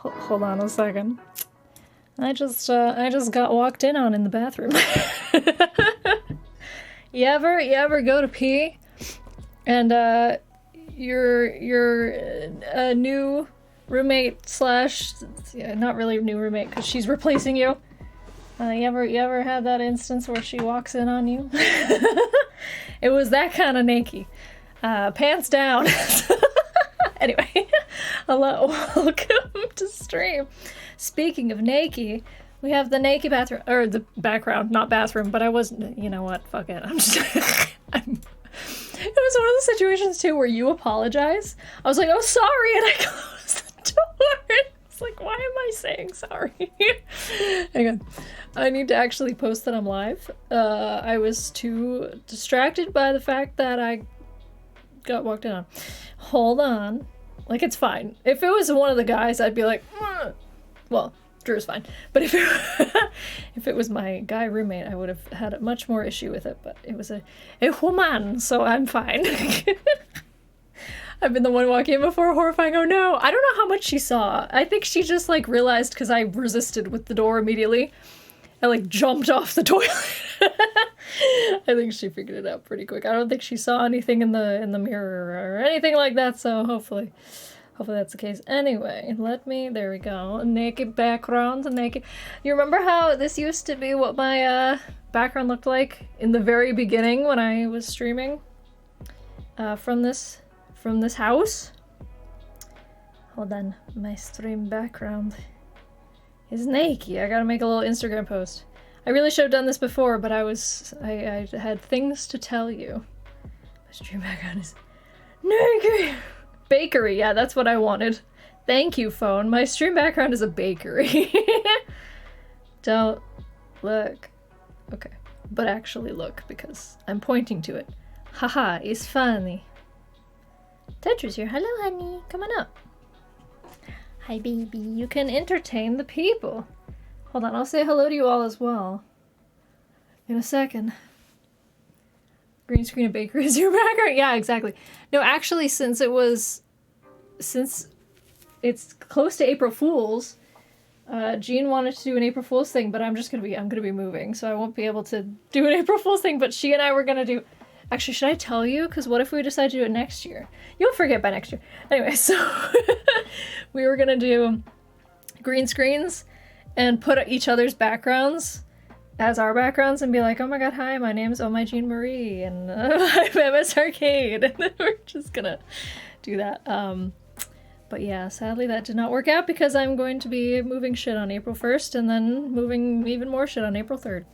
Hold on a second. I just got walked in on in the bathroom. You ever go to pee and your new roommate slash not really new roommate because she's replacing you. You ever have that instance where she walks in on you? It was that kind of naked. Pants down. Anyway, hello, welcome to stream. Speaking of naked, we have the naked bathroom, or the background, not bathroom, but I wasn't, you know what, fuck it. I'm just, it was one of the situations too where you apologize. I was like, oh, sorry, and I closed the door. It's like, why am I saying sorry? Hang on. I need to actually post that I'm live. I was too distracted by the fact that I got walked in on. Hold on. Like, it's fine. If it was one of the guys, I'd be like, well, Drew's fine. But if it was my guy roommate, I would have had a much more issue with it. But it was a woman, so I'm fine. I've been the one walking in before, horrifying. Oh no! I don't know how much she saw. I think she just like realized because I resisted with the door immediately. I like jumped off the toilet. I think she figured it out pretty quick. I don't think she saw anything in the mirror or anything like that. So hopefully that's the case. Anyway, there we go. Naked background, naked. You remember how this used to be what my background looked like in the very beginning when I was streaming from this house? Hold on, my stream background is naked. I gotta make a little Instagram post. I really should have done this before, but I had things to tell you. My stream background is naked. Bakery, yeah, that's what I wanted. Thank you, phone. My stream background is a bakery. Don't look. Okay, but actually look, because I'm pointing to it. Haha, it's funny. Tetra's here. Hello, honey. Come on up. Hi, baby. You can entertain the people. Hold on, I'll say hello to you all as well. In a second. Green screen of bakery is your background? Yeah, exactly. No, actually, since it's close to April Fool's, Jean wanted to do an April Fool's thing, but I'm gonna be moving, so I won't be able to do an April Fool's thing, but she and I were gonna do... Actually, should I tell you? Because what if we decide to do it next year? You'll forget by next year. Anyway, so we were gonna do green screens and put each other's backgrounds as our backgrounds and be like, oh my god, hi, my name's Oh My Jean Marie, and I'm MS Arcade, and then we're just gonna do that. But yeah, sadly that did not work out because I'm going to be moving shit on April 1st and then moving even more shit on April 3rd.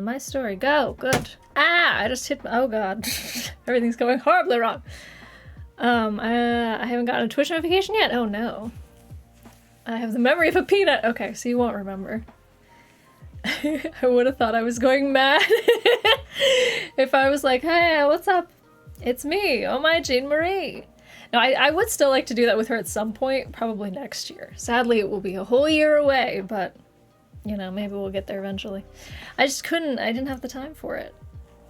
My story, go, good. I just hit oh god. Everything's going horribly wrong. I haven't gotten a Twitch notification yet? Oh no. I have the memory of a peanut. Okay, so you won't remember. I would have thought I was going mad if I was like, hey, what's up? It's me, Oh My Jean Marie. Now, I would still like to do that with her at some point, probably next year. Sadly, it will be a whole year away, but, you know, maybe we'll get there eventually. I didn't have the time for it,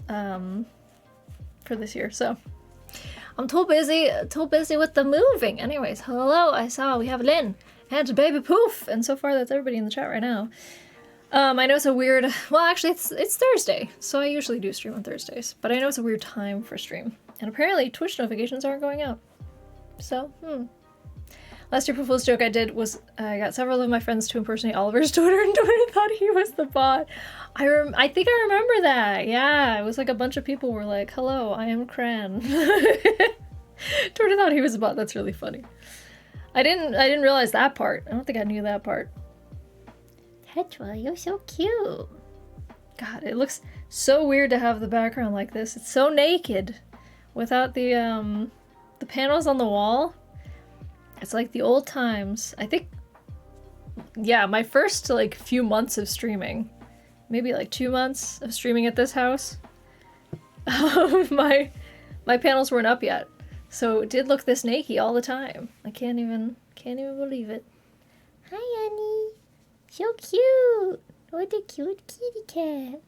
for this year, so. I'm too busy with the moving. Anyways, hello, I saw we have Lynn and Baby Poof, and so far that's everybody in the chat right now. I know it's a weird, well actually it's Thursday, so I usually do stream on Thursdays, but I know it's a weird time for stream, and apparently Twitch notifications aren't going out. So, Last April Fool's joke I did was I got several of my friends to impersonate Oliver's Twitter, and Twitter thought he was the bot. I think I remember that. Yeah, it was like a bunch of people were like, hello, I am Cran. Twitter thought he was a bot. That's really funny. I didn't realize that part. I don't think I knew that part. Tetra, you're so cute. God, it looks so weird to have the background like this. It's so naked without the panels on the wall. It's like the old times. I think, yeah, my first like few months of streaming, maybe like 2 months of streaming at this house, my panels weren't up yet. So it did look this naked all the time. I can't even believe it. Hi, Annie. So cute. What a cute kitty cat.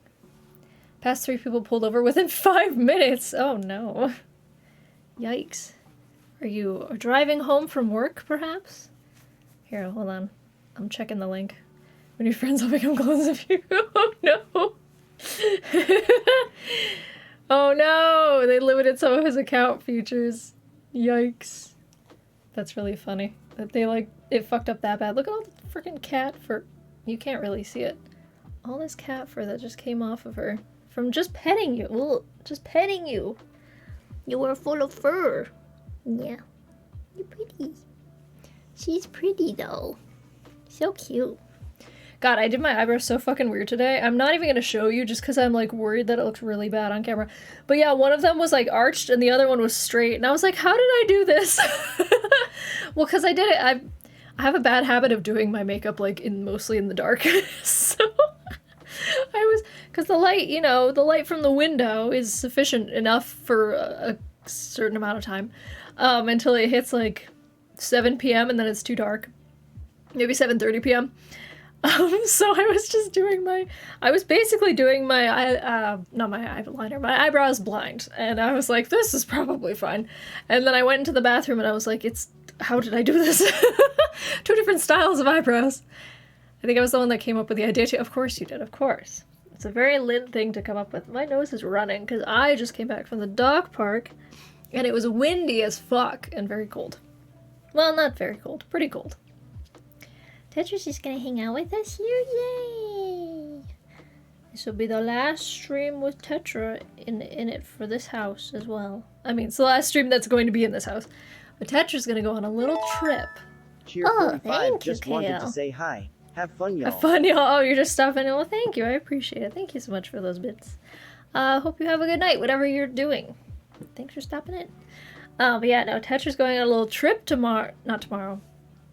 Past 3 people pulled over within 5 minutes. Oh no. Yikes. Are you driving home from work, perhaps? Here, hold on. I'm checking the link. When your friends will become close of you. Oh no! Oh no! They limited some of his account features. Yikes. That's really funny. That they, like, it fucked up that bad. Look at all the freaking cat fur. You can't really see it. All this cat fur that just came off of her. From just petting you. Ugh, just petting you. You were full of fur. Yeah. You're pretty. She's pretty, though. So cute. God, I did my eyebrows so fucking weird today. I'm not even gonna show you just because I'm, like, worried that it looks really bad on camera. But yeah, one of them was, like, arched and the other one was straight. And I was like, how did I do this? Well, because I did it. I have a bad habit of doing my makeup, like, mostly in the dark. So because the light, you know, the light from the window is sufficient enough for a certain amount of time until it hits, like, 7 p.m. and then it's too dark. Maybe 7:30 p.m. So I was just doing I was basically doing not my eyeliner, my eyebrows blind. And I was like, this is probably fine. And then I went into the bathroom and I was like, how did I do this? 2 different styles of eyebrows. I think I was the one that came up with the idea too. Of course you did, of course. It's a very Lynn thing to come up with. My nose is running because I just came back from the dog park and it was windy as fuck and very cold. Well, not very cold, pretty cold. Tetris is gonna hang out with us here, yay! This will be the last stream with Tetra in it for this house as well. I mean, it's the last stream that's going to be in this house. But Tetra's gonna go on a little trip. Cheer 45 just wanted to say hi. Have fun, y'all. Have fun, y'all. Oh, you're just stopping in. Well, thank you. I appreciate it. Thank you so much for those bits. Hope you have a good night, whatever you're doing. Thanks for stopping in. But yeah, no, Tetra's going on a little trip tomorrow. Not tomorrow.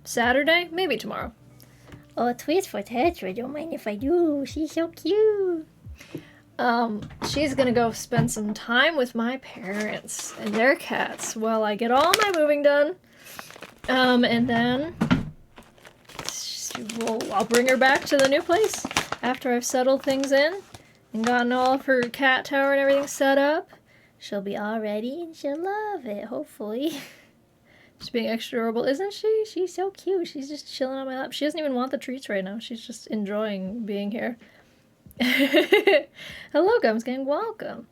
Saturday? Maybe tomorrow. Oh, a tweet for Tetra. Don't mind if I do. She's so cute. She's gonna go spend some time with my parents and their cats while I get all my moving done. And then I'll bring her back to the new place after I've settled things in and gotten all of her cat tower and everything set up. She'll be all ready and she'll love it, hopefully. She's being extra adorable, isn't she? She's so cute. She's just chilling on my lap. She doesn't even want the treats right now. She's just enjoying being here. Hello, Gumsgang. Welcome.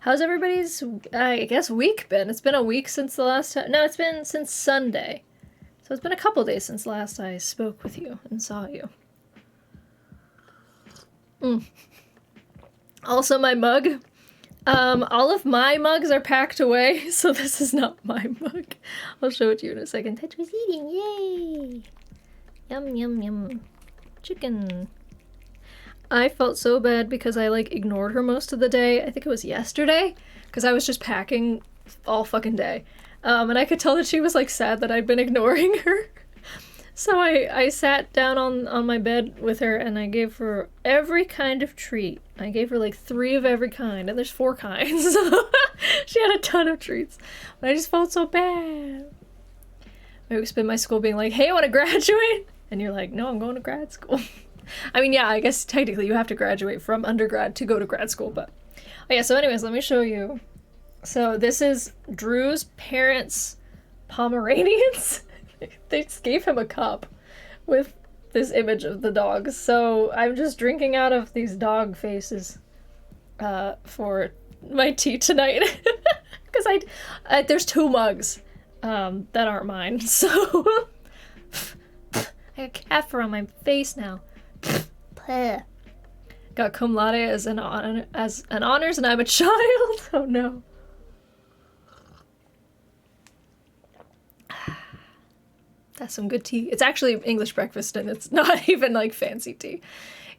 How's everybody's, I guess, week been? It's been a week since the last time. No, it's been since Sunday. So it's been a couple days since last I spoke with you and saw you. Also, my mug. All of my mugs are packed away, so this is not my mug. I'll show it to you in a second. Tetra's eating, yay! Yum, yum, yum. Chicken. I felt so bad because I, like, ignored her most of the day. I think it was yesterday, because I was just packing all fucking day. And I could tell that she was, like, sad that I'd been ignoring her. So I sat down on my bed with her and I gave her every kind of treat. I gave her like 3 of every kind, and there's 4 kinds. She had a ton of treats. But I just felt so bad. I would spend my school being like, hey, I want to graduate. And you're like, no, I'm going to grad school. I mean, yeah, I guess technically you have to graduate from undergrad to go to grad school, but... Oh yeah, so anyways, let me show you. So this is Drew's parents' Pomeranians. They just gave him a cup with this image of the dogs. So I'm just drinking out of these dog faces for my tea tonight. Because there's 2 mugs that aren't mine. So I got cat fur on my face now. Got cum laude as an honors and I'm a child. Oh no. That's some good tea. It's actually English breakfast and it's not even like fancy tea.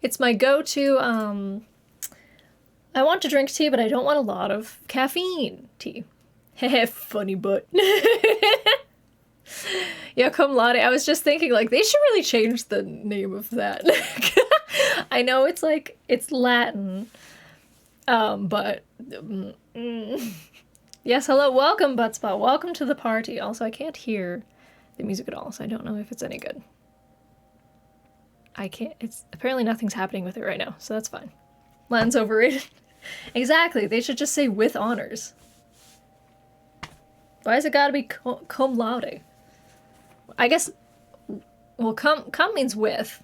It's my go-to, I want to drink tea, but I don't want a lot of caffeine tea. Heh, funny butt. Yeah, cum laude. I was just thinking, like, they should really change the name of that. I know it's like, it's Latin, but... Yes, hello, welcome, Buttspot. Welcome to the party. Also, I can't hear the music at all, so I don't know if it's any good. Apparently nothing's happening with it right now, so that's fine. Latin's overrated. Exactly, they should just say with honors. Why has it gotta be cum laude? I guess, well, cum means with.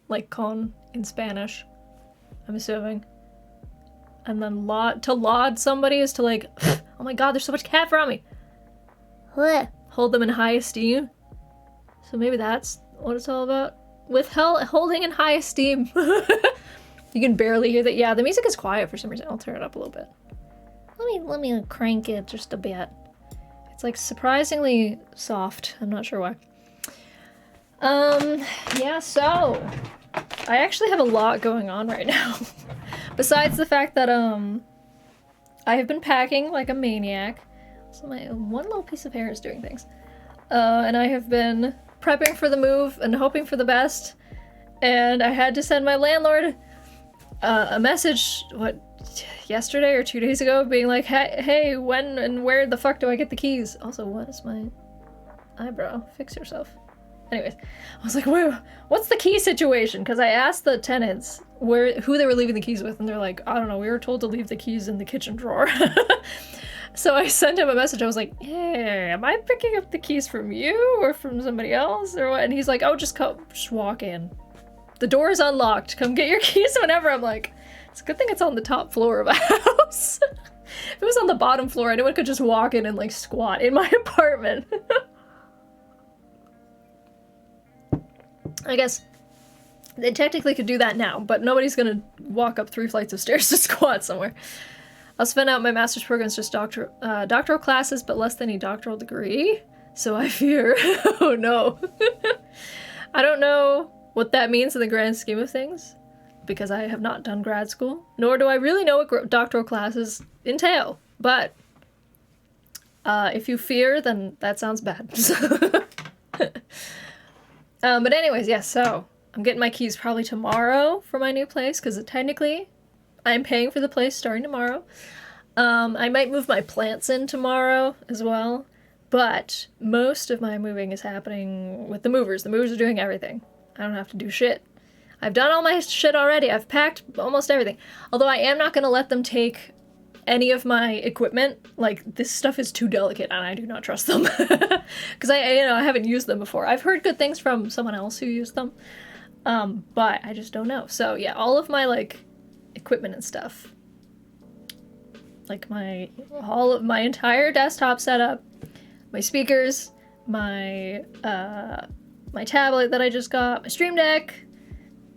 Like con in Spanish, I'm assuming. And then to laud somebody is to like, oh my god, there's so much cat around me. What? Hold them in high esteem. So maybe that's what it's all about. Holding in high esteem. You can barely hear that. Yeah, the music is quiet for some reason. I'll turn it up a little bit. Let me crank it just a bit. It's like surprisingly soft. I'm not sure why. Yeah, so I actually have a lot going on right now. Besides the fact that I have been packing like a maniac. So my one little piece of hair is doing things. And I have been prepping for the move and hoping for the best. And I had to send my landlord a message, yesterday or 2 days ago, being like, hey, when and where the fuck do I get the keys? Also, what is my eyebrow? Fix yourself. Anyways, I was like, wait, what's the key situation? Because I asked the tenants who they were leaving the keys with, and they're like, I don't know, we were told to leave the keys in the kitchen drawer. So I sent him a message. I was like, hey, am I picking up the keys from you or from somebody else or what? And he's like, oh, just walk in. The door is unlocked. Come get your keys whenever. I'm like, it's a good thing it's on the top floor of a house. If it was on the bottom floor, anyone could just walk in and like squat in my apartment. I guess they technically could do that now, but nobody's gonna walk up 3 flights of stairs to squat somewhere. I'll spend out my master's programs just doctoral classes, but less than a doctoral degree. So I fear, oh no. I don't know what that means in the grand scheme of things, because I have not done grad school, nor do I really know what doctoral classes entail. But if you fear, then that sounds bad. But anyways, yeah, so I'm getting my keys probably tomorrow for my new place, because technically I'm paying for the place starting tomorrow. I might move my plants in tomorrow as well, but most of my moving is happening with the movers. The movers are doing everything. I don't have to do shit. I've done all my shit already. I've packed almost everything. Although I am not going to let them take any of my equipment. Like, this stuff is too delicate and I do not trust them. Because I haven't used them before. I've heard good things from someone else who used them. But I just don't know. So yeah, all of my like equipment and stuff, like my entire desktop setup, my speakers, my tablet that I just got, my Stream Deck,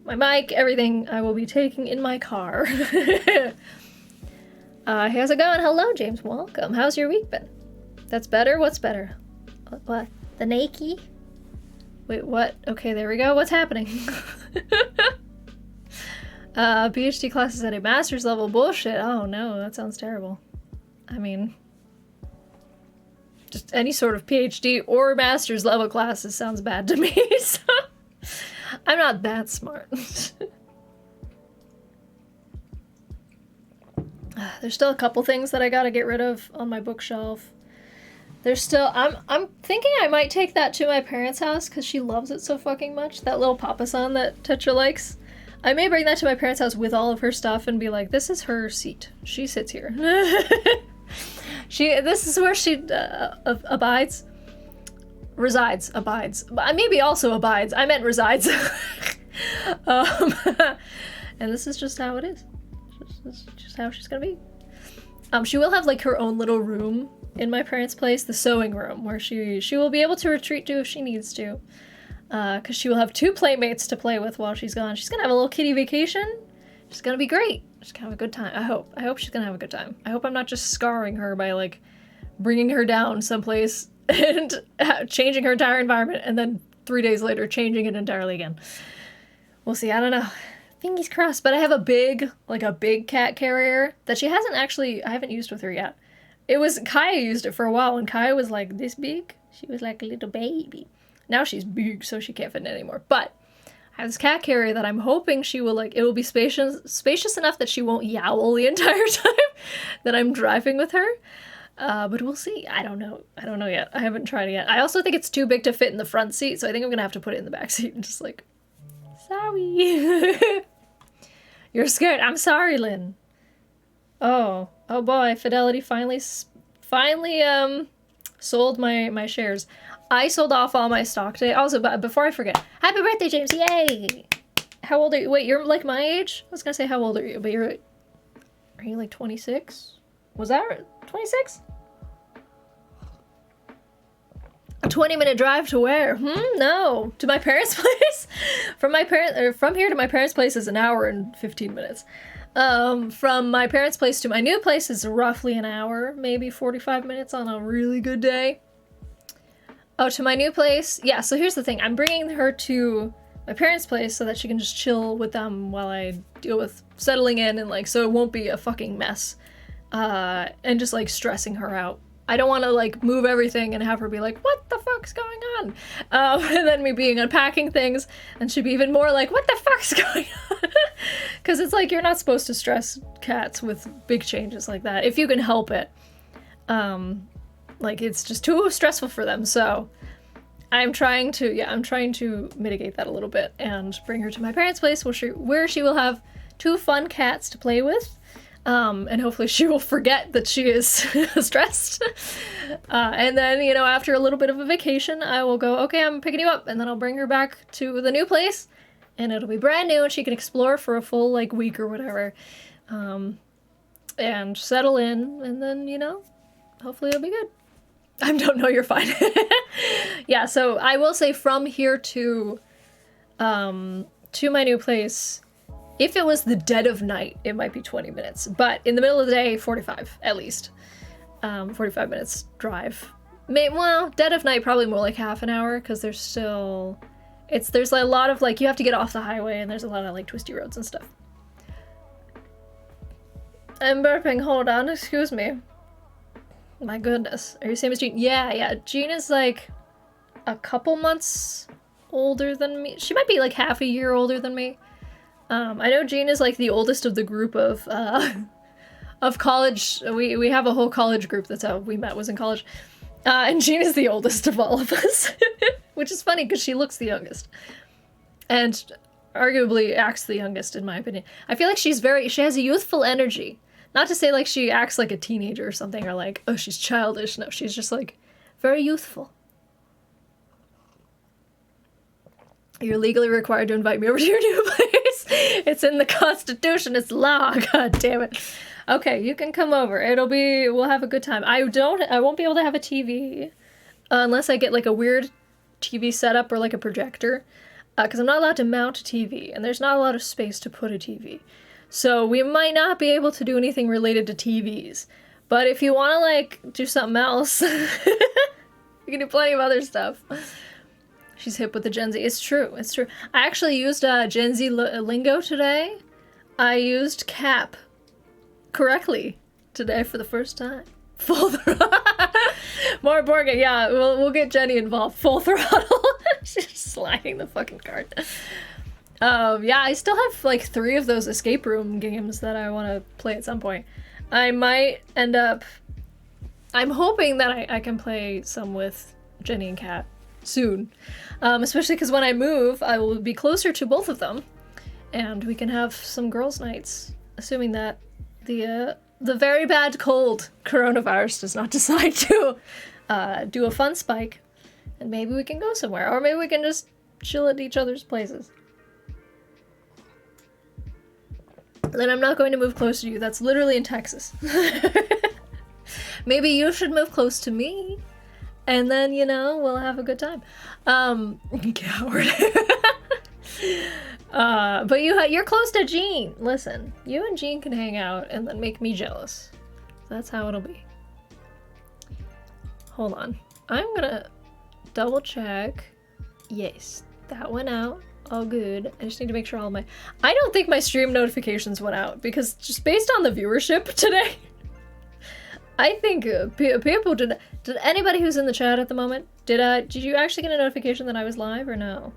my mic, everything I will be taking in my car. How's it going? Hello, James. Welcome. How's your week been? That's better? What's better? What? The Nike? Wait, what? Okay, there we go. What's happening? PhD classes at a master's level. Bullshit. Oh no, that sounds terrible. I mean, just any sort of PhD or master's level classes sounds bad to me, so I'm not that smart. There's still a couple things that I gotta get rid of on my bookshelf. There's still, I'm thinking I might take that to my parents' house because she loves it so fucking much. That little Papasan that Tetra likes. I may bring that to my parents' house with all of her stuff and be like, this is her seat. She sits here. This is where she abides. Resides. Abides. Maybe also abides. I meant resides. And this is just how it is. This is just how she's gonna be. She will have like her own little room in my parents' place, the sewing room, where she will be able to retreat to if she needs to. Because she will have 2 playmates to play with while she's gone. She's gonna have a little kitty vacation. She's gonna be great. She's gonna have a good time. I hope she's gonna have a good time. I hope I'm not just scarring her by like bringing her down someplace and changing her entire environment and then 3 days later changing it entirely again. We'll see. I don't know. Fingers crossed. But I have a big cat carrier that I haven't used with her yet. Kaya used it for a while, and Kaya was like this big. She was like a little baby. Now she's big, so she can't fit in it anymore. But I have this cat carrier that I'm hoping she will it will be spacious enough that she won't yowl the entire time that I'm driving with her. But we'll see. I don't know yet. I haven't tried it yet. I also think it's too big to fit in the front seat, so I think I'm gonna have to put it in the back seat and just like, sorry. You're scared. I'm sorry, Lynn. Oh boy, Fidelity finally Sold my shares. I sold off all my stock today. Also, but before I forget, happy birthday, James! Yay! How old are you? Wait, you're like my age? I was gonna say how old are you, but are you like 26? Was that 26? A 20-minute drive to where? No. To my parents' place? From here to my parents' place is an hour and 15 minutes. From my parents' place to my new place is roughly an hour, maybe 45 minutes on a really good day. Oh, to my new place? Yeah, so here's the thing. I'm bringing her to my parents' place so that she can just chill with them while I deal with settling in and like, so it won't be a fucking mess. And just like stressing her out. I don't want to like move everything and have her be like, what the fuck's going on? And then me being unpacking things and she'd be even more like, what the fuck's going on? Because it's like, you're not supposed to stress cats with big changes like that, if you can help it. Like, it's just too stressful for them, so I'm trying to mitigate that a little bit and bring her to my parents' place where she will have 2 fun cats to play with. And hopefully she will forget that she is stressed. And then, you know, after a little bit of a vacation, I will go, okay, I'm picking you up. And then I'll bring her back to the new place. And it'll be brand new and she can explore for a full, like, week or whatever. And settle in. And then, you know, hopefully it'll be good. I don't know, you're fine. Yeah, so I will say from here to my new place, if it was the dead of night, it might be 20 minutes. But in the middle of the day, 45 at least. 45 minutes drive. Well, dead of night, probably more like half an hour, because there's a lot of, like, you have to get off the highway, and there's a lot of, like, twisty roads and stuff. I'm burping, hold on, excuse me. My goodness. Are you the same as Jean? Yeah. Jean is, like, a couple months older than me. She might be, like, half a year older than me. I know Jean is like the oldest of the group of college. We have a whole college group. That's how we met, was in college. And Jean is the oldest of all of us, which is funny because she looks the youngest, and arguably acts the youngest in my opinion. I feel like she has a youthful energy. Not to say like she acts like a teenager or something, or like, oh, she's childish. No, she's just like very youthful. You're legally required to invite me over to your new place. It's in the Constitution. It's law. God damn it. Okay, you can come over. We'll have a good time. I won't be able to have a TV unless I get like a weird TV setup or like a projector, because I'm not allowed to mount a TV and there's not a lot of space to put a TV. So we might not be able to do anything related to TVs. But if you want to like do something else, you can do plenty of other stuff. She's hip with the Gen Z. It's true. I actually used Gen Z lingo today. I used cap correctly today for the first time. Full throttle. More Borga. Yeah, we'll get Jenny involved. Full throttle. She's sliding the fucking cart. Yeah, I still have like 3 of those escape room games that I want to play at some point. I might end up... I'm hoping that I can play some with Jenny and Kat soon. Especially because when I move, I will be closer to both of them. And we can have some girls' nights. Assuming that the very bad cold coronavirus does not decide to do a fun spike. And maybe we can go somewhere. Or maybe we can just chill at each other's places. Then I'm not going to move close to you. That's literally in Texas. Maybe you should move close to me. And then, you know, we'll have a good time. Coward. But you're close to Jean. Listen, you and Jean can hang out and then make me jealous. That's how it'll be. Hold on. I'm gonna double check. Yes, that went out. All good. I just need to make sure I don't think my stream notifications went out because just based on the viewership today, I think people did anybody who's in the chat at the moment, did you actually get a notification that I was live or no?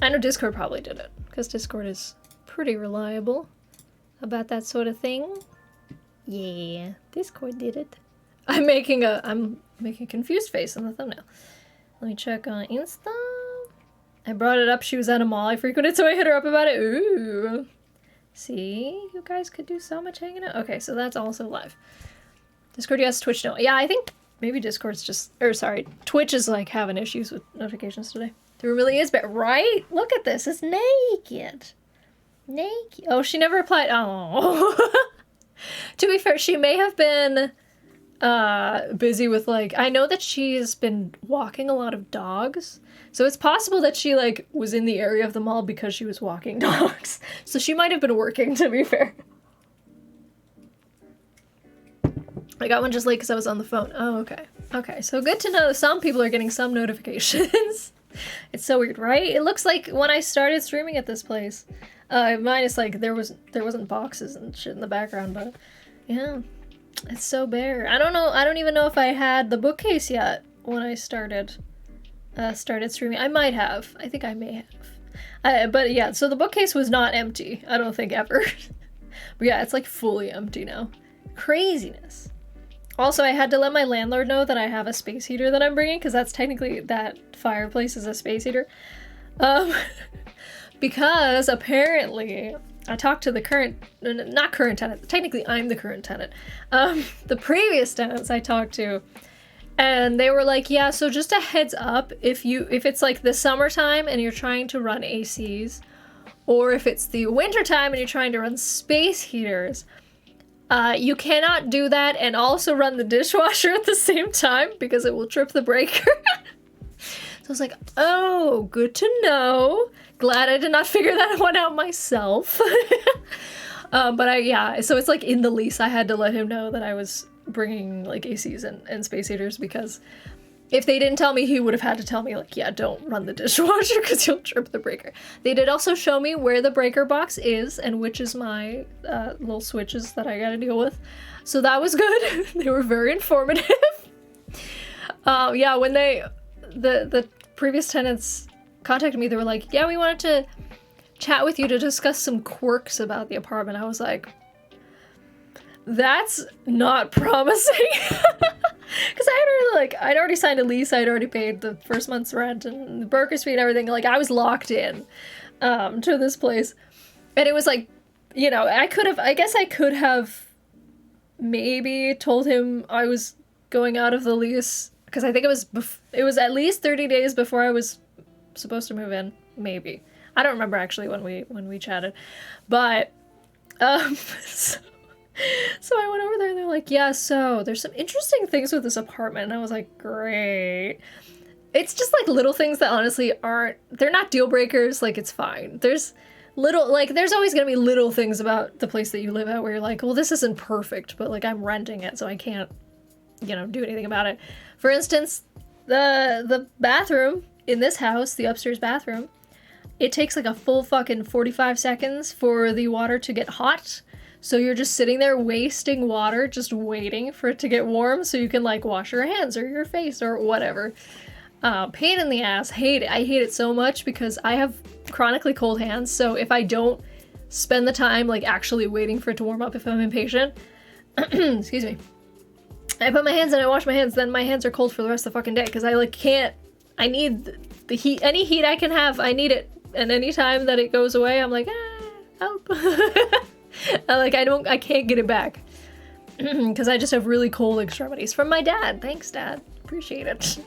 I know Discord probably did it because Discord is pretty reliable about that sort of thing. Yeah, Discord did it. I'm making a confused face on the thumbnail. Let me check on Insta. I brought it up. She was at a mall I frequented, so I hit her up about it. Ooh. See? You guys could do so much hanging out. Okay, so that's also live. Discord yes, Twitch no. Yeah, I think Maybe Discord's just, or sorry, Twitch is like having issues with notifications today. There really is, but right? Look at this, it's naked. Naked. Oh, she never replied. Oh. To be fair, she may have been busy with like, I know that she's been walking a lot of dogs. So it's possible that she like was in the area of the mall because she was walking dogs. So she might have been working, to be fair. I got one just late because I was on the phone. Oh, okay. Okay, so good to know some people are getting some notifications. It's so weird, right? It looks like when I started streaming at this place, minus like there wasn't boxes and shit in the background, but yeah, it's so bare. I don't know. I don't even know if I had the bookcase yet when I started streaming. I might have. I think I may have. But yeah, so the bookcase was not empty. I don't think ever. But yeah, it's like fully empty now. Craziness. Also, I had to let my landlord know that I have a space heater that I'm bringing, because that's technically, that fireplace is a space heater. Because apparently, I talked to the not current tenant, technically I'm the current tenant. The previous tenants I talked to, and they were like, yeah, so just a heads up, if it's like the summertime and you're trying to run ACs, or if it's the wintertime and you're trying to run space heaters, you cannot do that and also run the dishwasher at the same time because it will trip the breaker. So I was like, oh, good to know. Glad I did not figure that one out myself. Yeah, so it's like in the lease, I had to let him know that I was bringing like ACs and space heaters, because if they didn't tell me, he would have had to tell me like, yeah, don't run the dishwasher because you'll trip the breaker. They did also show me where the breaker box is and which is my little switches that I gotta deal with. So that was good. They were very informative. Yeah, when the previous tenants contacted me, they were like, yeah, we wanted to chat with you to discuss some quirks about the apartment. I was like, that's not promising. Because I'd already signed a lease, I'd already paid the first month's rent and the broker's fee and everything. Like, I was locked in to this place. And it was like, you know, I guess I could have maybe told him I was going out of the lease, because I think it was at least 30 days before I was supposed to move in, maybe. I don't remember actually when we chatted. But so I went over there and they're like, yeah, so there's some interesting things with this apartment. And I was like, great. It's just like little things that honestly they're not deal breakers. Like, it's fine. There's always gonna be little things about the place that you live at where you're like, well, this isn't perfect, but like I'm renting it, so I can't, you know, do anything about it. For instance, the bathroom in this house, the upstairs bathroom, it takes like a full fucking 45 seconds for the water to get hot. So you're just sitting there wasting water, just waiting for it to get warm so you can like wash your hands or your face or whatever. Pain in the ass. Hate it. I hate it so much because I have chronically cold hands. So if I don't spend the time like actually waiting for it to warm up, if I'm impatient, excuse me, I put my hands in, I wash my hands, then my hands are cold for the rest of the fucking day because I like can't. I need the heat. Any heat I can have, I need it. And any time that it goes away, I'm like, help. I can't get it back because I just have really cold extremities from my dad. Thanks, Dad. Appreciate it.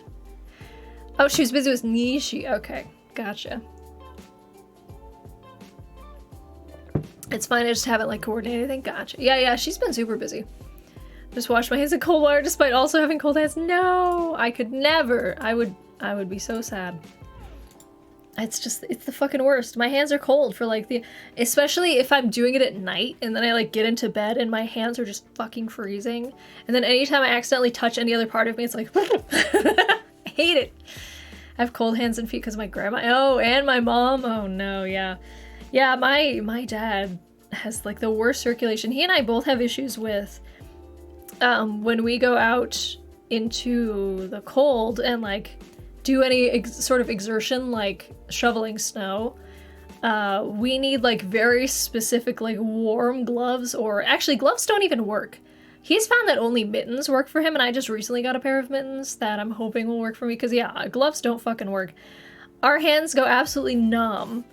Oh, she was busy with Nishi. Okay, gotcha. It's fine. I just haven't like coordinated anything. Gotcha. Yeah. She's been super busy. Just wash my hands in cold water despite also having cold hands. No, I could never. I would be so sad. It's the fucking worst. My hands are cold for like especially if I'm doing it at night and then I like get into bed and my hands are just fucking freezing. And then anytime I accidentally touch any other part of me, it's like, I hate it. I have cold hands and feet because my grandma, oh, and my mom. Oh no, yeah. Yeah, my dad has like the worst circulation. He and I both have issues with when we go out into the cold and like do any sort of exertion like shoveling snow, we need like very specific like warm gloves, or actually gloves don't even work. He's found that only mittens work for him, and I just recently got a pair of mittens that I'm hoping will work for me because yeah, gloves don't fucking work. Our hands go absolutely numb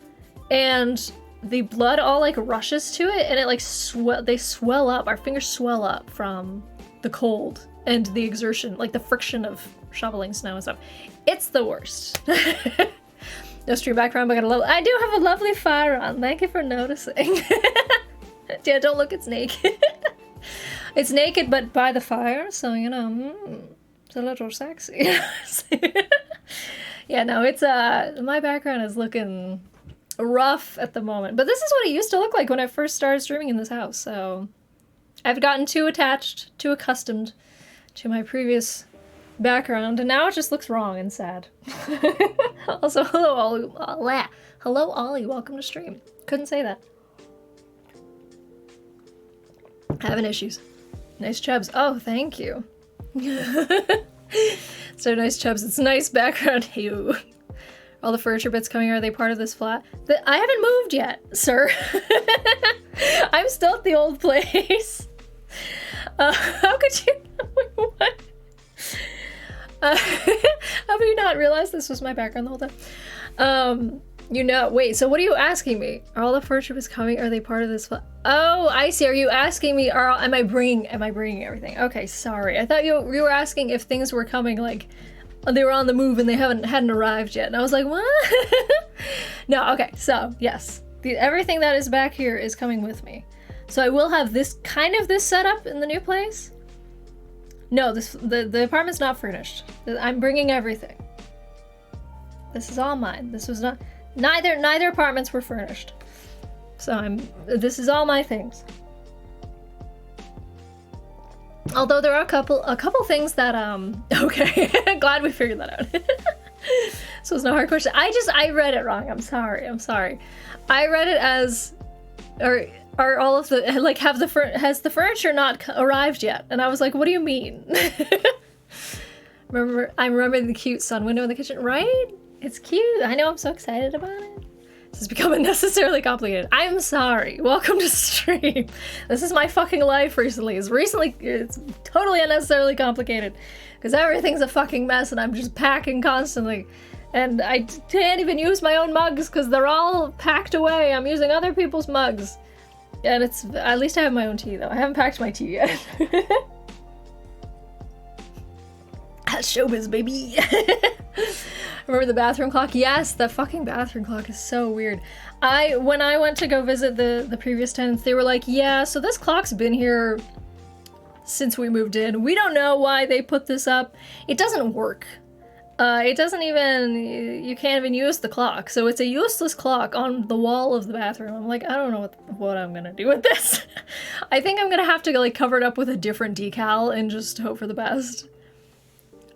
and the blood all like rushes to it and it like they swell up, our fingers swell up from the cold and the exertion, like the friction of shoveling snow and stuff. It's the worst. No stream background, but I do have a lovely fire on. Thank you for noticing. Yeah, don't look, it's naked. It's naked, but by the fire, so, you know, it's a little sexy. Yeah, no, it's, my background is looking rough at the moment. But this is what it used to look like when I first started streaming in this house, so I've gotten too attached, too accustomed to my previous background, and now it just looks wrong and sad. Also, hello Ollie. Hello Ollie, welcome to stream. Couldn't say that. Having issues. Nice chubs. Oh, thank you. So nice chubs. It's a nice background. Ew. All the furniture bits coming, are they part of this flat? I haven't moved yet, sir. I'm still at the old place. How could you? What? Have you not realized this was my background the whole time? You know, wait, so what are you asking me? Are all the furniture bits coming? Are they part of this? Oh, I see. Are you asking me, am I bringing everything? Okay, sorry. I thought you were asking if things were coming, like, they were on the move and they hadn't arrived yet. And I was like, what? No, okay, so, yes. Everything that is back here is coming with me. So I will have this setup in the new place. No, the apartment's not furnished. I'm bringing everything. This is all mine. This was not... Neither apartments were furnished. So this is all my things. Although there are a couple things that, okay. Glad we figured that out. So it's no hard question. I read it wrong. I'm sorry. I read it as, are all of the, like, has the furniture not arrived yet? And I was like, what do you mean? I'm remembering the cute sun window in the kitchen, right? It's cute. I know, I'm so excited about it. This has become unnecessarily complicated. I'm sorry. Welcome to stream. This is my fucking life recently. It's totally unnecessarily complicated. Because everything's a fucking mess and I'm just packing constantly. And I can't even use my own mugs because they're all packed away. I'm using other people's mugs. And at least I have my own tea though. I haven't packed my tea yet. That's showbiz, baby. Remember the bathroom clock? Yes, the fucking bathroom clock is so weird. When I went to go visit the previous tenants, they were like, yeah, so this clock's been here since we moved in. We don't know why they put this up. It doesn't work. It doesn't even, you can't even use the clock. So it's a useless clock on the wall of the bathroom. I'm like, I don't know what I'm gonna do with this. I think I'm gonna have to like cover it up with a different decal and just hope for the best.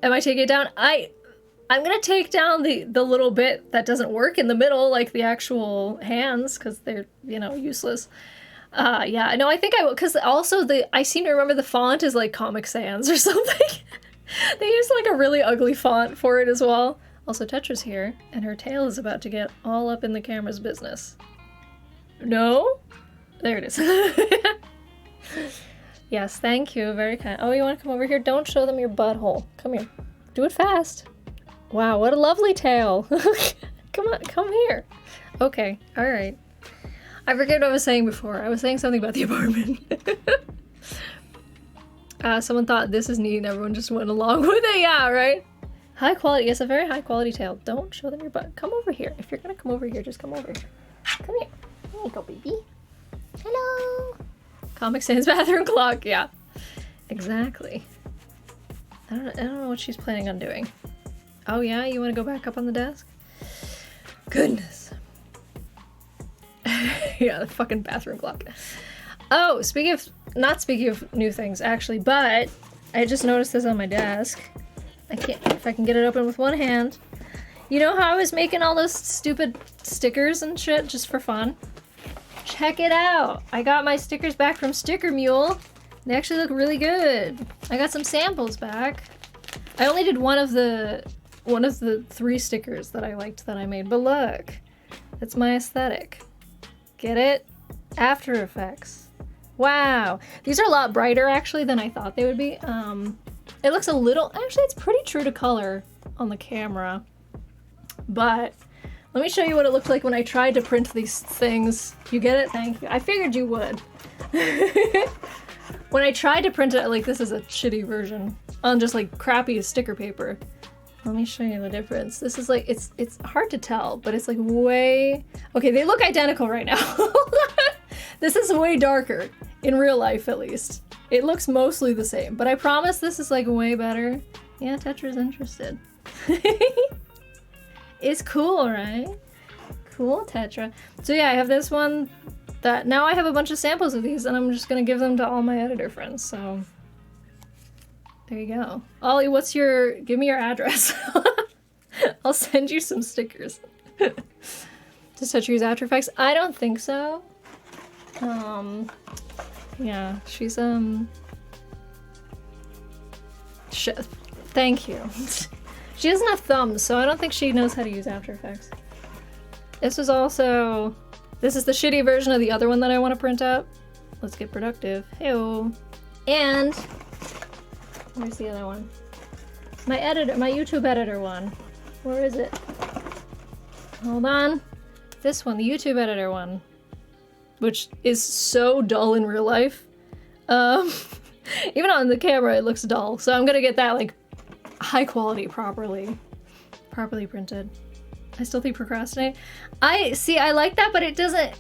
Am I taking it down? I'm gonna take down the little bit that doesn't work in the middle, like the actual hands, because they're, you know, useless. Yeah, no, I think I will, because also I seem to remember the font is like Comic Sans or something. They used like a really ugly font for it as well. Also, Tetra's here, and her tail is about to get all up in the camera's business. No? There it is. Yes, thank you, very kind. Oh, you want to come over here? Don't show them your butthole. Come here. Do it fast. Wow, what a lovely tail. Come on, come here. Okay, alright. I forget what I was saying before. I was saying something about the apartment. Someone thought this is neat and everyone just went along with it. Yeah, right? High quality. Yes, a very high quality tail. Don't show them your butt. Come over here. If you're gonna come over here, just come over here. Come here. There you go, baby. Hello. Comic Sans bathroom clock. Yeah. Exactly. I don't know what she's planning on doing. Oh yeah? You want to go back up on the desk? Goodness. Yeah, the fucking bathroom clock. Oh, not speaking of new things, actually, but I just noticed this on my desk. If I can get it open with one hand. You know how I was making all those stupid stickers and shit just for fun? Check it out! I got my stickers back from Sticker Mule. They actually look really good. I got some samples back. I only did one of the 3 stickers that I liked that I made, but look. That's my aesthetic. Get it? After Effects. Wow. These are a lot brighter actually than I thought they would be. It looks a little, actually it's pretty true to color on the camera. But let me show you what it looked like when I tried to print these things. You get it? Thank you. I figured you would. when I tried to print it, like this is a shitty version on just like crappy sticker paper. Let me show you the difference. This is like, it's hard to tell, but it's like way, okay, they look identical right now. This is way darker, in real life at least. It looks mostly the same, but I promise this is like way better. Yeah, Tetra's interested. It's cool, right? Cool, Tetra. So yeah, I have this one that, now I have a bunch of samples of these and I'm just gonna give them to all my editor friends, so. There you go. Ollie, give me your address. I'll send you some stickers. Does Tetra use After Effects? I don't think so. Yeah, she's, thank you. She doesn't have thumbs, so I don't think she knows how to use After Effects. This is the shitty version of the other one that I want to print out. Let's get productive. Heyo. And where's the other one? My YouTube editor one. Where is it? Hold on. This one, the YouTube editor one. Which is so dull in real life. Even on the camera it looks dull. So I'm gonna get that like high quality, properly printed. I still think procrastinate. I like that, but it doesn't,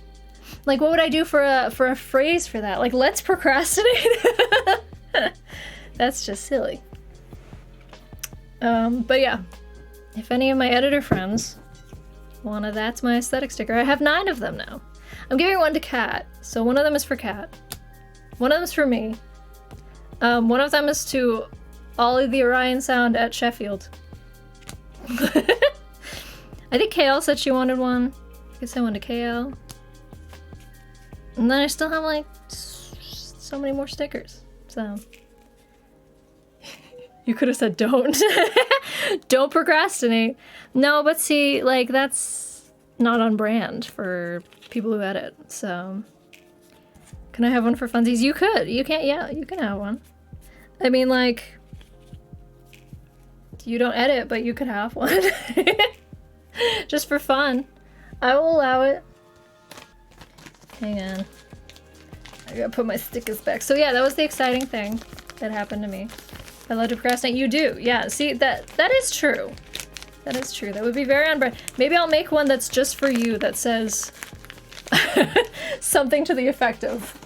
like what would I do for a phrase for that? Like, let's procrastinate? That's just silly. But yeah, if any of my editor friends want a That's My Aesthetic sticker, I have 9 of them now. I'm giving one to Kat, so one of them is for Kat. One of them is for me. One of them is to Ollie the Orion Sound at Sheffield. I think KL said she wanted one. I guess I wanted to KL. And then I still have like so many more stickers, so. You could have said don't. Don't procrastinate. No, but see, like, that's not on brand for people who edit, so. Can I have one for funsies? You could. You can't, yeah, you can have one. I mean, like, you don't edit, but you could have one. Just for fun. I will allow it. Hang on. I gotta put my stickers back. So yeah, that was the exciting thing that happened to me. I love to procrastinate. You do. Yeah, see, that is true. That is true. That would be very on brand. Maybe I'll make one that's just for you that says something to the effect of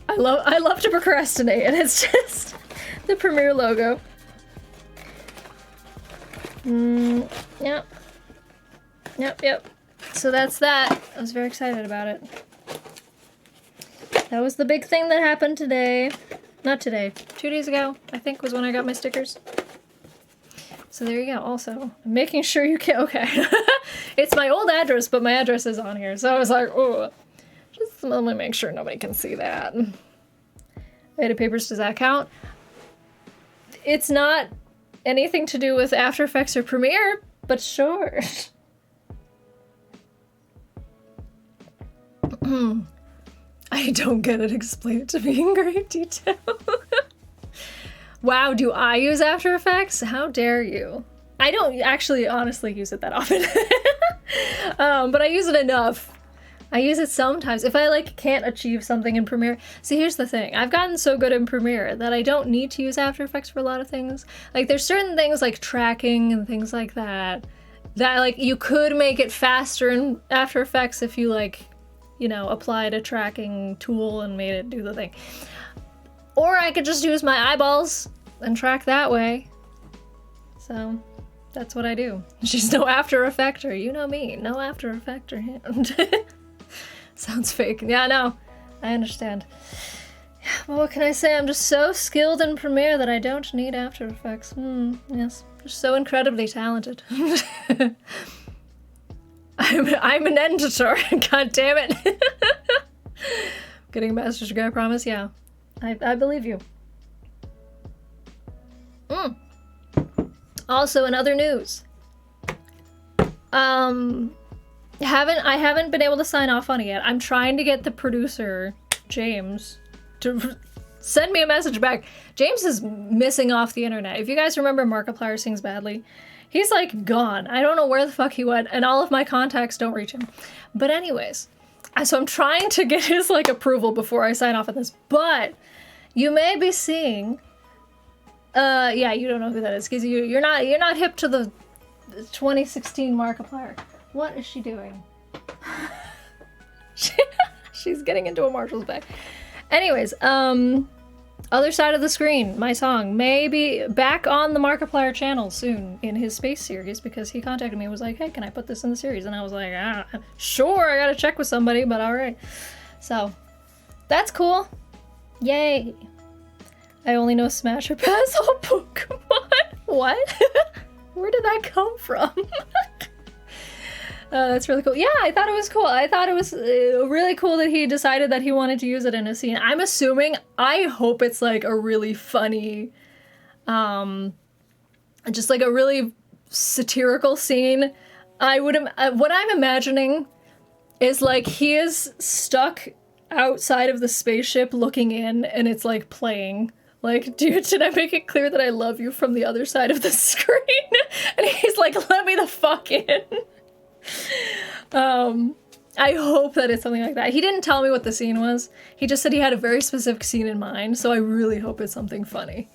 I love to procrastinate, and it's just the Premiere logo. Yep. Yep. So that's that. I was very excited about it. That was the big thing that happened today. Not today. 2 days ago, I think, was when I got my stickers. So there you go. Also, I'm making sure you can. Okay. It's my old address, but my address is on here. So I was like, oh, just let me make sure nobody can see that. Edit papers, does that count? It's not anything to do with After Effects or Premiere, but sure. I don't get it. Explain it to me in great detail. Wow, do I use After Effects? How dare you? I don't actually honestly use it that often. But I use it enough. I use it sometimes. If I like can't achieve something in Premiere. See, here's the thing. I've gotten so good in Premiere that I don't need to use After Effects for a lot of things. Like there's certain things like tracking and things like that like you could make it faster in After Effects if you like, you know, applied a tracking tool and made it do the thing. Or I could just use my eyeballs and track that way. So that's what I do. She's no After Effector. You know me. No After Effector hand. Sounds fake. Yeah, no. I understand. Well, what can I say? I'm just so skilled in Premiere that I don't need After Effects. Yes. Just so incredibly talented. I'm an editor. God damn it. Getting a master's degree, I promise. Yeah. I believe you. Also, in other news, I haven't been able to sign off on it yet. I'm trying to get the producer, James, to send me a message back. James is missing off the internet. If you guys remember Markiplier Sings Badly, he's like gone. I don't know where the fuck he went, and all of my contacts don't reach him. But anyways, so I'm trying to get his like approval before I sign off on this, but you may be seeing. Yeah, you don't know who that is because you're not hip to the 2016 Markiplier. What is she doing? She's getting into a Marshall's bag. Anyways, Other Side of the Screen, my song, may be back on the Markiplier channel soon in his space series because he contacted me and was like, hey, can I put this in the series? And I was like, sure, I gotta check with somebody, but alright. So, that's cool. Yay. I only know Smash or Pass all Pokemon. What? Where did that come from? That's really cool. Yeah, I thought it was cool. I thought it was really cool that he decided that he wanted to use it in a scene. I'm assuming, I hope it's like a really funny, just like a really satirical scene. What I'm imagining is like he is stuck outside of the spaceship looking in and it's like playing. Like, dude, did I make it clear that I love you from the other side of the screen? And he's like, let me the fuck in. I hope that it's something like that. He didn't tell me what the scene was. He just said he had a very specific scene in mind, so I really hope it's something funny.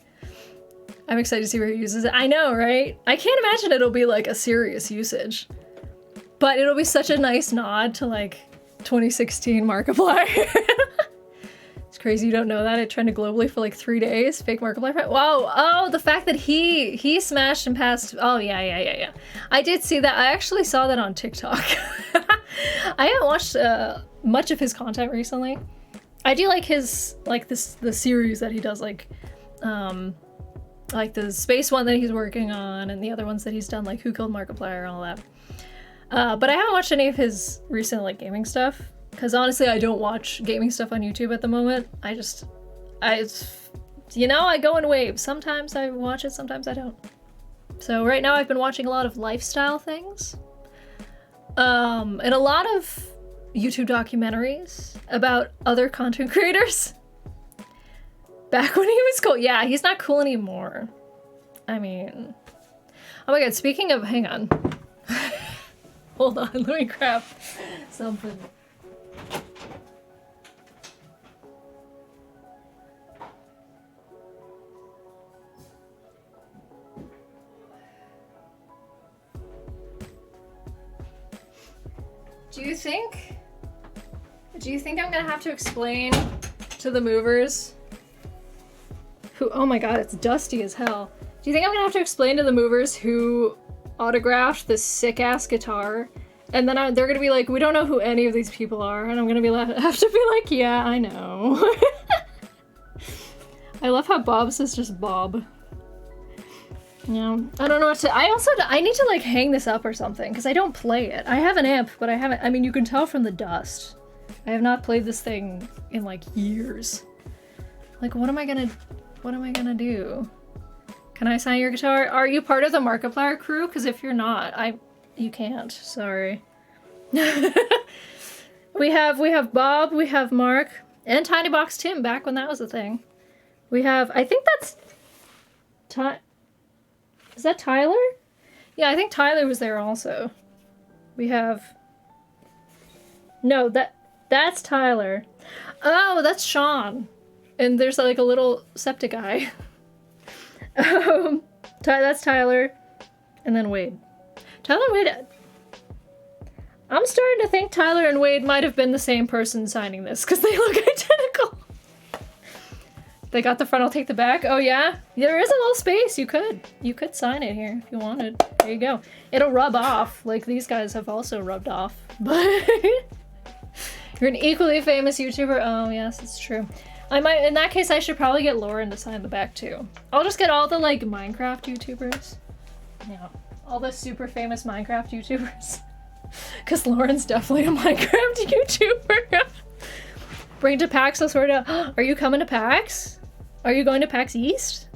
I'm excited to see where he uses it. I know, right? I can't imagine it'll be like a serious usage. But it'll be such a nice nod to like 2016 Markiplier. It's crazy you don't know that. It trended globally for like 3 days. Fake Markiplier. Wow. Oh, the fact that he smashed and passed. Oh, yeah. I did see that. I actually saw that on TikTok. I haven't watched much of his content recently. I do like his, like the series that he does, like the space one that he's working on and the other ones that he's done, like Who Killed Markiplier and all that. But I haven't watched any of his recent like gaming stuff. Because honestly, I don't watch gaming stuff on YouTube at the moment. I go in waves. Sometimes I watch it, sometimes I don't. So right now I've been watching a lot of lifestyle things. And a lot of YouTube documentaries about other content creators. Back when he was cool. Yeah, he's not cool anymore. I mean... Oh my god, speaking of... Hang on. Hold on, let me grab something. Do you think I'm gonna have to explain to the movers who, oh my god, it's dusty as hell. Do you think I'm gonna have to explain to the movers who autographed this sick ass guitar? And then they're gonna be like, we don't know who any of these people are. And I'm gonna have to be like, yeah, I know. I love how Bob says just Bob. Yeah, I don't know what to, I need to like hang this up or something, because I don't play it. I have an amp, but I mean, you can tell from the dust. I have not played this thing in like years. Like, what am I gonna do? Can I sign your guitar? Are you part of the Markiplier crew? Because if you're not, you can't, sorry. We have Bob, we have Mark, and Tiny Box Tim back when that was a thing. We have, I think that's, is that Tyler? Yeah, I think Tyler was there also. We have... No, that's Tyler. Oh, that's Sean. And there's like a little septic guy. That's Tyler. And then Wade. Tyler and Wade... I'm starting to think Tyler and Wade might have been the same person signing this, because they look identical. They got the front, I'll take the back. Oh yeah? There is a little space. You could sign it here if you wanted. There you go. It'll rub off, like these guys have also rubbed off. But you're an equally famous YouTuber. Oh yes, it's true. I might, in that case, I should probably get Lauren to sign the back too. I'll just get all the like Minecraft YouTubers. Yeah, all the super famous Minecraft YouTubers. Because Lauren's definitely a Minecraft YouTuber. Bring to PAX, I'll sort it out. Are you coming to PAX? Are you going to PAX East?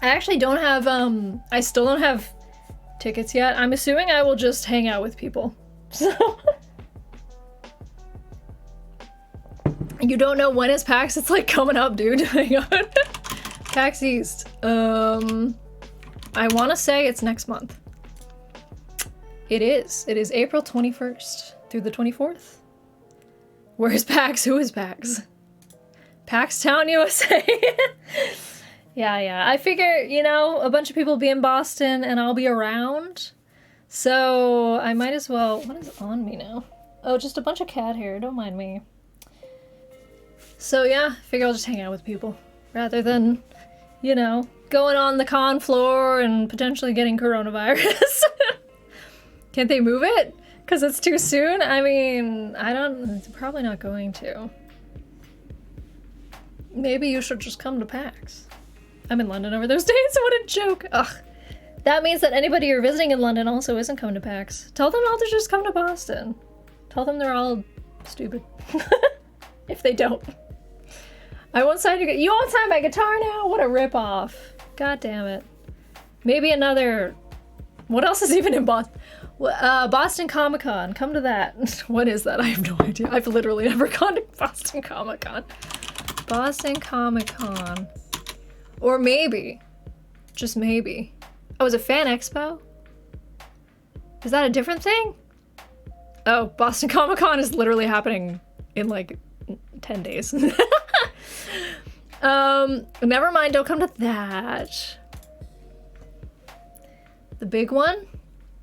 I actually don't have, I still don't have tickets yet. I'm assuming I will just hang out with people. So. You don't know when is PAX? It's like coming up, dude. Hang on. PAX East. I want to say it's next month. It is. It is April 21st through the 24th. Where is PAX? Who is PAX? PAX Town, USA. Yeah. I figure, you know, a bunch of people will be in Boston and I'll be around. So I might as well... What is on me now? Oh, just a bunch of cat hair. Don't mind me. So yeah, I figure I'll just hang out with people. Rather than, you know, going on the con floor and potentially getting coronavirus. Can't they move it? Because it's too soon? I mean, it's probably not going to. Maybe you should just come to PAX. I'm in London over those days. What a joke. Ugh. That means that anybody you're visiting in London also isn't coming to PAX. Tell them all to just come to Boston. Tell them they're all stupid. If they don't. I won't sign your... You won't sign my guitar now? What a ripoff. God damn it. Maybe another... What else is even in Boston? Boston Comic Con. Come to that. What is that? I have no idea. I've literally never gone to Boston Comic Con. Boston Comic Con. Or maybe. Just maybe. Oh, is it Fan Expo? Is that a different thing? Oh, Boston Comic Con is literally happening in like 10 days. Never mind, don't come to that. The big one?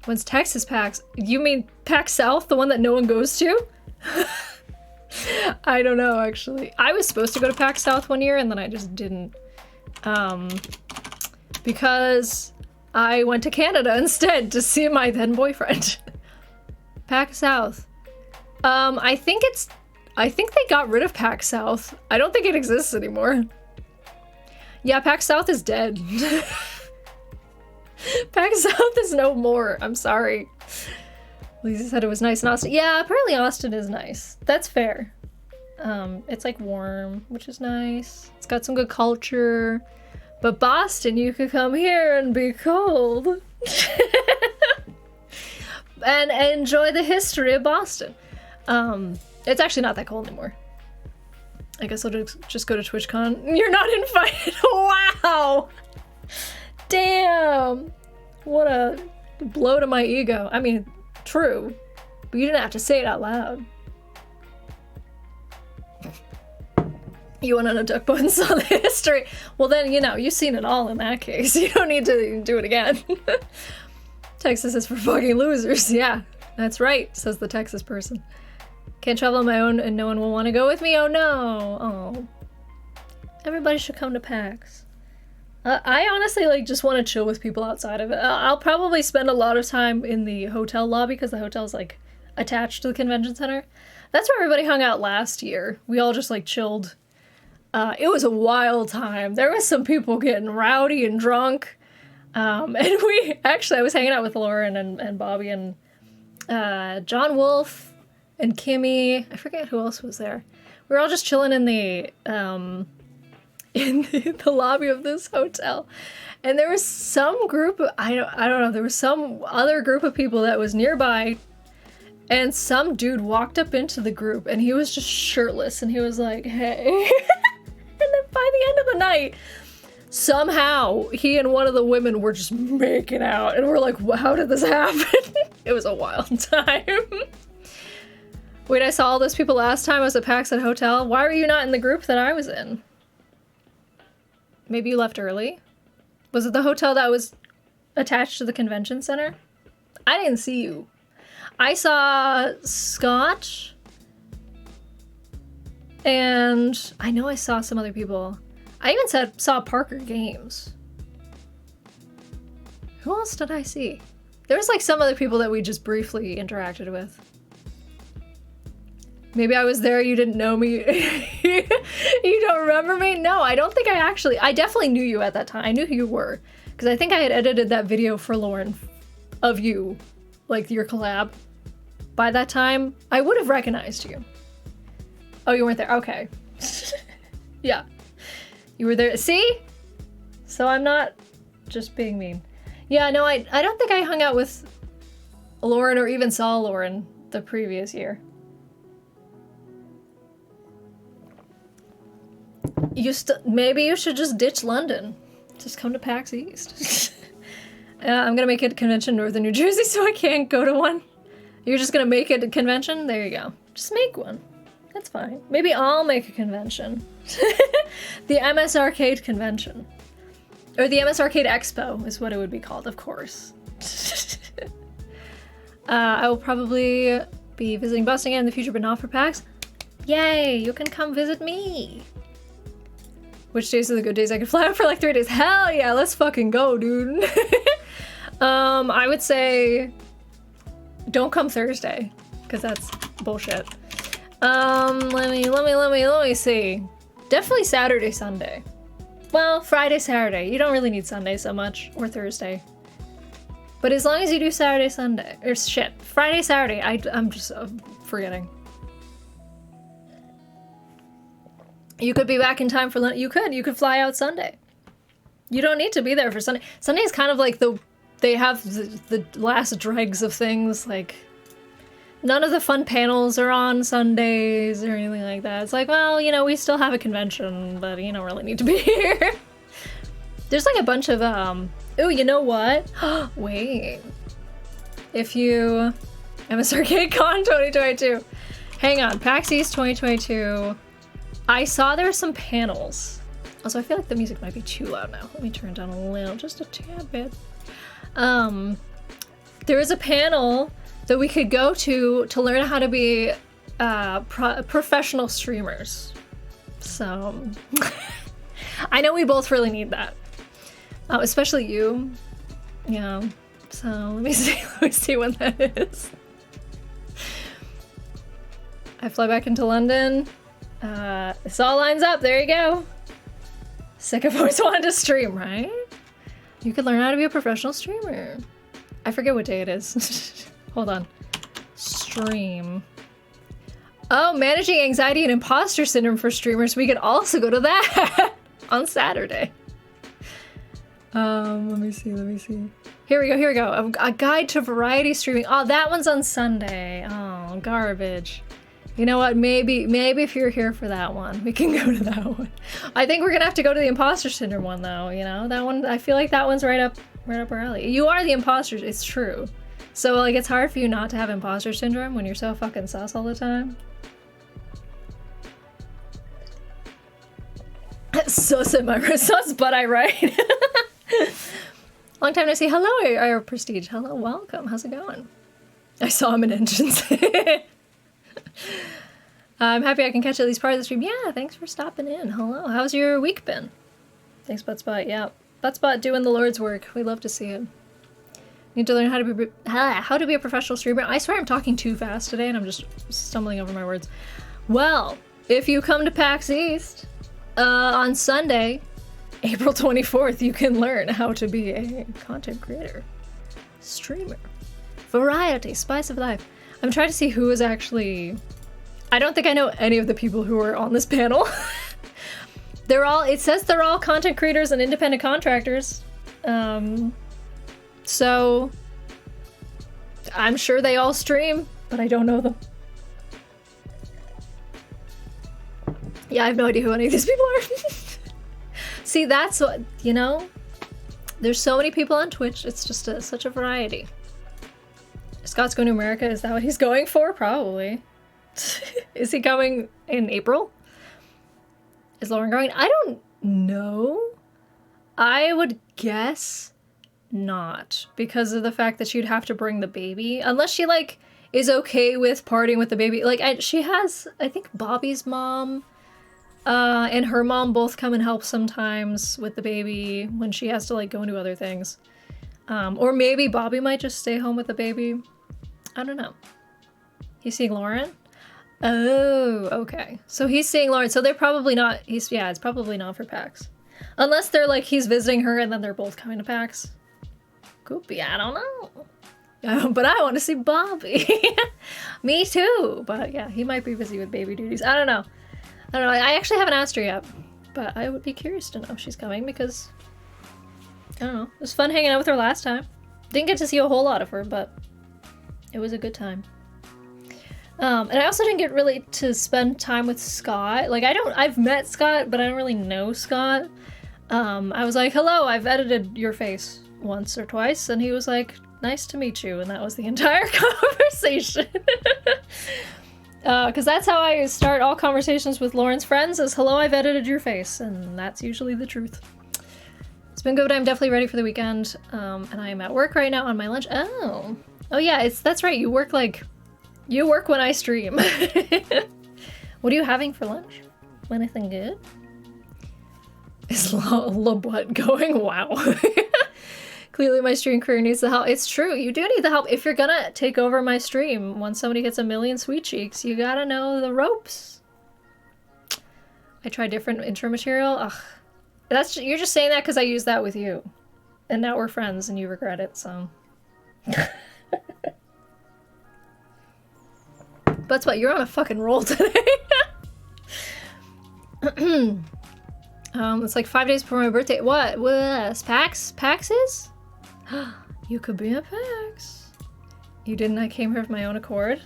When's Texas PAX? You mean PAX South, the one that no one goes to? I don't know, actually. I was supposed to go to PAX South one year and then I just didn't. Because I went to Canada instead to see my then boyfriend. PAX South. I think they got rid of PAX South. I don't think it exists anymore. Yeah, PAX South is dead. PAX South is no more. I'm sorry. Lisa said it was nice in Austin. Yeah, apparently Austin is nice. That's fair. It's like warm, which is nice. It's got some good culture. But Boston, you could come here and be cold. And enjoy the history of Boston. It's actually not that cold anymore. I guess I'll just go to TwitchCon. You're not invited. Wow. Damn. What a blow to my ego. I mean, true. But you didn't have to say it out loud. You want to know Duck Bones on the history? Well then, you know, you've seen it all in that case. You don't need to do it again. Texas is for fucking losers. Yeah, that's right, says the Texas person. Can't travel on my own and no one will want to go with me? Oh no. Oh. Everybody should come to PAX. I honestly just want to chill with people outside of it. I'll probably spend a lot of time in the hotel lobby because the hotel's like attached to the convention center. That's where everybody hung out last year. We all just like chilled. It was a wild time. There was some people getting rowdy and drunk. And I was hanging out with Lauren and Bobby and John Wolf and Kimmy. I forget who else was there. We were all just chilling in the lobby of this hotel. And there was some group of, I don't know, there was some other group of people that was nearby. And some dude walked up into the group and he was just shirtless and he was like, hey. And then by the end of the night, somehow he and one of the women were just making out. And we're like, how did this happen? It was a wild time. Wait, I saw all those people last time I was at PAX at Hotel. Why were you not in the group that I was in? Maybe you left early? Was it the hotel that was attached to the convention center? I didn't see you. I saw Scott. And I know I saw some other people. I even saw Parker Games. Who else did I see? There was like some other people that we just briefly interacted with. Maybe I was there, you didn't know me. You don't remember me? No, I don't think I definitely knew you at that time. I knew who you were. Because I think I had edited that video for Lauren of you. Like your collab. By that time, I would have recognized you. Oh, you weren't there. Okay. Yeah. You were there. See? So I'm not just being mean. Yeah, no, I don't think I hung out with Lauren or even saw Lauren the previous year. Maybe you should just ditch London. Just come to PAX East. I'm gonna make it a convention in Northern New Jersey so I can't go to one. You're just gonna make it a convention? There you go. Just make one. That's fine. Maybe I'll make a convention. The MS Arcade convention. Or the MS Arcade Expo is what it would be called, of course. I will probably be visiting Boston again in the future, but not for PAX. Yay, you can come visit me. Which days are the good days? I could fly out for like 3 days. Hell yeah, let's fucking go, dude. I would say don't come Thursday, because that's bullshit. Let me see. Definitely Saturday, Sunday. Well, Friday, Saturday. You don't really need Sunday so much, or Thursday. But as long as you do Saturday, Sunday, or shit, Friday, Saturday, I'm just forgetting. You could be back in time for you could fly out Sunday. You don't need to be there for Sunday. Sunday is kind of like they have the last dregs of things, like none of the fun panels are on Sundays or anything like that. It's like, well, you know, we still have a convention, but you don't really need to be here. There's like a bunch of oh, you know what? Wait. If you MS Arcade Con 2022. Hang on, PAX East 2022. I saw there were some panels. Also, I feel like the music might be too loud now. Let me turn it down a little, just a tad bit. There was a panel that we could go to learn how to be professional streamers. So, I know we both really need that. Especially you. Yeah. So, let me see when that is. I fly back into London. This all lines up. There you go. Sick of always wanted to stream, right? You could learn how to be a professional streamer. I forget what day it is. Hold on. Stream. Oh, managing anxiety and imposter syndrome for streamers. We could also go to that on Saturday. Let me see. Here we go. A guide to variety streaming. Oh, that one's on Sunday. Oh, garbage. You know what? Maybe if you're here for that one, we can go to that one. I think we're gonna have to go to the imposter syndrome one, though. You know, that one. I feel like that one's right up our alley. You are the imposter. It's true. So like, it's hard for you not to have imposter syndrome when you're so fucking sus all the time. Sus in my sus, but I write. Long time no see. Hello, Prestige. Hello, welcome. How's it going? I saw him in Engines. I'm happy I can catch at least part of the stream. Yeah, thanks for stopping in. Hello. How's your week been? Thanks, Buttspot. Yeah, Buttspot doing the Lord's work. We love to see it. Need to learn how to be a professional streamer. I swear I'm talking too fast today and I'm just stumbling over my words. Well, if you come to PAX East on Sunday, April 24th, you can learn how to be a content creator, streamer, variety, spice of life. I'm trying to see who is actually... I don't think I know any of the people who are on this panel. It says they're all content creators and independent contractors. So I'm sure they all stream, but I don't know them. Yeah, I have no idea who any of these people are. See, that's what, you know, there's so many people on Twitch. It's just such a variety. Scott's going to America. Is that what he's going for? Probably. Is he going in April? Is Lauren going? I don't know. I would guess not, because of the fact that she'd have to bring the baby. Unless she, like, is okay with partying with the baby. Like, she has, I think, Bobby's mom and her mom both come and help sometimes with the baby when she has to, like, go and do other things. Or maybe Bobby might just stay home with the baby. I don't know. He's seeing Lauren? Oh, okay. So he's seeing Lauren. So they're probably not... it's probably not for PAX. Unless they're like, he's visiting her and then they're both coming to PAX. Could be, I don't know. But I want to see Bobby. Me too. But yeah, he might be busy with baby duties. I don't know. I actually haven't asked her yet. But I would be curious to know if she's coming because... I don't know. It was fun hanging out with her last time. Didn't get to see a whole lot of her, but... it was a good time. And I also didn't get really to spend time with Scott. Like, I've met Scott, but I don't really know Scott. I was like, hello, I've edited your face once or twice. And he was like, nice to meet you. And that was the entire conversation. Because that's how I start all conversations with Lauren's friends is, hello, I've edited your face. And that's usually the truth. It's been good. I'm definitely ready for the weekend. And I am at work right now on my lunch. Oh yeah, that's right. You work when I stream. What are you having for lunch? Anything good? Is LeBut going? Wow. Clearly my stream career needs the help. It's true, you do need the help. If you're gonna take over my stream, once somebody gets a million sweet cheeks, you gotta know the ropes. I tried different intro material. Ugh. You're just saying that because I used that with you. And now we're friends and you regret it, so. But what, you're on a fucking roll today. It's like 5 days before my birthday. What? PAX is? You could be a PAX. You didn't? I came here of my own accord.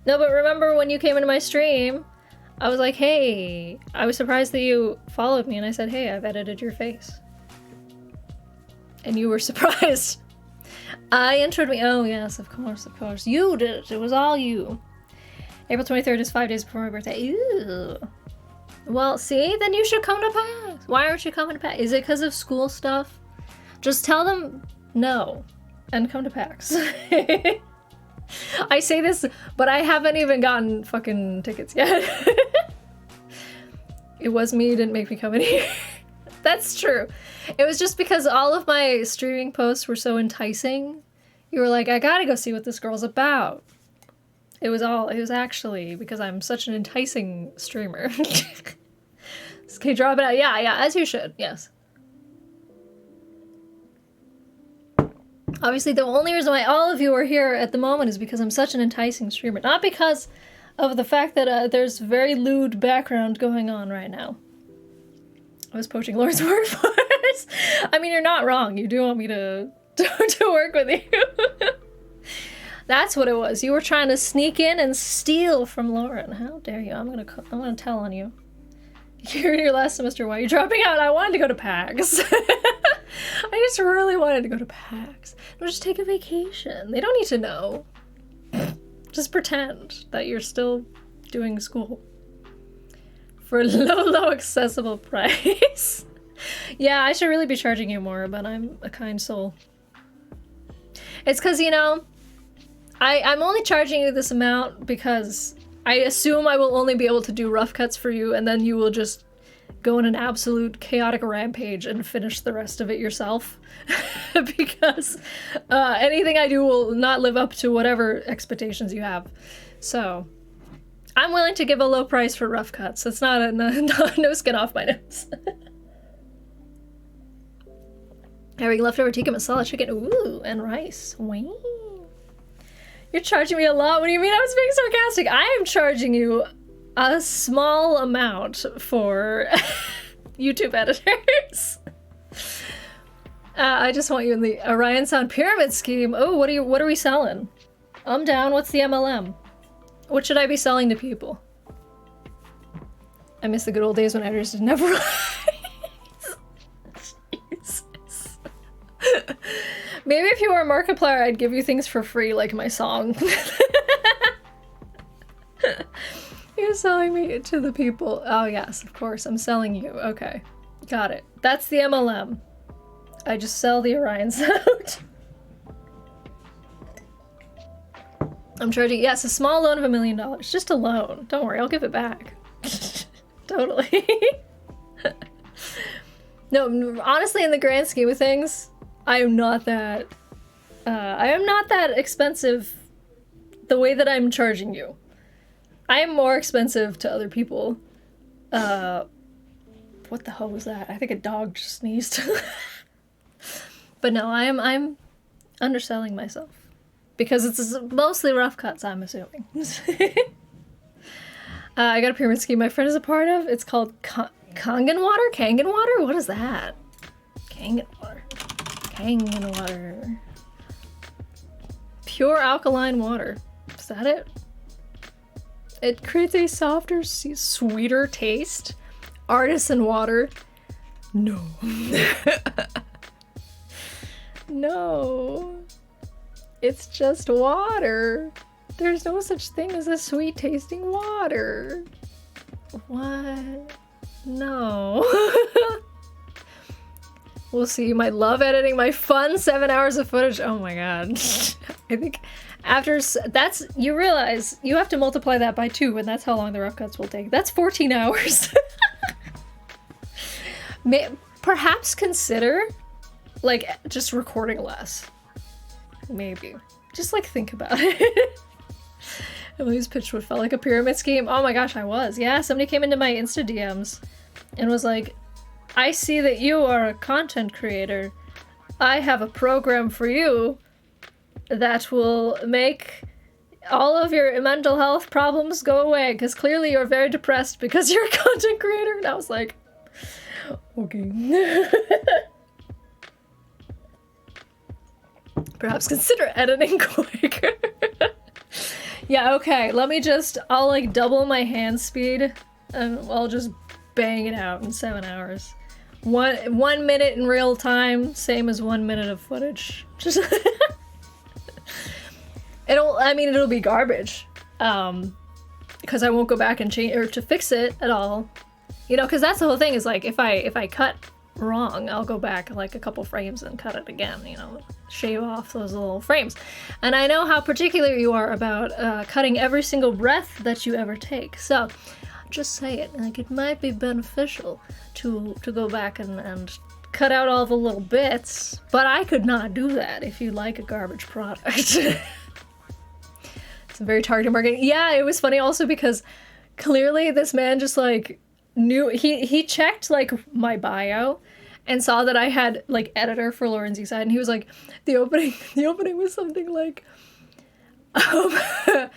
No, but remember when you came into my stream, I was like, hey, I was surprised that you followed me, and I said, hey, I've edited your face. And you were surprised. I introed me. Oh, yes, of course. You did it. It was all you. April 23rd is 5 days before my birthday. Ew. Well, see? Then you should come to PAX. Why aren't you coming to PAX? Is it because of school stuff? Just tell them no and come to PAX. I say this, but I haven't even gotten fucking tickets yet. It was me, you didn't make me come in here. That's true. It was just because all of my streaming posts were so enticing. You were like, I gotta go see what this girl's about. It was actually because I'm such an enticing streamer. Okay, drop it out. Yeah, as you should, yes. Obviously, the only reason why all of you are here at the moment is because I'm such an enticing streamer. Not because of the fact that there's very lewd background going on right now. I was poaching Lauren's workforce. I mean, you're not wrong. You do want me to work with you. That's what it was. You were trying to sneak in and steal from Lauren. How dare you? I'm gonna tell on you. You're in your last semester. Why are you dropping out? I wanted to go to PAX. I just really wanted to go to PAX. No, just take a vacation. They don't need to know. Just pretend that you're still doing school. For a low accessible price. Yeah, I should really be charging you more, but I'm a kind soul. It's because, you know, I'm only charging you this amount because I assume I will only be able to do rough cuts for you, and then you will just go on an absolute chaotic rampage and finish the rest of it yourself. Because anything I do will not live up to whatever expectations you have. So I'm willing to give a low price for rough cuts. It's not no skin off my nose. Having leftover tikka masala chicken, ooh, and rice. Wow. You're charging me a lot. What do you mean I was being sarcastic? I am charging you a small amount for YouTube editors. I just want you in the Orion Sound Pyramid Scheme. Oh, what are we selling? I'm down. What's the MLM? What should I be selling to people? I miss the good old days when editors didn't have rights. Jesus. Maybe if you were a Markiplier, I'd give you things for free, like my song. You're selling me to the people. Oh yes, of course, I'm selling you. Okay, got it. That's the MLM. I just sell the Orion Sound. I'm charging, yes, a small loan of $1 million. Just a loan. Don't worry, I'll give it back. Totally. No, honestly, in the grand scheme of things, I am not that expensive the way that I'm charging you. I am more expensive to other people. What the hell was that? I think a dog just sneezed. But no, I'm underselling myself. Because it's mostly rough cuts, I'm assuming. I got a pyramid scheme my friend is a part of. It's called Kangen water? Kangen water? What is that? Kangen water. Kangen water. Pure alkaline water. Is that it? It creates a softer, sweeter taste. Artisan water. No. No. It's just water. There's no such thing as a sweet tasting water. What? No. We'll see. You might love editing my fun 7 hours of footage. Oh my god. I think after that's, you realize you have to multiply that by 2, and that's how long the rough cuts will take. That's 14 hours. Perhaps consider like just recording less. Maybe. Just like think about it. Emily's pitch what felt like a pyramid scheme. Oh my gosh, I was. Yeah, somebody came into my Insta DMs and was like, I see that you are a content creator. I have a program for you that will make all of your mental health problems go away, because clearly you're very depressed because you're a content creator. And I was like, okay. Perhaps consider editing quicker. Yeah, okay, let me I'll like double my hand speed and I'll just bang it out in 7 hours. One minute in real time, same as 1 minute of footage. Just it'll be garbage. Because I won't go back and change or to fix it at all. You know, because that's the whole thing is like if I cut wrong, I'll go back like a couple frames and cut it again, you know, shave off those little frames. And I know how particular you are about cutting every single breath that you ever take. So just say it, like it might be beneficial to go back and cut out all the little bits, but I could not do that if you like a garbage product. It's a very targeted marketing. Yeah, it was funny also because clearly this man just like knew, he checked like my bio and saw that I had like editor for Lauren Z Side, and he was like, the opening was something like, hi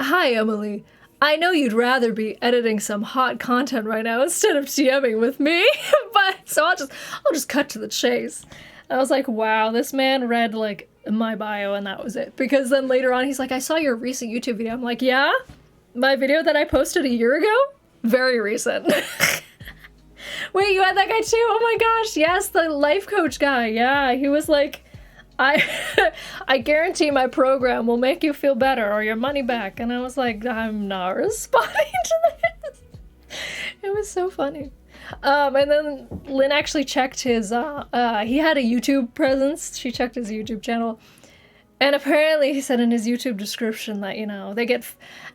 Emily, I know you'd rather be editing some hot content right now instead of TMing with me, but so I'll just cut to the chase. And I was like, wow, this man read like my bio and that was it. Because then later on he's like, I saw your recent YouTube video. I'm like, yeah? My video that I posted a year ago? Very recent. Wait, you had that guy too? Oh my gosh, yes, the life coach guy. Yeah, he was like, I guarantee my program will make you feel better or your money back. And I was like, I'm not responding to this. It was so funny. And then Lynn actually checked his, he had a YouTube presence. She checked his YouTube channel. And apparently he said in his YouTube description that, you know, they get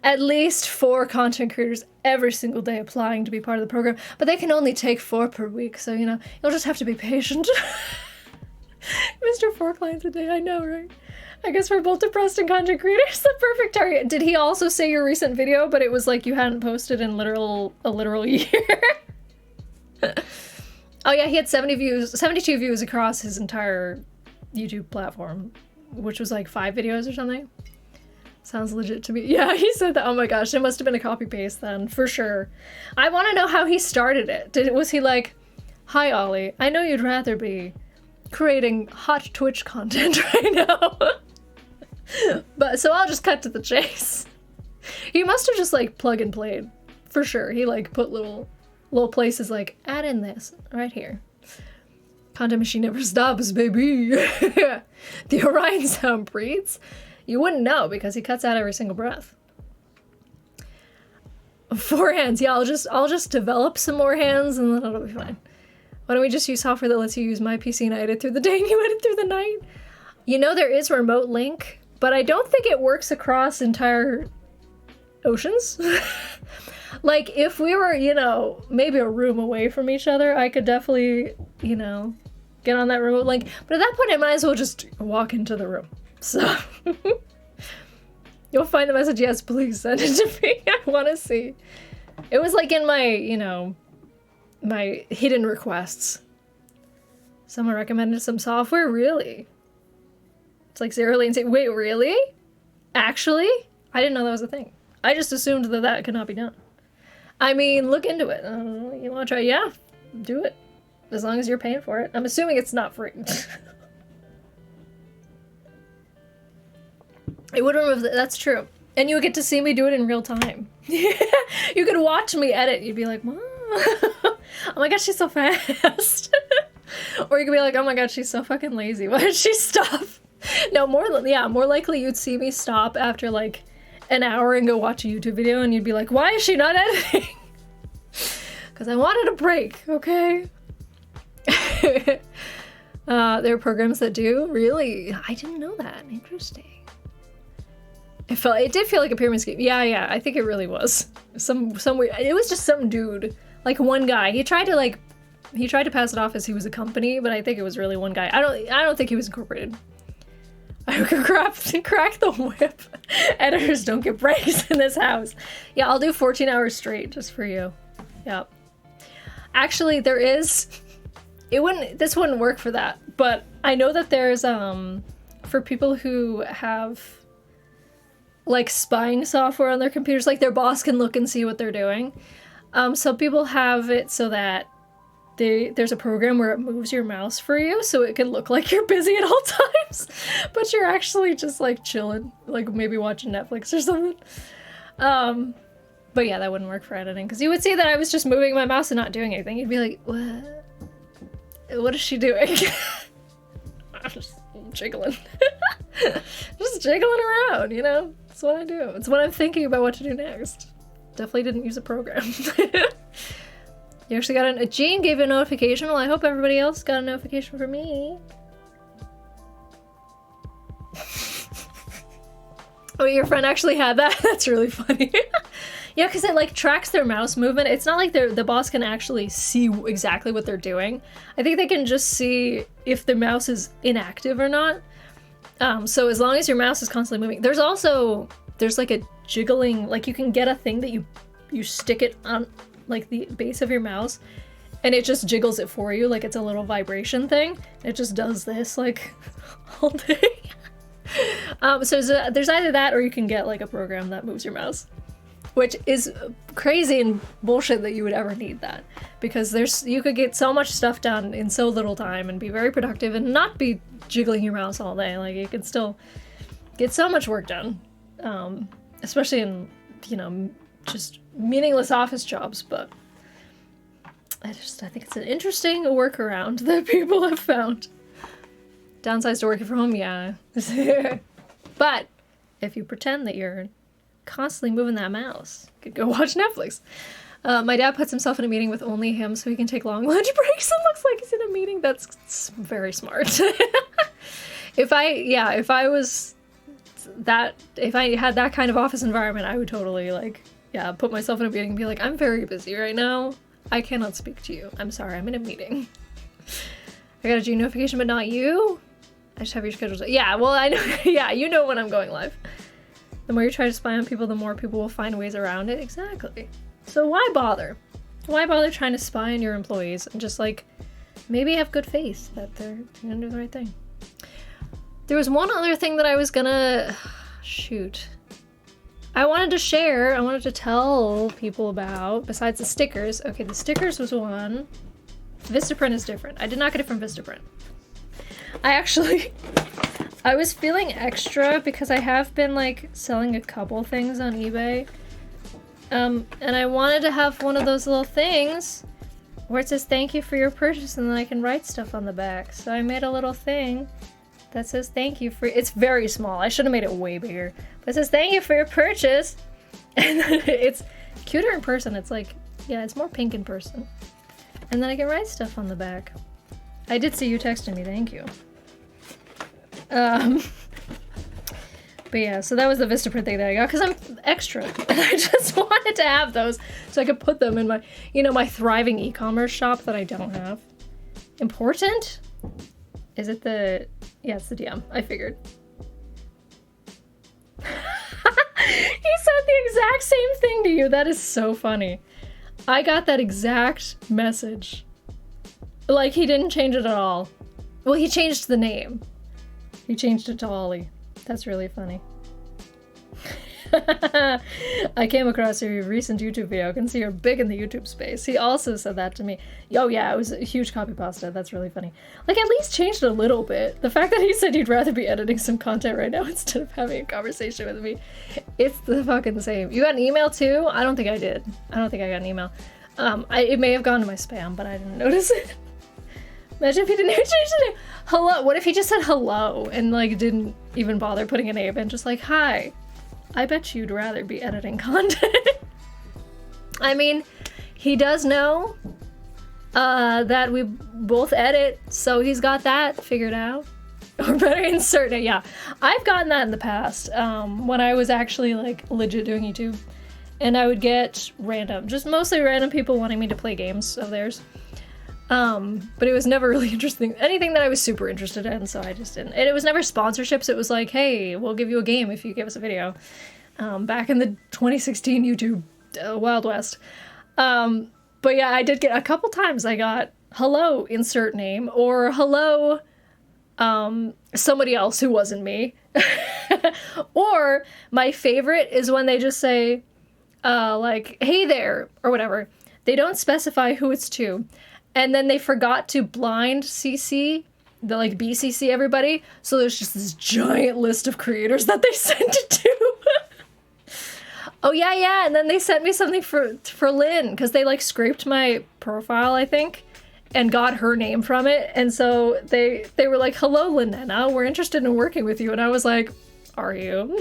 at least 4 content creators every single day applying to be part of the program, but they can only take 4 per week. So, you know, you'll just have to be patient. Mr. 4 clients a day, I know, right? I guess we're both depressed and content creators, the perfect target. Did he also say your recent video, but it was like you hadn't posted in a literal year? Oh yeah, he had 72 views across his entire YouTube platform, which was like 5 videos or something. Sounds legit to me. Yeah, he said that. Oh my gosh, it must have been a copy paste then, for sure. I want to know how he started it. Was he like, hi Ollie, I know you'd rather be creating hot Twitch content right now. But so I'll just cut to the chase. He must have just like plug and played, for sure. He like put little places like, add in this right here. Content machine never stops, baby. The Orion sound breathes. You wouldn't know because he cuts out every single breath. 4 hands. Yeah, I'll just develop some more hands and then it'll be fine. Why don't we just use software that lets you use my PC and I edit through the day and you edit through the night? You know, there is remote link, but I don't think it works across entire oceans. Like, if we were, you know, maybe a room away from each other, I could definitely, you know, get on that remote link. But at that point, I might as well just walk into the room. So, you'll find the message, yes, please send it to me. I want to see. It was like in my, you know, my hidden requests. Someone recommended some software? Really? It's like Sarah Lane saying, wait, really? Actually? I didn't know that was a thing. I just assumed that that could not be done. I mean, look into it. You want to try? Yeah, do it. As long as you're paying for it. I'm assuming it's not free. It would remove that's true. And you would get to see me do it in real time. You could watch me edit. You'd be like, wow. Oh my god, she's so fast. Or you could be like, oh my god, she's so fucking lazy. Why did she stop? No, more likely you'd see me stop after like an hour and go watch a YouTube video, and you'd be like, why is she not editing? Because I wanted a break, okay? There are programs that do? Really? I didn't know that. Interesting. It did feel like a pyramid scheme. Yeah, I think it really was. Some weird, it was just some dude. Like one guy. He tried to pass it off as he was a company, but I think it was really one guy. I don't think he was incorporated. I could crack the whip. Editors don't get breaks in this house. Yeah, I'll do 14 hours straight just for you. Yep. Actually, this wouldn't work for that, but I know that there's for people who have like spying software on their computers, like their boss can look and see what they're doing. Some people have it so that there's a program where it moves your mouse for you so it can look like you're busy at all times, but you're actually just like chilling, like maybe watching Netflix or something. But yeah, that wouldn't work for editing because you would see that I was just moving my mouse and not doing anything. You'd be like, what is she doing? I'm just jiggling. Just jiggling around, you know? That's what I do. It's when I'm thinking about what to do next. Definitely didn't use a program. You actually got Jean gave you a notification. Well, I hope everybody else got a notification for me. Oh, your friend actually had that? That's really funny. Yeah, because it like tracks their mouse movement. It's not like the boss can actually see exactly what they're doing. I think they can just see if the mouse is inactive or not. So as long as your mouse is constantly moving. There's like a jiggling, like you can get a thing that you stick it on like the base of your mouse and it just jiggles it for you, like it's a little vibration thing. It just does this like all day. So there's either that or you can get like a program that moves your mouse, which is crazy and bullshit that you would ever need that, because you could get so much stuff done in so little time and be very productive and not be jiggling your mouse all day. Like you can still get so much work done, especially in, you know, just meaningless office jobs. But I think it's an interesting workaround that people have found. Downsides to working from home, yeah. But if you pretend that you're constantly moving that mouse, you could go watch Netflix. My dad puts himself in a meeting with only him so he can take long lunch breaks. It looks like he's in a meeting. That's very smart. If I had that kind of office environment, I would totally put myself in a meeting and be like, I'm very busy right now. I cannot speak to you. I'm sorry, I'm in a meeting. I got a G notification, but not you. I just have your schedules. Yeah, well, I know. Yeah, you know when I'm going live. The more you try to spy on people, the more people will find ways around it. Exactly. So why bother? Why bother trying to spy on your employees and just maybe have good faith that they're gonna do the right thing? There was one other thing that I was gonna shoot. I wanted to tell people about, besides the stickers. Okay, the stickers was one. Vistaprint is different. I did not get it from Vistaprint. I was feeling extra because I have been selling a couple things on eBay. And I wanted to have one of those little things where it says thank you for your purchase and then I can write stuff on the back. So I made a little thing that says thank you for, it's very small. I should have made it way bigger. But it says thank you for your purchase. And it's cuter in person. It's it's more pink in person. And then I can write stuff on the back. I did see you texting me, thank you. But yeah, so that was the Vistaprint thing that I got because I'm extra. And I just wanted to have those so I could put them in my, my thriving e-commerce shop that I don't have. Important? Is it yeah, it's the DM. I figured. He said the exact same thing to you. That is so funny. I got that exact message. He didn't change it at all. Well, he changed the name. He changed it to Ollie. That's really funny. I came across your recent YouTube video. I can see you're big in the YouTube space. He also said that to me. Oh yeah, it was a huge copy pasta. That's really funny. At least changed it a little bit. The fact that he said he'd rather be editing some content right now instead of having a conversation with me. It's the fucking same. You got an email too? I don't think I did. I don't think I got an email. It may have gone to my spam, but I didn't notice it. Imagine if he didn't even change the name. Hello. What if he just said hello and like didn't even bother putting a name in? Just like, hi. I bet you'd rather be editing content. I mean, he does know that we both edit, so he's got that figured out. Or better, insert it. Yeah, I've gotten that in the past when I was actually like legit doing YouTube, and I would get just mostly random people wanting me to play games of theirs. But it was never really anything that I was super interested in, so I just didn't. And it was never sponsorships. It was like, hey, we'll give you a game if you give us a video. Back in the 2016 YouTube Wild West. But yeah, I did get a couple times I got hello, insert name, or hello, somebody else who wasn't me. Or my favorite is when they just say, like, hey there, or whatever. They don't specify who it's to. And then they forgot to blind CC, the like BCC everybody. So there's just this giant list of creators that they sent it to. Oh yeah, and then they sent me something for Lynn, because they like scraped my profile, I think, and got her name from it. And so they were like, hello, Lynetta, we're interested in working with you. And I was like, are you?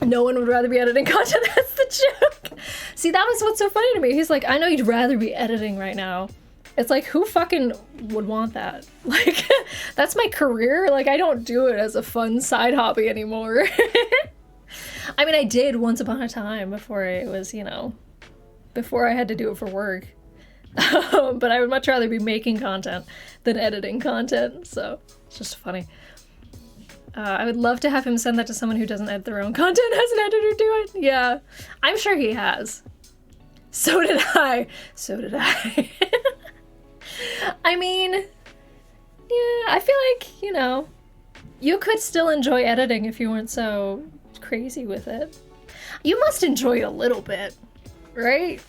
No one would rather be editing content. That's the joke. See, that was what's so funny to me. He's like, I know you'd rather be editing right now. It's like, who fucking would want that? Like, that's my career. Like, I don't do it as a fun side hobby anymore. I mean, I did once upon a time before it was, before I had to do it for work. But I would much rather be making content than editing content. So it's just funny. I would love to have him send that to someone who doesn't edit their own content as an editor do it. Yeah, I'm sure he has. So did I. I mean, yeah, I feel like, you could still enjoy editing if you weren't so crazy with it. You must enjoy it a little bit, right?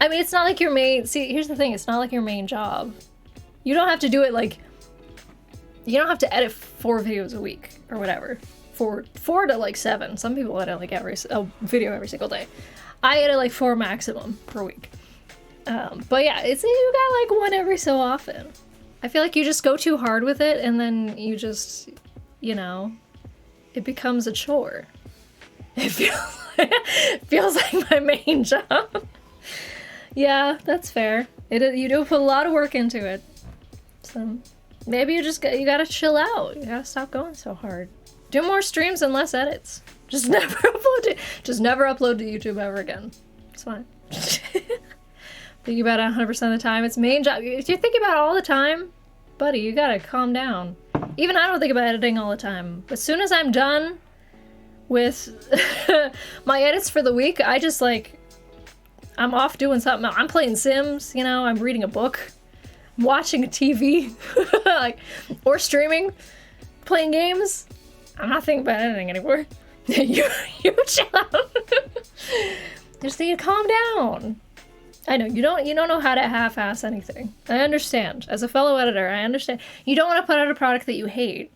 I mean, it's not like your main... See, here's the thing. It's not like your main job. You don't have to do it like... You don't have to edit 4 videos a week or whatever. 4 to like 7. Some people edit like a video every single day. I edit like 4 maximum per week. But yeah, you got like one every so often. I feel like you just go too hard with it and then you just, it becomes a chore. It feels like my main job. Yeah, that's fair. You do put a lot of work into it. So maybe you gotta chill out. You gotta stop going so hard. Do more streams and less edits. Just never upload to YouTube ever again. It's fine. Think about it 100% of the time. It's main job. If you think about it all the time, buddy, you gotta calm down. Even I don't think about editing all the time. As soon as I'm done with my edits for the week, I just I'm off doing something else. I'm playing Sims, I'm reading a book, I'm watching a TV, or streaming, playing games. I'm not thinking about editing anymore. you chill out. Just need to calm down. I know, you don't know how to half-ass anything. I understand. As a fellow editor, I understand. You don't want to put out a product that you hate.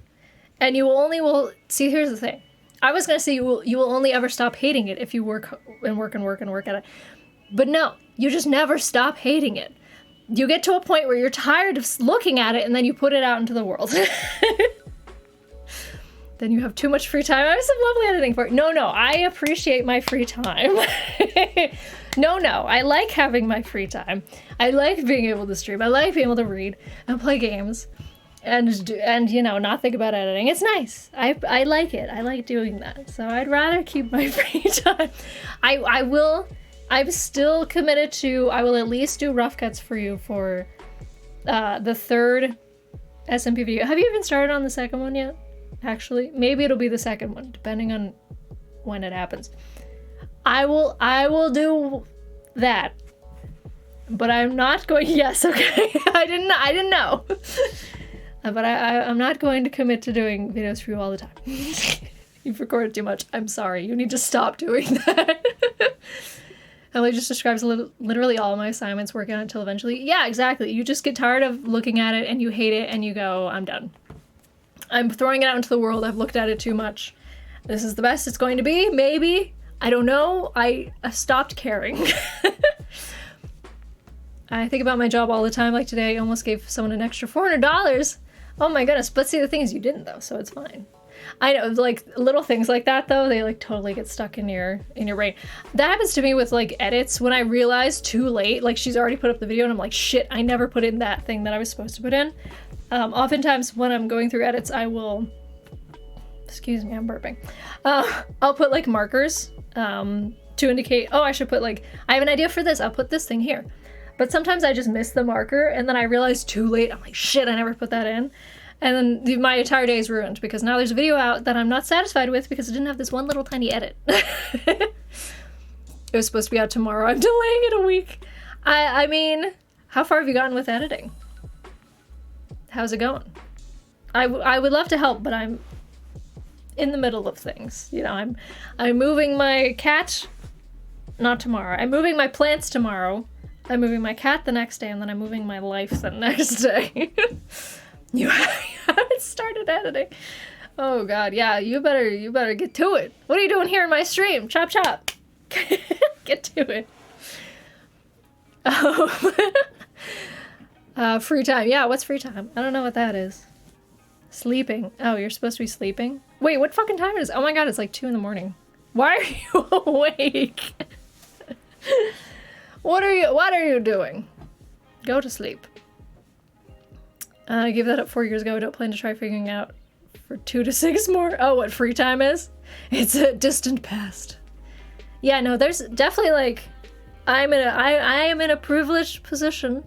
And you will... See, here's the thing. I was going to say you will only ever stop hating it if you work at it. But no, you just never stop hating it. You get to a point where you're tired of looking at it and then you put it out into the world. Then you have too much free time. I have some lovely editing for it. No, I appreciate my free time. No, I like having my free time. I like being able to stream. I like being able to read and play games and not think about editing. It's nice. I like it. I like doing that. So I'd rather keep my free time. I'm still committed to, I will at least do rough cuts for you for the 3rd SMP video. Have you even started on the 2nd one yet? Actually, maybe it'll be the 2nd one, depending on when it happens. I will do that. But I'm not going, yes, okay. I didn't know. But I'm not going to commit to doing videos for you all the time. You've recorded too much. I'm sorry. You need to stop doing that. Emily just describes literally all my assignments, working on it until eventually. Yeah, exactly. You just get tired of looking at it and you hate it and you go, I'm done. I'm throwing it out into the world. I've looked at it too much. This is the best it's going to be. Maybe. I don't know. I stopped caring. I think about my job all the time. Like today, I almost gave someone an extra $400. Oh my goodness. But see, the thing is you didn't though, so it's fine. I know, like little things like that though, they like totally get stuck in your brain. That happens to me with like edits when I realize too late, like she's already put up the video and I'm like, shit, I never put in that thing that I was supposed to put in. Oftentimes when I'm going through edits, I will, excuse me, I'm burping. I'll put like markers to indicate, oh, I should put like, I have an idea for this, I'll put this thing here. But sometimes I just miss the marker and then I realize too late, I'm like, shit, I never put that in. And then my entire day is ruined because now there's a video out that I'm not satisfied with because it didn't have this one little tiny edit. It was supposed to be out tomorrow. I'm delaying it a week. I mean, how far have you gotten with editing? How's it going? I would love to help, but I'm in the middle of things. You know, I'm moving my cat, not tomorrow. I'm moving my plants tomorrow. I'm moving my cat the next day, and then I'm moving my life the next day. You haven't started editing. Oh god, yeah, you better get to it. What are you doing here in my stream? Chop chop. Get to it. Free time. Yeah, what's free time? I don't know what that is. Sleeping. Oh, you're supposed to be sleeping? Wait, what fucking time is it? Oh my god, it's like 2 in the morning. Why are you awake? What are you doing? Go to sleep. I gave that up 4 years ago. I don't plan to try figuring out for 2 to 6 more. Oh, what free time is? It's a distant past. Yeah, no, there's definitely like, I am in a privileged position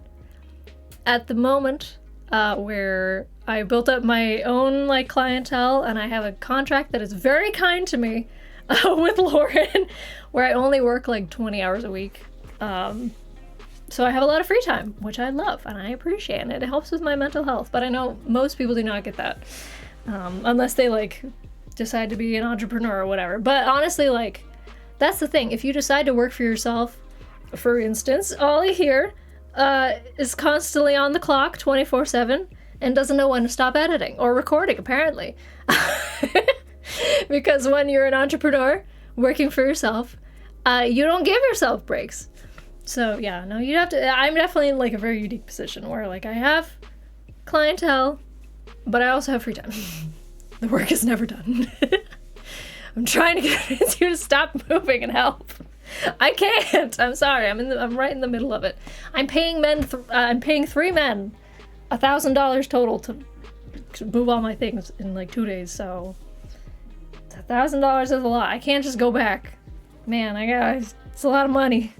at the moment where I built up my own like clientele and I have a contract that is very kind to me with Lauren where I only work like 20 hours a week. So I have a lot of free time, which I love and I appreciate, and it helps with my mental health. But I know most people do not get that, unless they like decide to be an entrepreneur or whatever. But honestly, like that's the thing. If you decide to work for yourself, for instance, Ollie here is constantly on the clock 24/7 and doesn't know when to stop editing or recording, apparently. Because when you're an entrepreneur working for yourself, you don't give yourself breaks. So yeah, no, you have to, I'm definitely in like a very unique position where like I have clientele, but I also have free time. The work is never done. I'm trying to convince you to stop moving and help. I can't. I'm sorry. I'm right in the middle of it. I'm paying 3 men $1,000 total to move all my things in like 2 days. So $1,000 is a lot. I can't just go back. Man, it's a lot of money.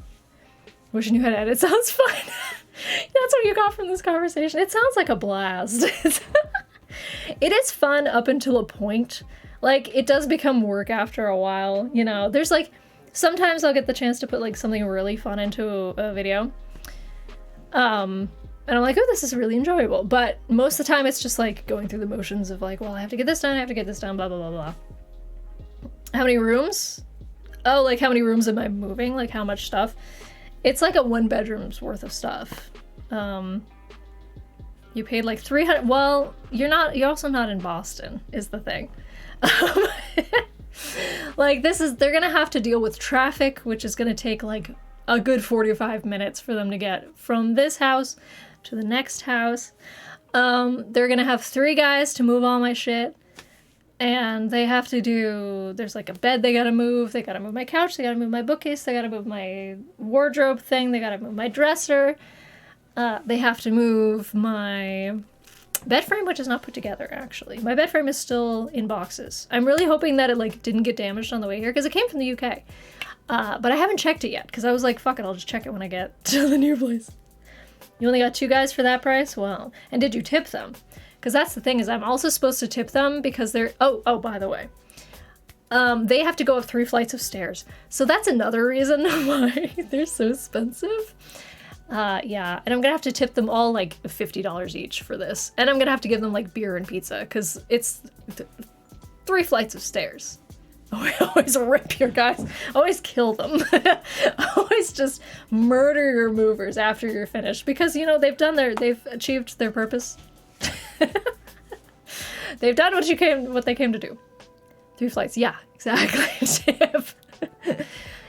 Wishing you had edit sounds fun. That's what you got from this conversation. It sounds like a blast. It is fun up until a point. Like, it does become work after a while, you know. There's like, sometimes I'll get the chance to put like something really fun into a video. And I'm like, oh, this is really enjoyable. But most of the time it's just like going through the motions of like, well, I have to get this done, blah, blah, blah, blah. How many rooms? Oh, like how many rooms am I moving? Like how much stuff? It's like a 1 bedroom's worth of stuff. You paid like $300. Well, you're also not in Boston, is the thing. Like they're gonna have to deal with traffic, which is gonna take like a good 45 minutes for them to get from this house to the next house. They're gonna have 3 guys to move all my shit. And they have to there's like a bed they gotta move my couch, they gotta move my bookcase, they gotta move my wardrobe thing, they gotta move my dresser, they have to move my bed frame, which is not put together actually. My bed frame is still in boxes. I'm really hoping that it like didn't get damaged on the way here, because it came from the UK. But I haven't checked it yet, because I was like, fuck it, I'll just check it when I get to the new place. You only got 2 guys for that price? Well, and did you tip them? Because that's the thing, is I'm also supposed to tip them because they're, oh, by the way, they have to go up 3 flights of stairs. So that's another reason why they're so expensive. Yeah, and I'm gonna have to tip them all like $50 each for this. And I'm gonna have to give them like beer and pizza, because it's 3 flights of stairs. Always rip your guys, always kill them. Always just murder your movers after you're finished, because you know they've achieved their purpose. They've done what they came to do. 3 flights, yeah, exactly.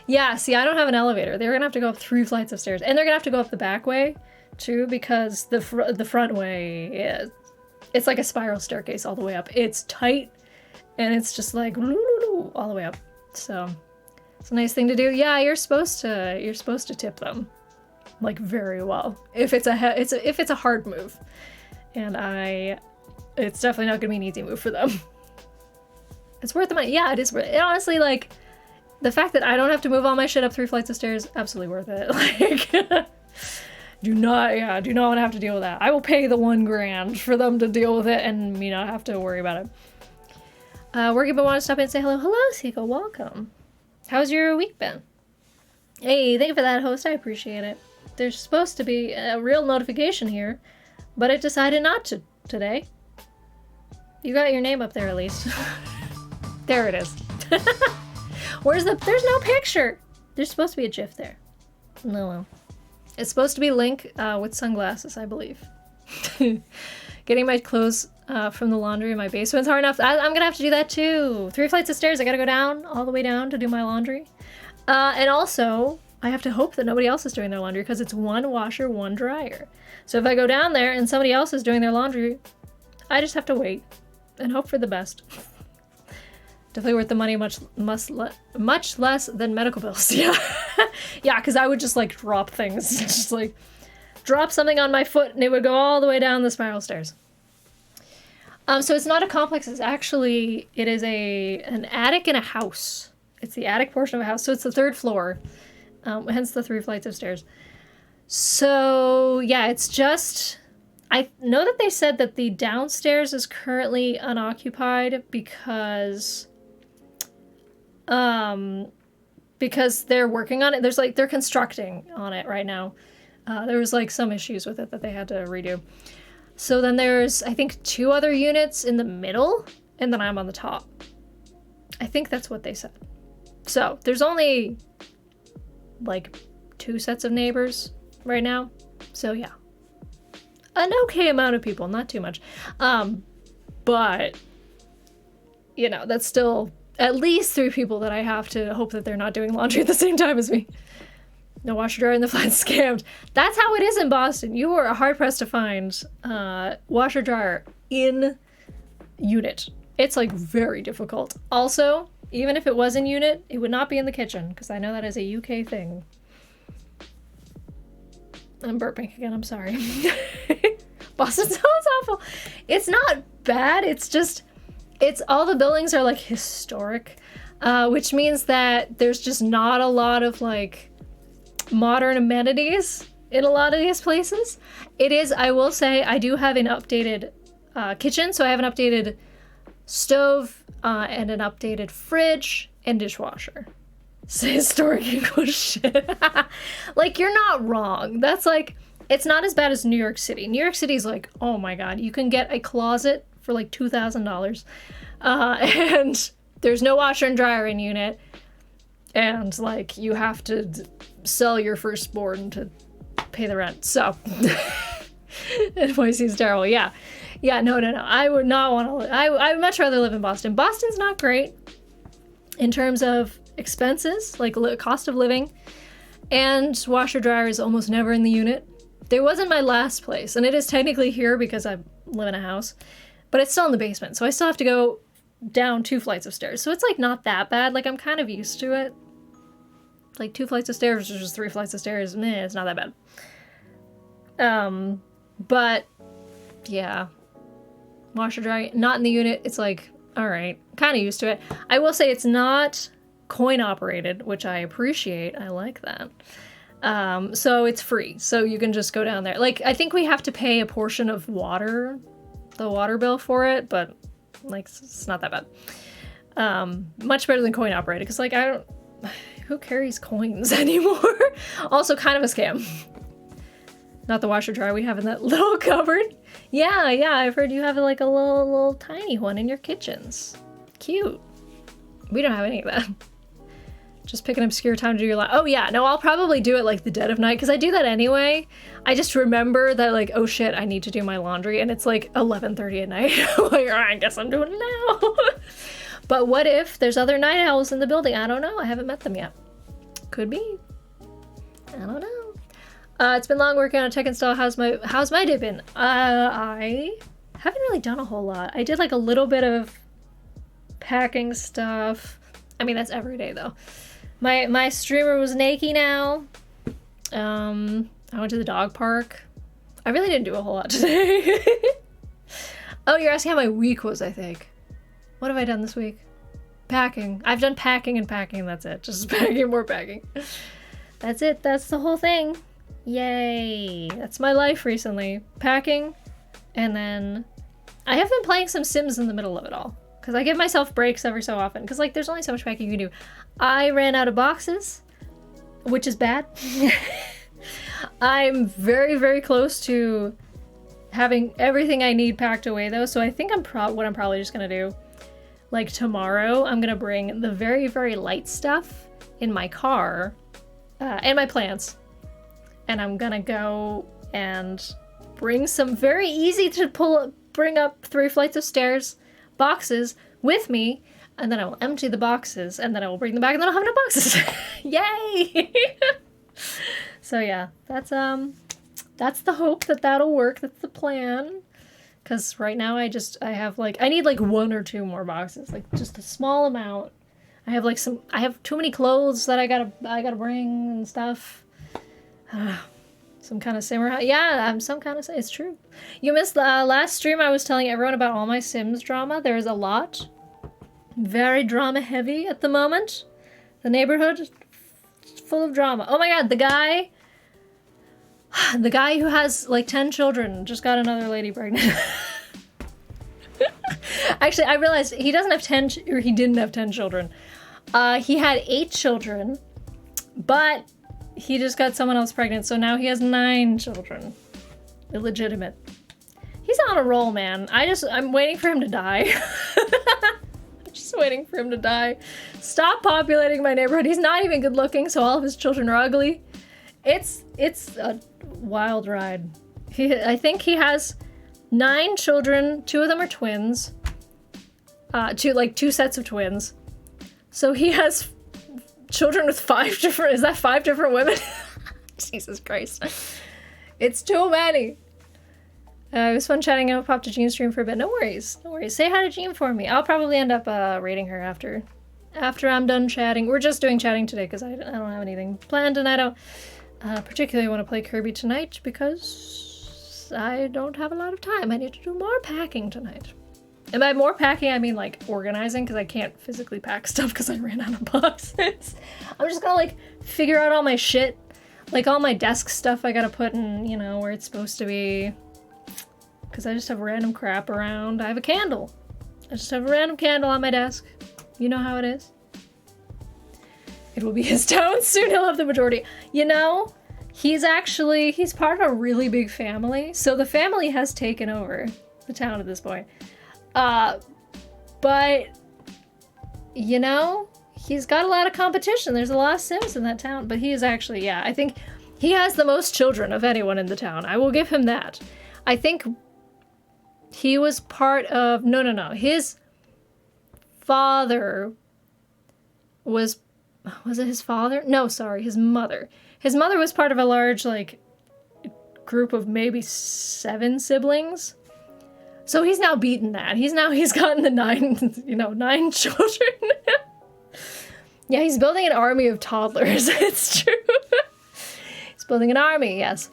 Yeah, see, I don't have an elevator. They're gonna have to go up 3 flights of stairs. And they're gonna have to go up the back way, too, because the front way, it's like a spiral staircase all the way up. It's tight, and it's just like all the way up. So, it's a nice thing to do. Yeah, you're supposed to tip them, like, very well. If it's a hard move. And it's definitely not gonna be an easy move for them. It's worth the money. Yeah, it is worth it. Honestly, like, the fact that I don't have to move all my shit up 3 flights of stairs, absolutely worth it. Like, do not want to have to deal with that. I will pay the $1,000 for them to deal with it and me not have to worry about it. Working but want to stop in and say hello. Hello, Seiko. Welcome. How's your week been? Hey, thank you for that, host. I appreciate it. There's supposed to be a real notification here, but it decided not to today. You got your name up there at least. There it is. There's no picture. There's supposed to be a GIF there. No. It's supposed to be Link with sunglasses, I believe. Getting my clothes from the laundry in my basement's hard enough. I'm gonna have to do that too. 3 flights of stairs. I gotta go down, all the way down to do my laundry. And also, I have to hope that nobody else is doing their laundry because it's 1 washer, 1 dryer. So if I go down there and somebody else is doing their laundry, I just have to wait and hope for the best. Definitely worth the money, much less than medical bills. Yeah. Yeah, because I would just, like, drop things. Just, like, drop something on my foot and it would go all the way down the spiral stairs. So it's not a complex. It is an attic in a house. It's the attic portion of a house. So it's the 3rd floor. Hence the 3 flights of stairs. So, yeah, it's just... I know that they said that the downstairs is currently unoccupied because they're working on it. They're constructing on it right now. There was, like, some issues with it that they had to redo. So then there's, I think, 2 other units in the middle, and then I'm on the top. I think that's what they said. So there's only, like, 2 sets of neighbors right now. So, yeah. An okay amount of people, not too much. But, you know, that's still at least 3 people that I have to hope that they're not doing laundry at the same time as me. No washer dryer in the flat scammed. That's how it is in Boston. You are hard-pressed to find washer dryer in unit. It's, like, very difficult. Also, even if it was in unit, it would not be in the kitchen, because I know that is a UK thing. I'm burping again, I'm sorry. Boston sounds awful. It's not bad, it's all the buildings are, like, historic, which means that there's just not a lot of, like, modern amenities in a lot of these places. It is, I will say, I do have an updated kitchen, so I have an updated stove and an updated fridge and dishwasher. Say historic English shit. Like, you're not wrong. That's, like, it's not as bad as New York City. New York City's like, oh my god, you can get a closet for like $2,000. And there's no washer and dryer in unit. And, like, you have to sell your firstborn to pay the rent. So, NYC's terrible. Yeah. Yeah, no. I would not want to live. I would much rather live in Boston. Boston's not great in terms of expenses, like cost of living, and washer dryer is almost never in the unit. There wasn't my last place, and it is technically here because I live in a house, but it's still in the basement, so I still have to go down 2 flights of stairs. So it's, like, not that bad. Like, I'm kind of used to it. Like, 2 flights of stairs versus 3 flights of stairs, it's not that bad. But yeah, washer dryer not in the unit. It's like, all right, kind of used to it. I will say it's not coin operated, which I appreciate. I like that. So it's free, so you can just go down there. Like, I think we have to pay a portion of the water bill for it, but, like, it's not that bad. Much better than coin operated, because, like, who carries coins anymore? Also kind of a scam. Not the washer dryer we have in that little cupboard. Yeah, I've heard you have, like, a little tiny one in your kitchens. Cute. We don't have any of that. Just pick an obscure time to do your laundry. Oh yeah, no, I'll probably do it, like, the dead of night, because I do that anyway. I just remember that, like, oh shit, I need to do my laundry, and it's like 11:30 at night. Like, I guess I'm doing it now. But what if there's other night owls in the building? I don't know. I haven't met them yet. Could be. I don't know. It's been long working on a tech install. How's my day been? I haven't really done a whole lot. I did like a little bit of packing stuff. I mean, that's every day though. My streamer was Nakey now. I went to the dog park. I really didn't do a whole lot today. Oh, you're asking how my week was, I think. What have I done this week? Packing. I've done packing and packing, that's it. Just packing, more packing. That's it, that's the whole thing. Yay. That's my life recently. Packing, and then I have been playing some Sims in the middle of it all. Because I give myself breaks every so often. Because, like, there's only so much packing you can do. I ran out of boxes, which is bad. I'm very, very close to having everything I need packed away, though. So I think what I'm probably just going to do, like, tomorrow, I'm going to bring the very, very light stuff in my car and my plants. And I'm going to go and bring some very easy to bring up 3 flights of stairs boxes with me, and then I will empty the boxes, and then I will bring them back, and then I'll have no boxes. Yay! So yeah, that's the hope that'll work. That's the plan. Because right now I need like 1 or 2 more boxes, like just a small amount. I have too many clothes that I gotta bring and stuff. Some kind of samurai. Yeah, I'm some kind of. It's true. You missed the last stream. I was telling everyone about all my Sims drama. There's a lot. Very drama heavy at the moment. The neighborhood full of drama. Oh my god, the guy who has like 10 children just got another lady pregnant. Actually, I realized he doesn't have 10, or he didn't have 10 children. He had 8 children, but he just got someone else pregnant, so now he has 9 children. Illegitimate. He's on a roll, man. I'm waiting for him to die. I'm just waiting for him to die. Stop populating my neighborhood. He's not even good looking, so all of his children are ugly. It's a wild ride. I think he has 9 children. 2 of them are twins. 2 sets of twins. So he has children with 5 different... Is that 5 different women? Jesus Christ. It's too many. It was fun chatting. I popped to Jean's stream for a bit. No worries. No worries. Say hi to Jean for me. I'll probably end up raiding her after I'm done chatting. We're just doing chatting today because I don't have anything planned, and I don't particularly want to play Kirby tonight because I don't have a lot of time. I need to do more packing tonight. And by more packing, I mean like organizing, because I can't physically pack stuff because I ran out of boxes. I'm just gonna like figure out all my shit, like all my desk stuff I gotta put in, you know, where it's supposed to be. Because I just have random crap around. I have a candle. I just have a random candle on my desk. You know how it is. It will be his town soon. He'll have the majority. You know, he's part of a really big family. So the family has taken over the town at this point. But, you know, he's got a lot of competition. There's a lot of Sims in that town. But he is actually, yeah, I think he has the most children of anyone in the town. I will give him that. I think he was part of... No. His father was it his father? No, sorry, his mother. His mother was part of a large, like, group of maybe 7 siblings. So he's now beaten that. He's gotten the 9 children. Yeah, he's building an army of toddlers. It's true. He's building an army, yes.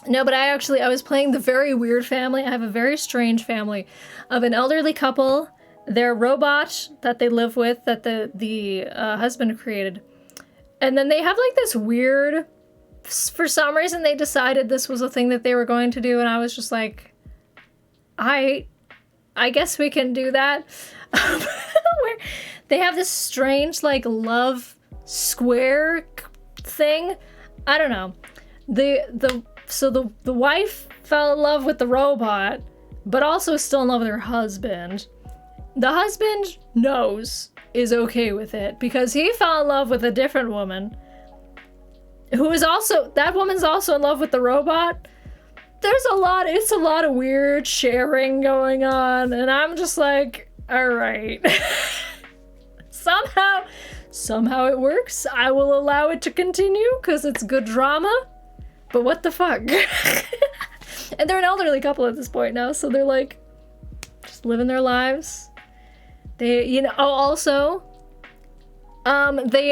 No, but I was playing the very weird family. I have a very strange family of an elderly couple, their robot that they live with, that the husband created. And then they have like this weird, for some reason they decided this was a thing that they were going to do, and I was just like, I guess we can do that. Where they have this strange like love square thing. I don't know. So the wife fell in love with the robot, but also is still in love with her husband. The husband is okay with it because he fell in love with a different woman that woman's also in love with the robot. It's a lot of weird sharing going on, and I'm just like, all right. somehow it works. I will allow it to continue because it's good drama. But what the fuck? And they're an elderly couple at this point now, so they're like just living their lives. They, you know, oh, also, they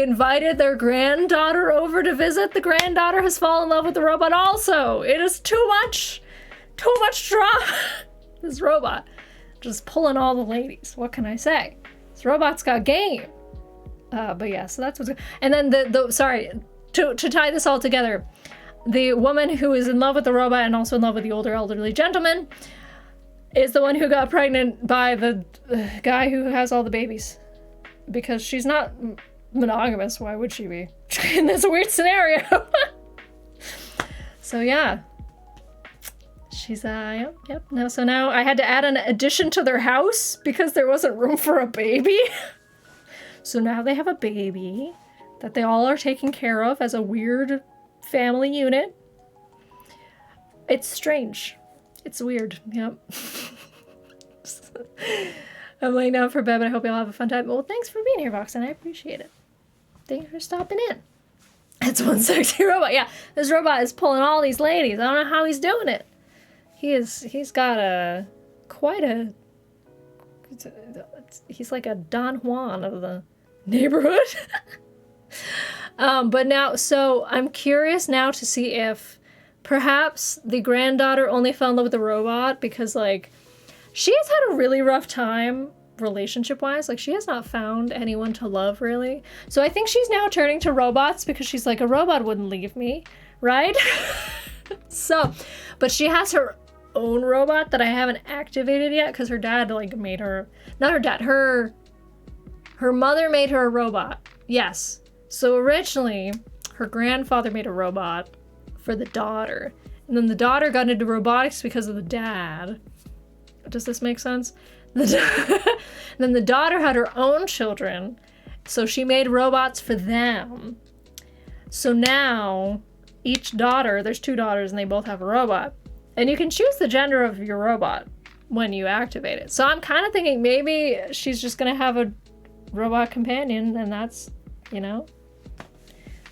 invited their granddaughter over to visit. The granddaughter has fallen in love with the robot also. It is too much drama. This robot just pulling all the ladies. What can I say? This robot's got game. But yeah, so that's what's... And then to tie this all together, the woman who is in love with the robot and also in love with the older elderly gentleman is the one who got pregnant by the guy who has all the babies. Because she's not monogamous, why would she be? In this weird scenario. So yeah. She's, yep. No, so now I had to add an addition to their house because there wasn't room for a baby. So now they have a baby that they all are taking care of as a weird family unit. It's strange. It's weird, yep. I'm laying down for bed, but I hope you'll have a fun time. Well, thanks for being here, Vox, and I appreciate it. Thanks for stopping in. It's one sexy robot. Yeah, this robot is pulling all these ladies. I don't know how he's doing it. He's got he's like a Don Juan of the neighborhood. But now, so I'm curious now to see if perhaps the granddaughter only fell in love with the robot because, like, she has had a really rough time relationship-wise. Like, she has not found anyone to love, really. So I think she's now turning to robots because she's like, a robot wouldn't leave me, right? So, but she has her own robot that I haven't activated yet because her dad, like, made her... Not her dad, her mother made her a robot. Yes. So originally, her grandfather made a robot for the daughter. And then the daughter got into robotics because of the dad. Does this make sense? Then the daughter had her own children, so she made robots for them. So now, each daughter, there's 2 daughters and they both have a robot. And you can choose the gender of your robot when you activate it. So I'm kind of thinking maybe she's just going to have a robot companion and that's, you know,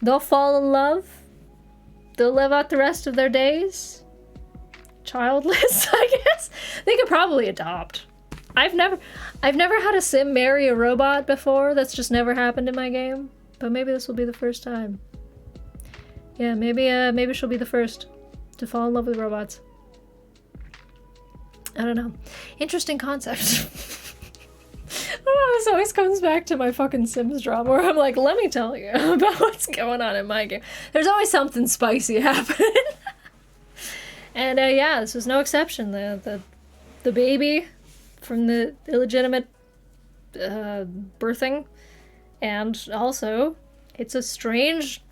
they'll fall in love. They'll live out the rest of their days childless, I guess. They could probably adopt. I've never had a sim marry a robot before. That's just never happened in my game. But maybe this will be the first time. Yeah, maybe she'll be the first to fall in love with robots. I don't know. Interesting concept. I don't know, this always comes back to my fucking Sims drama where I'm like, let me tell you about what's going on in my game. There's always something spicy happening. And yeah, this was no exception. The baby from the illegitimate birthing, and also it's a strange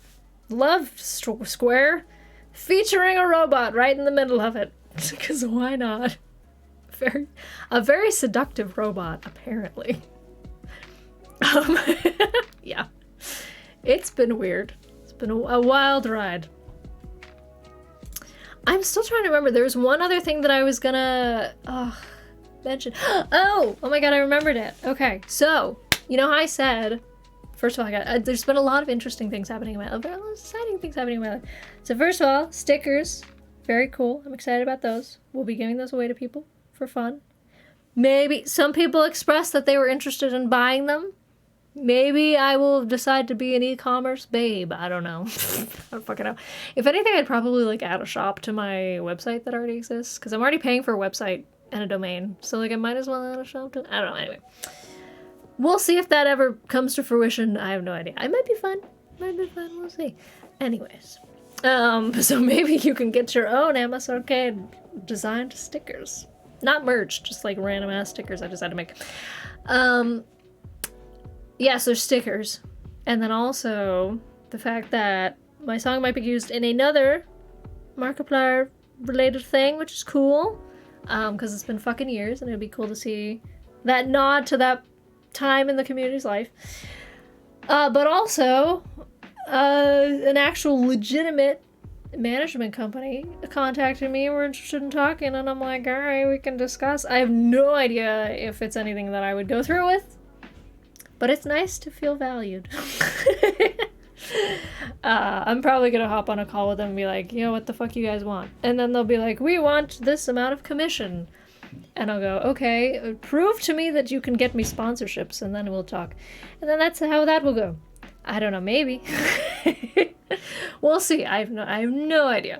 love square featuring a robot right in the middle of it. Because why not? A very seductive robot, apparently. Yeah. It's been weird. It's been a wild ride. I'm still trying to remember. There's one other thing that I was gonna mention. Oh my god, I remembered it. Okay, so, you know how I said, first of all, there's been a lot of interesting things happening in my life. A lot of exciting things happening in my life. So first of all, stickers. Very cool. I'm excited about those. We'll be giving those away to people for fun. Maybe some people expressed that they were interested in buying them. Maybe I will decide to be an e-commerce babe. I don't know. I don't fucking know. If anything, I'd probably like add a shop to my website that already exists because I'm already paying for a website and a domain. So like I might as well add a shop to... I don't know. Anyway. We'll see if that ever comes to fruition. I have no idea. It might be fun. We'll see. Anyways. So maybe you can get your own MS Arcade designed stickers. Not merch, just like random ass stickers I decided to make. Yeah, so stickers. And then also the fact that my song might be used in another Markiplier related thing, which is cool. Because it's been fucking years and it'd be cool to see that nod to that time in the community's life. But also, an actual legitimate management company contacted me and were interested in talking, and I'm like, alright, we can discuss. I have no idea if it's anything that I would go through with, but it's nice to feel valued. I'm probably gonna hop on a call with them and be like, what the fuck you guys want? And then they'll be like, we want this amount of commission. And I'll go, okay, prove to me that you can get me sponsorships, and then we'll talk. And then that's how that will go. I don't know, maybe. We'll see. I have no idea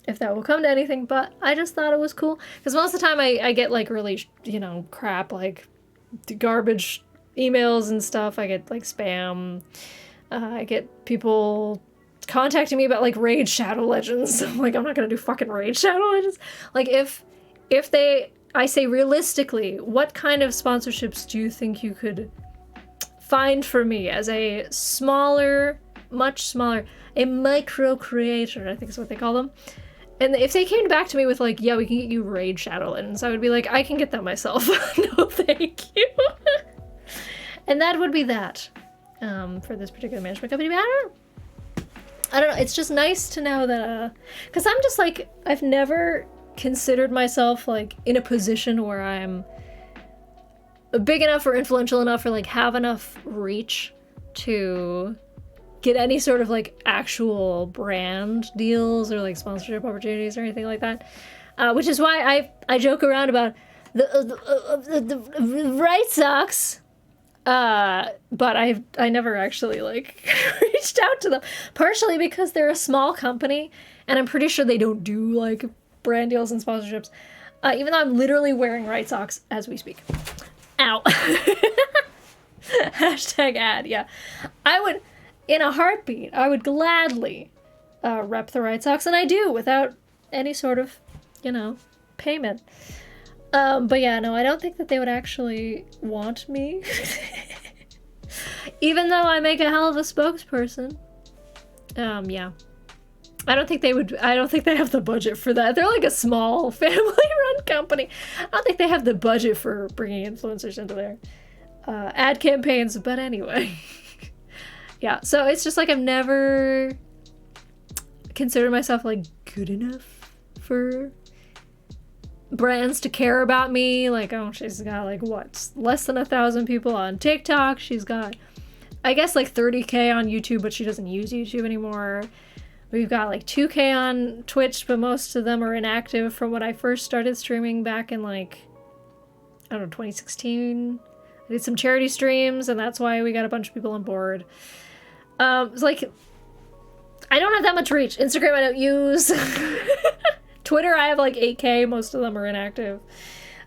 if that will come to anything, but I just thought it was cool. Because most of the time I get, like, really, crap, like, garbage emails and stuff. I get, like, spam. I get people contacting me about, like, Raid Shadow Legends. I'm like, I'm not gonna do fucking Raid Shadow Legends. Like, if I say realistically, what kind of sponsorships do you think you could find for me as a smaller, much smaller, a micro creator, I think is what they call them. And if they came back to me with like, yeah, we can get you Raid Shadow Legends, I would be like, I can get that myself. No, thank you. And that would be that for this particular management company. But I don't know. It's just nice to know that, because I'm just like, I've never considered myself like in a position where I'm big enough or influential enough or like have enough reach to get any sort of like actual brand deals or like sponsorship opportunities or anything like that, which is why I joke around about the White Sox, but I never actually like reached out to them, partially because they're a small company and I'm pretty sure they don't do like brand deals and sponsorships, even though I'm literally wearing White Sox as we speak. Ow. Hashtag ad, yeah. I would, in a heartbeat, I would gladly rep the White Sox, and I do, without any sort of, payment. But yeah, no, I don't think that they would actually want me. Even though I make a hell of a spokesperson. Yeah. I don't think they have the budget for that. They're like a small family-run company. I don't think they have the budget for bringing influencers into their ad campaigns, but anyway. Yeah, so it's just like I've never considered myself like good enough for brands to care about me. Like, oh, she's got like what, less than 1,000 people on TikTok. She's got, I guess, like 30K on YouTube, but she doesn't use YouTube anymore. We've got like 2K on Twitch, but most of them are inactive from when I first started streaming back in like, I don't know, 2016. I did some charity streams, and that's why we got a bunch of people on board. It's like, I don't have that much reach. Instagram I don't use. Twitter I have like 8K, most of them are inactive.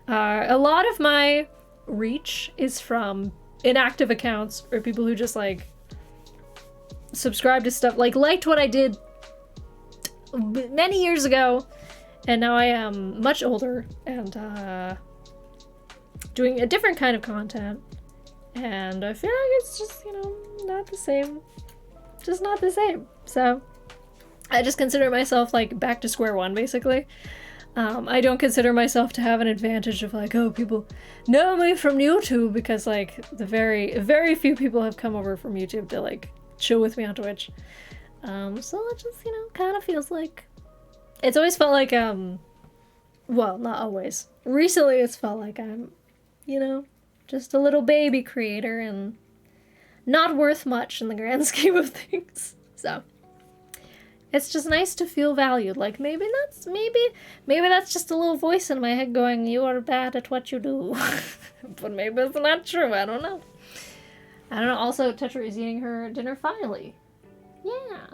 A lot of my reach is from inactive accounts or people who just like subscribe to stuff, like liked what I did many years ago, and now I am much older and doing a different kind of content, and I feel like it's just, not the same. Just not the same. So I just consider myself like back to square one, basically. I don't consider myself to have an advantage of like, oh, people know me from YouTube, because like the very, very few people have come over from YouTube to like chill with me on Twitch. So it just, kind of feels like, it's always felt like, well, not always. Recently it's felt like I'm, just a little baby creator and not worth much in the grand scheme of things. So it's just nice to feel valued. Like maybe that's just a little voice in my head going, you are bad at what you do. But maybe it's not true. I don't know. Also, Tetra is eating her dinner finally. Yeah.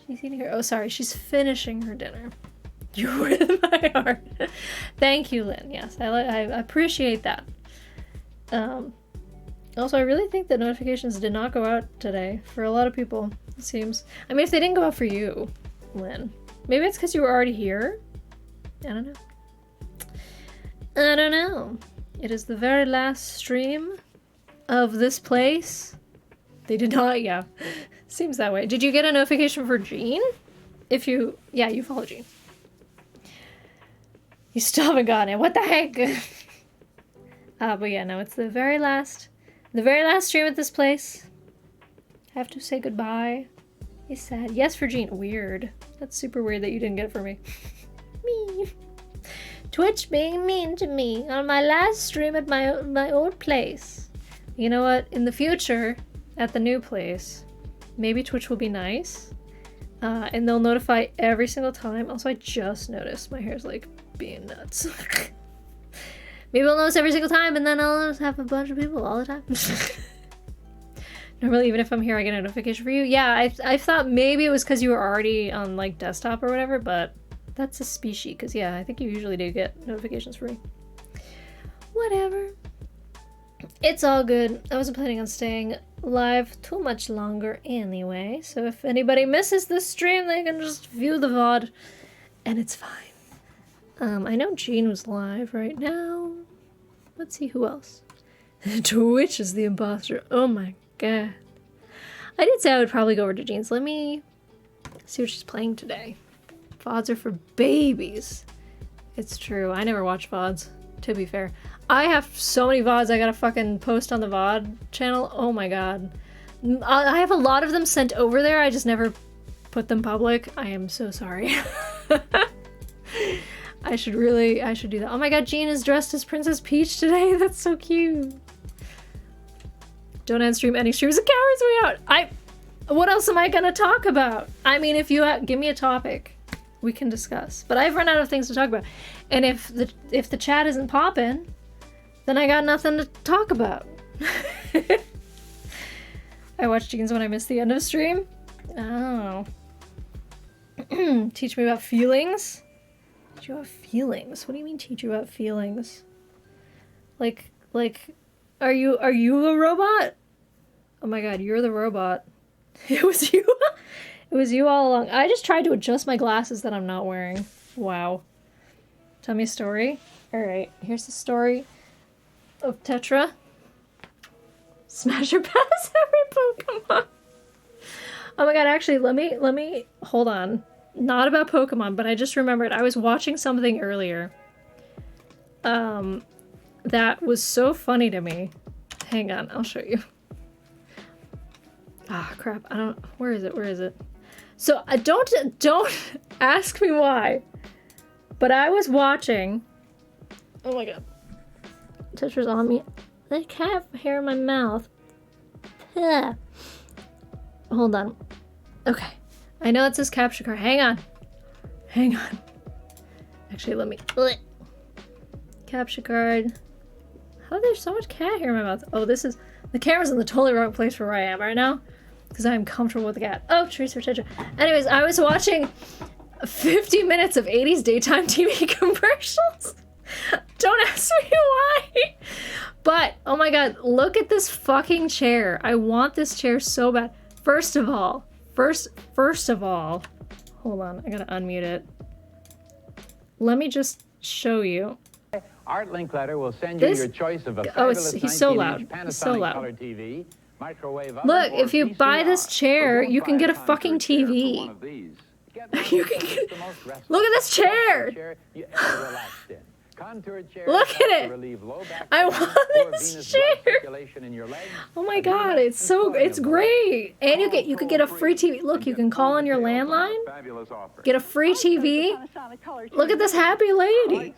She's eating her... Oh, sorry. She's finishing her dinner. You're with my heart. Thank you, Lynn. Yes, I appreciate that. Also, I really think that notifications did not go out today for a lot of people, it seems. I mean, if they didn't go out for you, Lynn, maybe it's because you were already here? I don't know. It is the very last stream of this place. They did not, yeah. Seems that way. Did you get a notification for Jean? You follow Jean. You still haven't gotten it. What the heck? But yeah, no, it's the very last stream at this place. I have to say goodbye. He's sad. Yes, for Jean. Weird. That's super weird that you didn't get it for me. Me. Twitch being mean to me on my last stream at my old place. You know what? In the future, at the new place, maybe Twitch will be nice. And they'll notify every single time. Also, I just noticed my hair's like being nuts. Maybe I'll notice every single time and then I'll just have a bunch of people all the time. Normally, even if I'm here, I get a notification for you. Yeah, I thought maybe it was because you were already on like desktop or whatever, but that's a species, because yeah, I think you usually do get notifications for me. Whatever. It's all good. I wasn't planning on staying live too much longer anyway, so if anybody misses this stream, they can just view the VOD, and it's fine. I know Jean was live right now. Let's see who else. Twitch is the imposter. Oh my god. I did say I would probably go over to Jean's. Let me see what she's playing today. VODs are for babies. It's true. I never watch VODs, to be fair. I have so many VODs I gotta fucking post on the VOD channel. Oh my god. I have a lot of them sent over there. I just never put them public. I am so sorry. I should do that. Oh my god, Jean is dressed as Princess Peach today. That's so cute. Don't end stream, ending streams. The coward's way out. What else am I gonna talk about? I mean, if you give me a topic, we can discuss. But I've run out of things to talk about. And if the chat isn't popping, then I got nothing to talk about. I watch Jeans when I miss the end of stream. Oh. Teach me about feelings? Teach you about feelings? What do you mean teach you about feelings? Like, are you a robot? Oh my god, you're the robot. It was you? It was you all along. I just tried to adjust my glasses that I'm not wearing. Wow. Tell me a story. Alright, here's the story of Tetra. Smash or pass every Pokemon. Oh my god, actually, let me hold on. Not about Pokemon, but I just remembered I was watching something earlier. That was so funny to me. Hang on, I'll show you. Ah, crap. Where is it? So, don't ask me why. But I was watching. Oh my god. Tetra's on me. I can't have hair in my mouth. Ugh. Hold on. Okay. I know it says capture card. Hang on. Actually, let me... Capture card. How there's so much cat hair in my mouth? Oh, this is... The camera's in the totally wrong place for where I am right now. Because I'm comfortable with the cat. Oh, trees for Tetra. Anyways, I was watching 50 minutes of 80s daytime TV commercials. Don't ask me why. But, oh my god, look at this fucking chair. I want this chair so bad. First of all, hold on, I gotta unmute it. Let me just show you. Art Linkletter will send you your choice of a fabulous he's so loud. He's so loud. Color TV, microwave oven, look, if you VCR. buy this chair, you can get a fucking TV. You can get... Look at this chair! Look at it! I want this chair! Oh my god, it's great! And you could get a free TV. Look, you can call on your landline, get a free TV. Look at this happy lady!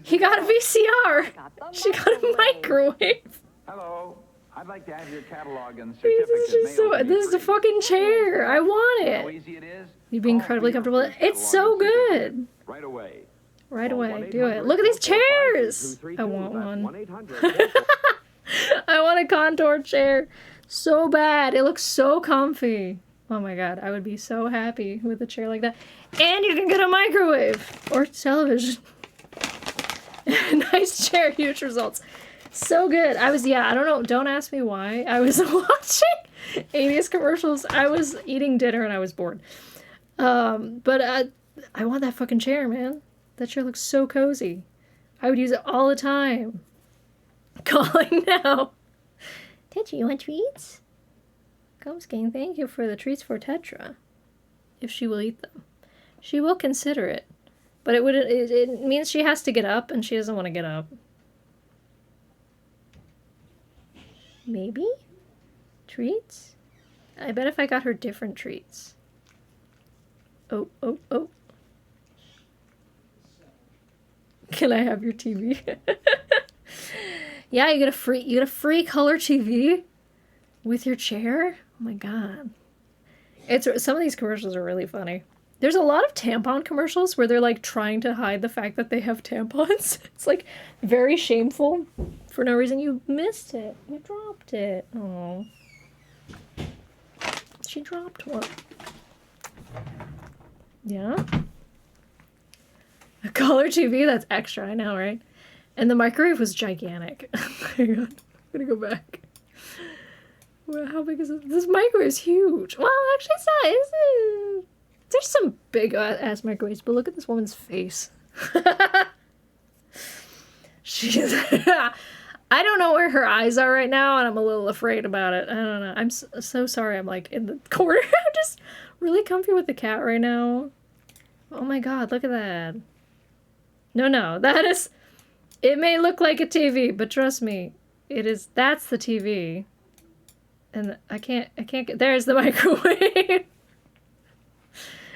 He got a VCR! She got a microwave! Hello. I'd like to have your catalog and certificate. This is a fucking chair! I want How it! easy it is? You'd be incredibly comfortable. It's so good! Right away. Right away, do it. Look at these chairs! I want one. I want a contour chair so bad. It looks so comfy. Oh my god, I would be so happy with a chair like that. And you can get a microwave or television. Nice chair, huge results. So good. I don't know, don't ask me why. I was watching 80s commercials. I was eating dinner and I was bored. But I want that fucking chair, man. That chair looks so cozy. I would use it all the time. Calling now. Tetra, you want treats? Gumsking, thank you for the treats for Tetra. If she will eat them. She will consider it. But it means she has to get up, and she doesn't want to get up. Maybe? Treats? I bet if I got her different treats. Oh. Can I have your TV? Yeah, you get a free color TV with your chair. Oh my god. Some of these commercials are really funny. There's a lot of tampon commercials where they're like trying to hide the fact that they have tampons. It's like very shameful. For no reason. You missed it. You dropped it. Oh. She dropped one. Yeah. A color TV, that's extra, I know, right? And the microwave was gigantic. Hang on. I'm gonna go back. Well, how big is it? This microwave is huge. Well, actually, it's not. There's some big ass microwaves, but look at this woman's face. She's. I don't know where her eyes are right now, and I'm a little afraid about it. I don't know. I'm so sorry. I'm like in the corner. I'm just really comfy with the cat right now. Oh my god, look at that. No, that is. It may look like a TV, but trust me, it is. That's the TV. And I can't get, there's the microwave.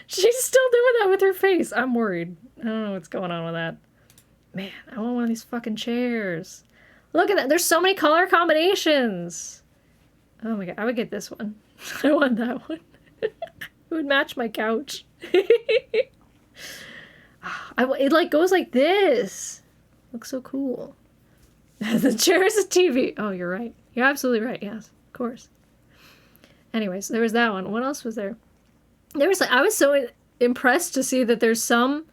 She's still doing that with her face. I'm worried. I don't know what's going on with that. Man, I want one of these fucking chairs. Look at that. There's so many color combinations. Oh my god, I would get this one. I want that one. It would match my couch. It like goes like this. Looks so cool. The chair is a TV. Oh, you're right. You're absolutely right. Yes. Course. Anyways, there was that one. What else was there? I was so impressed to see that there's some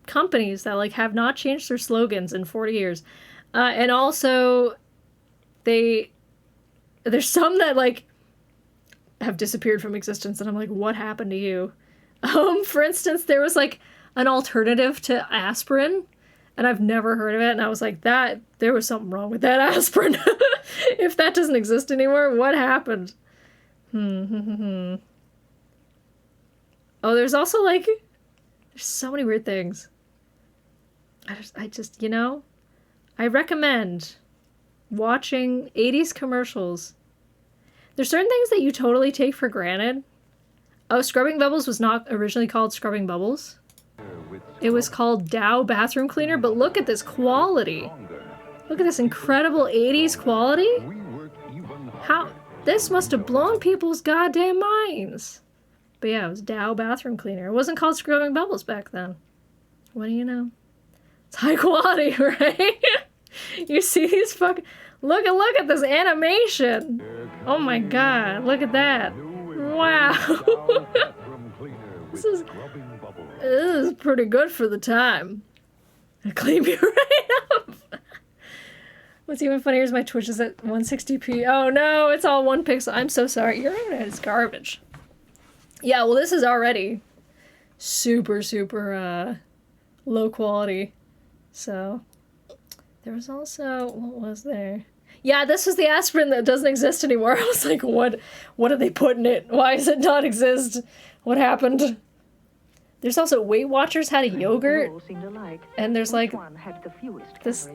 companies that like have not changed their slogans in 40 years. And also there's some that like have disappeared from existence and I'm like, what happened to you? For instance, there was like an alternative to aspirin. And I've never heard of it, and I was like, there was something wrong with that aspirin. If that doesn't exist anymore, what happened? Oh, there's also, like, there's so many weird things. I just, I recommend watching 80s commercials. There's certain things that you totally take for granted. Oh, Scrubbing Bubbles was not originally called Scrubbing Bubbles. It was called Dow Bathroom Cleaner, but look at this quality. Look at this incredible 80s quality. How? This must have blown people's goddamn minds. But yeah, it was Dow Bathroom Cleaner. It wasn't called Scrubbing Bubbles back then. What do you know? It's high quality, right? You see these fucking... Look at this animation. Oh my god, look at that. Wow. This is pretty good for the time. I clean me right up. What's even funnier is my Twitch is at 160p. Oh no, it's all 1 pixel. I'm so sorry. Your internet is garbage. Yeah, well this is already super low quality. So there was also, what was there? Yeah, this was the aspirin that doesn't exist anymore. I was like, what did they put in it? Why does it not exist? What happened? There's also Weight Watchers had a yogurt, and there's like this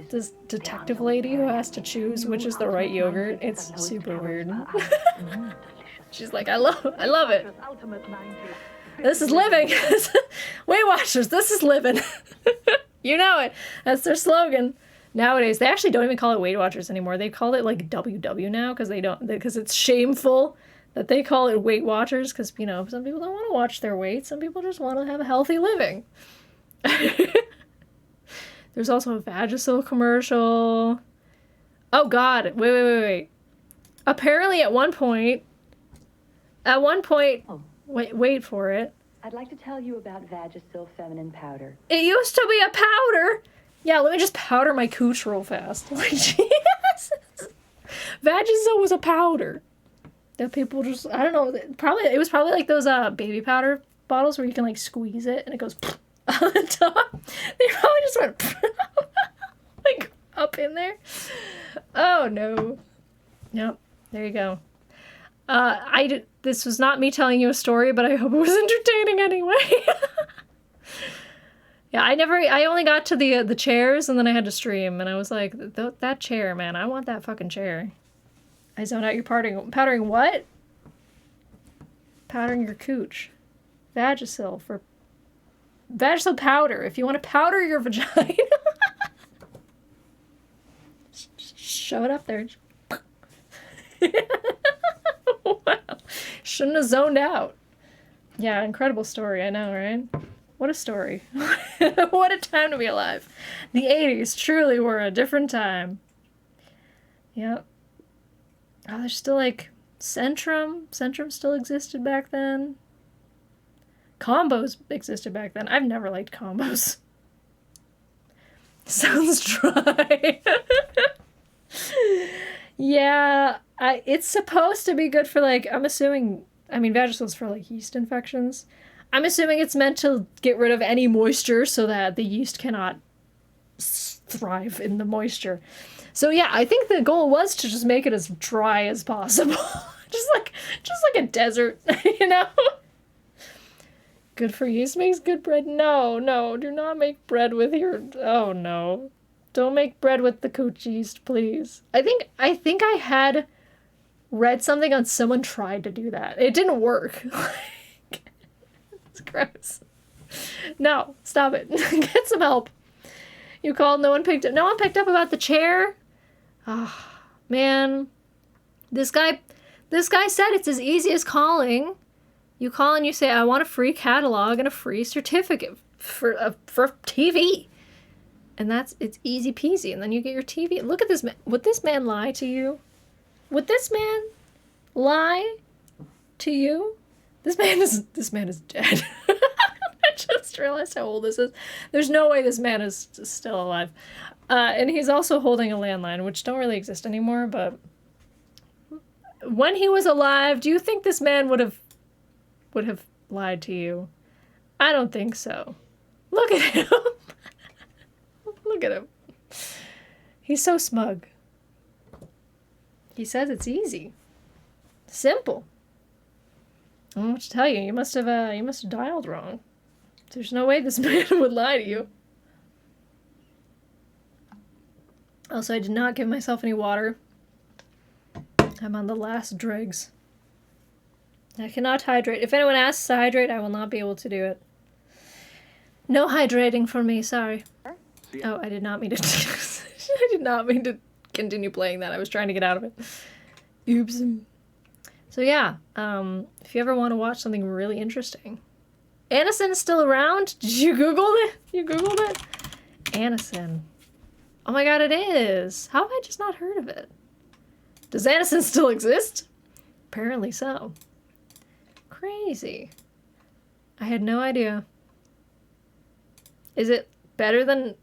detective lady who has to choose which is the right yogurt. It's super weird. She's like, I love it. This is living. Weight Watchers, this is living. You know it. That's their slogan. Nowadays, they actually don't even call it Weight Watchers anymore. They call it like WW now because it's shameful that they call it Weight Watchers because, some people don't want to watch their weight. Some people just want to have a healthy living. There's also a Vagisil commercial. Oh, God. Wait. Apparently, at one point, wait for it. I'd like to tell you about Vagisil Feminine Powder. It used to be a powder. Yeah, let me just powder my cooch real fast. Like, Jesus. Vagisil was a powder. That people just, I don't know, it was probably like those baby powder bottles where you can like squeeze it and it goes on the top. They probably just went like up in there. Oh no. Yep, there you go. This was not me telling you a story, but I hope it was entertaining anyway. Yeah, I only got to the chairs and then I had to stream and I was like, that chair, man, I want that fucking chair. I zoned out. You're powdering what? Powdering your cooch. Vagisil powder. If you want to powder your vagina. Shove it up there. Wow. Shouldn't have zoned out. Yeah, incredible story, I know, right? What a story. What a time to be alive. The 80s truly were a different time. Yep. Oh, there's still like Centrum. Centrum still existed back then. Combos existed back then. I've never liked combos. Sounds dry. Yeah, it's supposed to be good for like, I'm assuming, I mean, Vagisil's for like yeast infections. I'm assuming it's meant to get rid of any moisture so that the yeast cannot thrive in the moisture. So yeah, I think the goal was to just make it as dry as possible. just like a desert, you know? Good for yeast makes good bread. No, do not make bread with your, oh no. Don't make bread with the cooch yeast, please. I think I had read something on someone tried to do that. It didn't work. It's gross. No, stop it. Get some help. You called, no one picked up. No one picked up about the chair. Oh, man. This guy said it's as easy as calling. You call and you say, I want a free catalog and a free certificate for TV. And it's easy peasy. And then you get your TV. Look at this man. Would this man lie to you? Would this man lie to you? This man is dead. I just realized how old this is. There's no way this man is still alive. And he's also holding a landline, which don't really exist anymore, but when he was alive, do you think this man would have lied to you? I don't think so. Look at him. Look at him. He's so smug. He says it's easy. Simple. I don't know what to tell you. You must have dialed wrong. There's no way this man would lie to you. Also, I did not give myself any water. I'm on the last dregs. I cannot hydrate. If anyone asks to hydrate, I will not be able to do it. No hydrating for me, sorry. Oh, I did not mean to I did not mean to continue playing that. I was trying to get out of it. Oops. So yeah, if you ever want to watch something really interesting. Anison is still around? Did you Google it? You Googled it? Anison. Oh my god, it is. How have I just not heard of it? Does Anison still exist? Apparently so. Crazy. I had no idea. Is it better than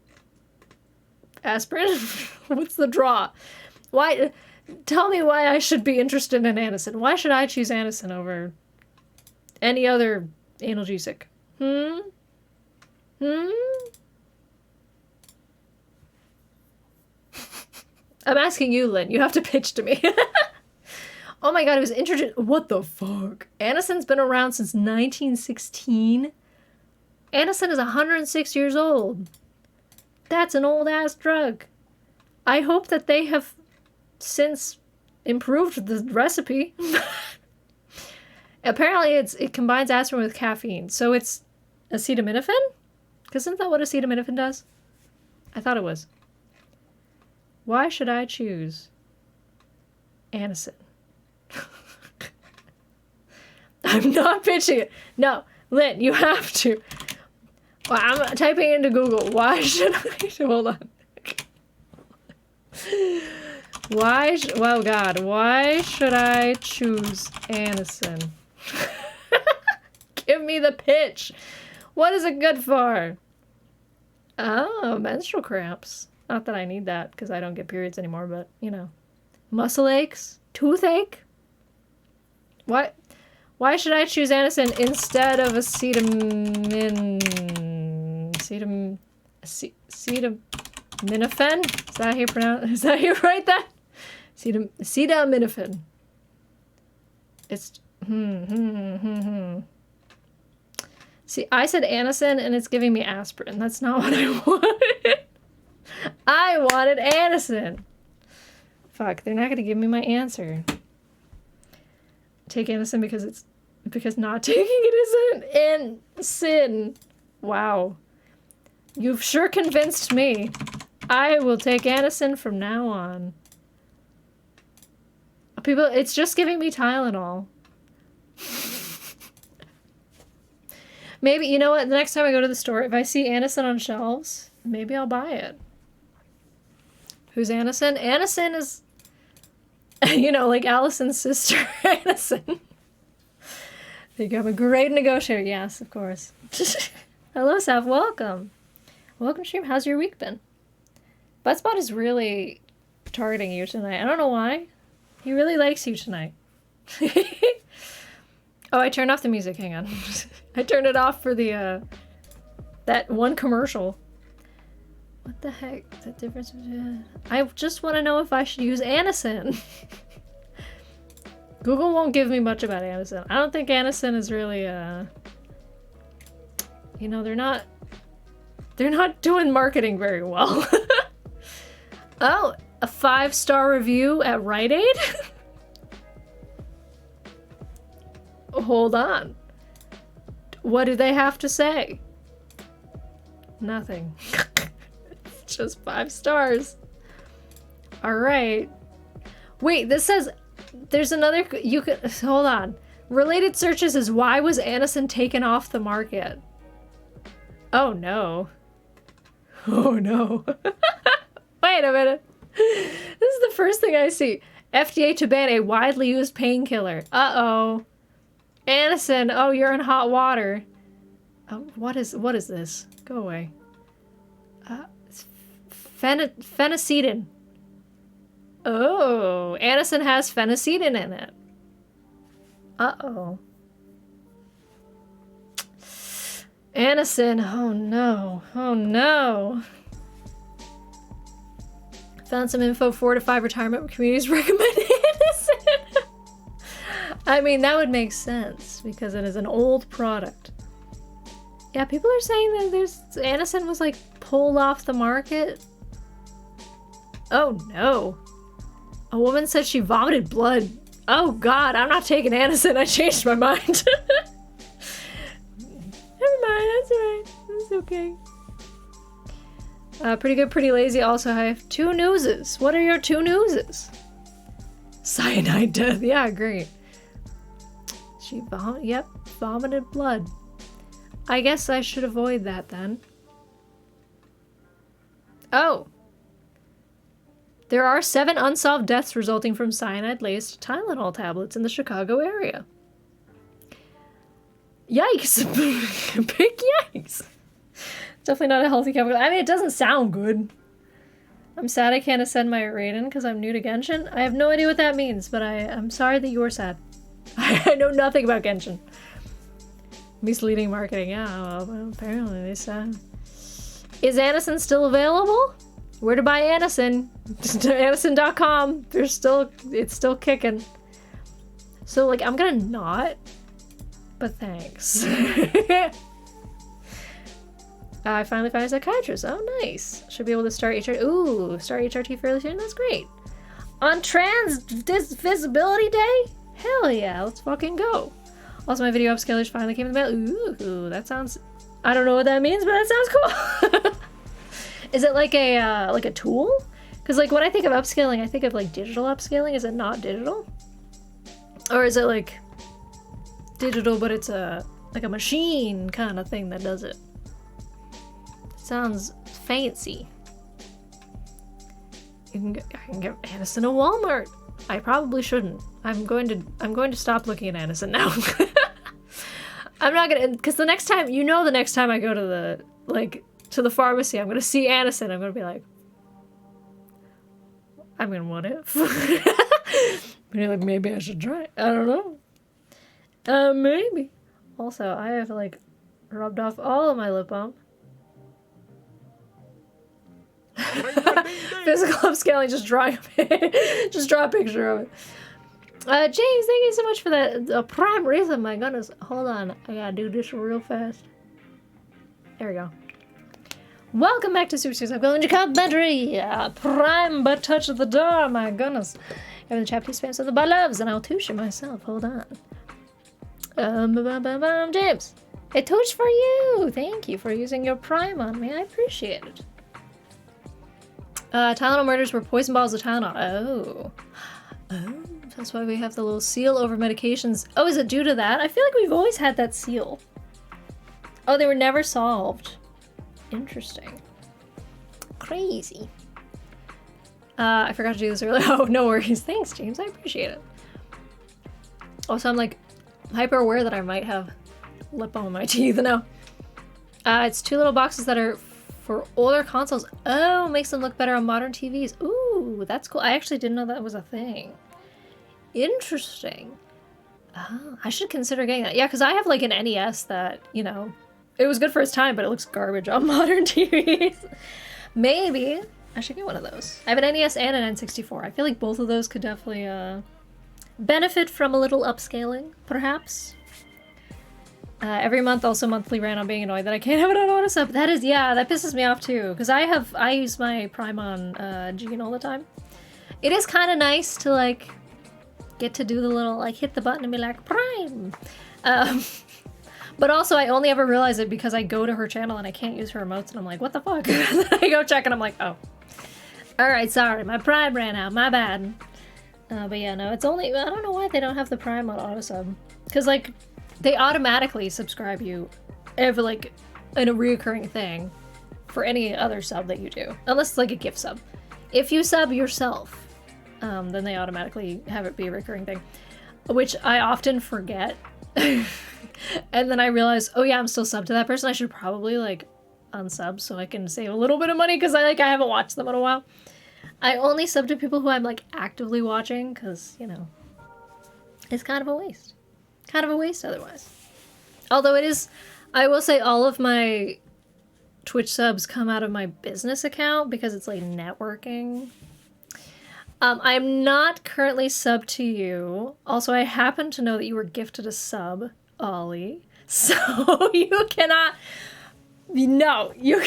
aspirin? What's the draw? Why? Tell me why I should be interested in Anison. Why should I choose Anison over any other analgesic? I'm asking you, Lynn. You have to pitch to me. Oh my god, it was introduced. What the fuck? Anison's been around since 1916. Anison is 106 years old. That's an old-ass drug. I hope that they have since improved the recipe. Apparently it combines aspirin with caffeine. So it's acetaminophen? Because isn't that what acetaminophen does? I thought it was. Why should I choose Anison? I'm not pitching it. No, Lynn, you have to. Well, I'm typing into Google. Why should I? Hold on. Why should I choose Anison? Give me the pitch. What is it good for? Oh, menstrual cramps. Not that I need that because I don't get periods anymore, but you know. Muscle aches? Toothache? What? Why should I choose Anison instead of acetaminophen? Is that how you pronounce? Is that how you write that? Acetaminophen. It's See, I said Anison and it's giving me aspirin. That's not what I wanted. I wanted Anison. Fuck, they're not gonna give me my answer. Take Anison because not taking it isn't in sin. Wow. You've sure convinced me. I will take Anacin from now on. People, it's just giving me Tylenol. Maybe, you know what, the next time I go to the store, if I see Anacin on shelves, maybe I'll buy it. Who's Anacin? Anacin is, you know, like Allison's sister, Anacin. There you go, I'm a great negotiator. Yes, of course. Hello, Seth, welcome. Welcome, stream. How's your week been? Buttspot is really targeting you tonight. I don't know why. He really likes you tonight. Oh, I turned off the music. Hang on. I turned it off for the, that one commercial. What the heck? The difference between... I just want to know if I should use Anacin. Google won't give me much about Anacin. I don't think Anacin is really, you know, they're not doing marketing very well. Oh, a 5-star review at Rite Aid? Hold on. What do they have to say? Nothing. It's just 5 stars. Alright. Wait, this says... There's another... You could... Hold on. Related searches is why was Anacin taken off the market? Oh no. Oh no. Wait a minute. This is the first thing I see. FDA to ban a widely used painkiller. Uh-oh. Anacin, oh, you're in hot water. Oh, what is this? Go away. It's phenacetine. Oh, Anacin has phenacetine in it. Uh-oh. Anacin, oh no. Oh no. Found some info, 4 to 5 retirement communities recommend Anacin. I mean, that would make sense because it is an old product. Yeah, people are saying that Anacin was like pulled off the market. Oh no. A woman said she vomited blood. Oh god, I'm not taking Anacin. I changed my mind. Never mind, that's alright. That's okay. Pretty good, pretty lazy. Also, I have 2 newses. What are your 2 newses? Cyanide death. Yeah, great. She vomited blood. I guess I should avoid that then. Oh. There are 7 unsolved deaths resulting from cyanide-laced Tylenol tablets in the Chicago area. Yikes! Big yikes! Definitely not a healthy chemical. I mean, it doesn't sound good. I'm sad I can't ascend my Raiden because I'm new to Genshin. I have no idea what that means, but I'm sorry that you're sad. I know nothing about Genshin. Misleading marketing, yeah, well, apparently they said. Is Anacin still available? Where to buy Anacin? Anacin.com. It's still kicking. So, like, I'm gonna not, but thanks. I finally found a psychiatrist. Oh, nice. Should be able to start HRT. Ooh, start HRT fairly soon. That's great. On Trans Visibility Day? Hell yeah, let's fucking go. Also, my video upscalers finally came in the mail. Ooh, that sounds... I don't know what that means, but that sounds cool. Is it like a tool? Because, like, when I think of upscaling, I think of, like, digital upscaling. Is it not digital? Or is it, like, digital, but it's like a machine kind of thing that does it? Sounds fancy. I can get Anacin at Walmart. I probably shouldn't. I'm going to stop looking at Anacin now. I'm not gonna, because the next time I go to the pharmacy, I'm gonna see Anacin. I'm gonna be like, what if? Like, maybe I should try it. I don't know. Maybe. Also, I have like rubbed off all of my lip balm. Physical upscaling, just draw a picture of it. James, thank you so much for that prime rhythm. My goodness, hold on, I gotta do this real fast. There we go. Welcome back to Super Series. I'm going to complimentary. Prime but touch of the door. My goodness, having the chap 2 spams of the loves, and I'll touche it myself. Hold on. James, a touche for you. Thank you for using your prime on me. I appreciate it. Tylenol murders were poison bottles of Tylenol. Oh. Oh, that's why we have the little seal over medications. Oh, is it due to that? I feel like we've always had that seal. Oh, they were never solved. Interesting. Crazy. I forgot to do this earlier. Oh, no worries. Thanks, James. I appreciate it. Also, I'm like hyper aware that I might have lip on my teeth now. It's 2 little boxes that are for older consoles. Oh, makes them look better on modern TVs. Ooh, that's cool. I actually didn't know that was a thing. Interesting. Oh, I should consider getting that. Yeah, because I have like an NES that, you know, it was good for its time, but it looks garbage on modern TVs. Maybe I should get one of those. I have an NES and an N64. I feel like both of those could definitely benefit from a little upscaling, perhaps. Every month, also monthly rant on being annoyed that I can't have it on Autosub. That is, yeah, that pisses me off too. Because I use my Prime on Gene all the time. It is kind of nice to like get to do the little like hit the button and be like Prime. But also I only ever realize it because I go to her channel and I can't use her emotes and I'm like, what the fuck? I go check and I'm like, oh. Alright, sorry, my Prime ran out, my bad. But yeah, no, it's only, I don't know why they don't have the Prime on Autosub. Because like, they automatically subscribe you every, like, in a reoccurring thing for any other sub that you do. Unless it's like a gift sub. If you sub yourself, then they automatically have it be a recurring thing. Which I often forget. And then I realize, oh yeah, I'm still subbed to that person. I should probably, like, unsub so I can save a little bit of money because I haven't watched them in a while. I only sub to people who I'm, like, actively watching because, you know, it's kind of a waste. Kind of a waste otherwise. Although it is, I will say all of my Twitch subs come out of my business account because it's like networking. I'm not currently subbed to you. Also, I happen to know that you were gifted a sub, Ollie. So you cannot, no, you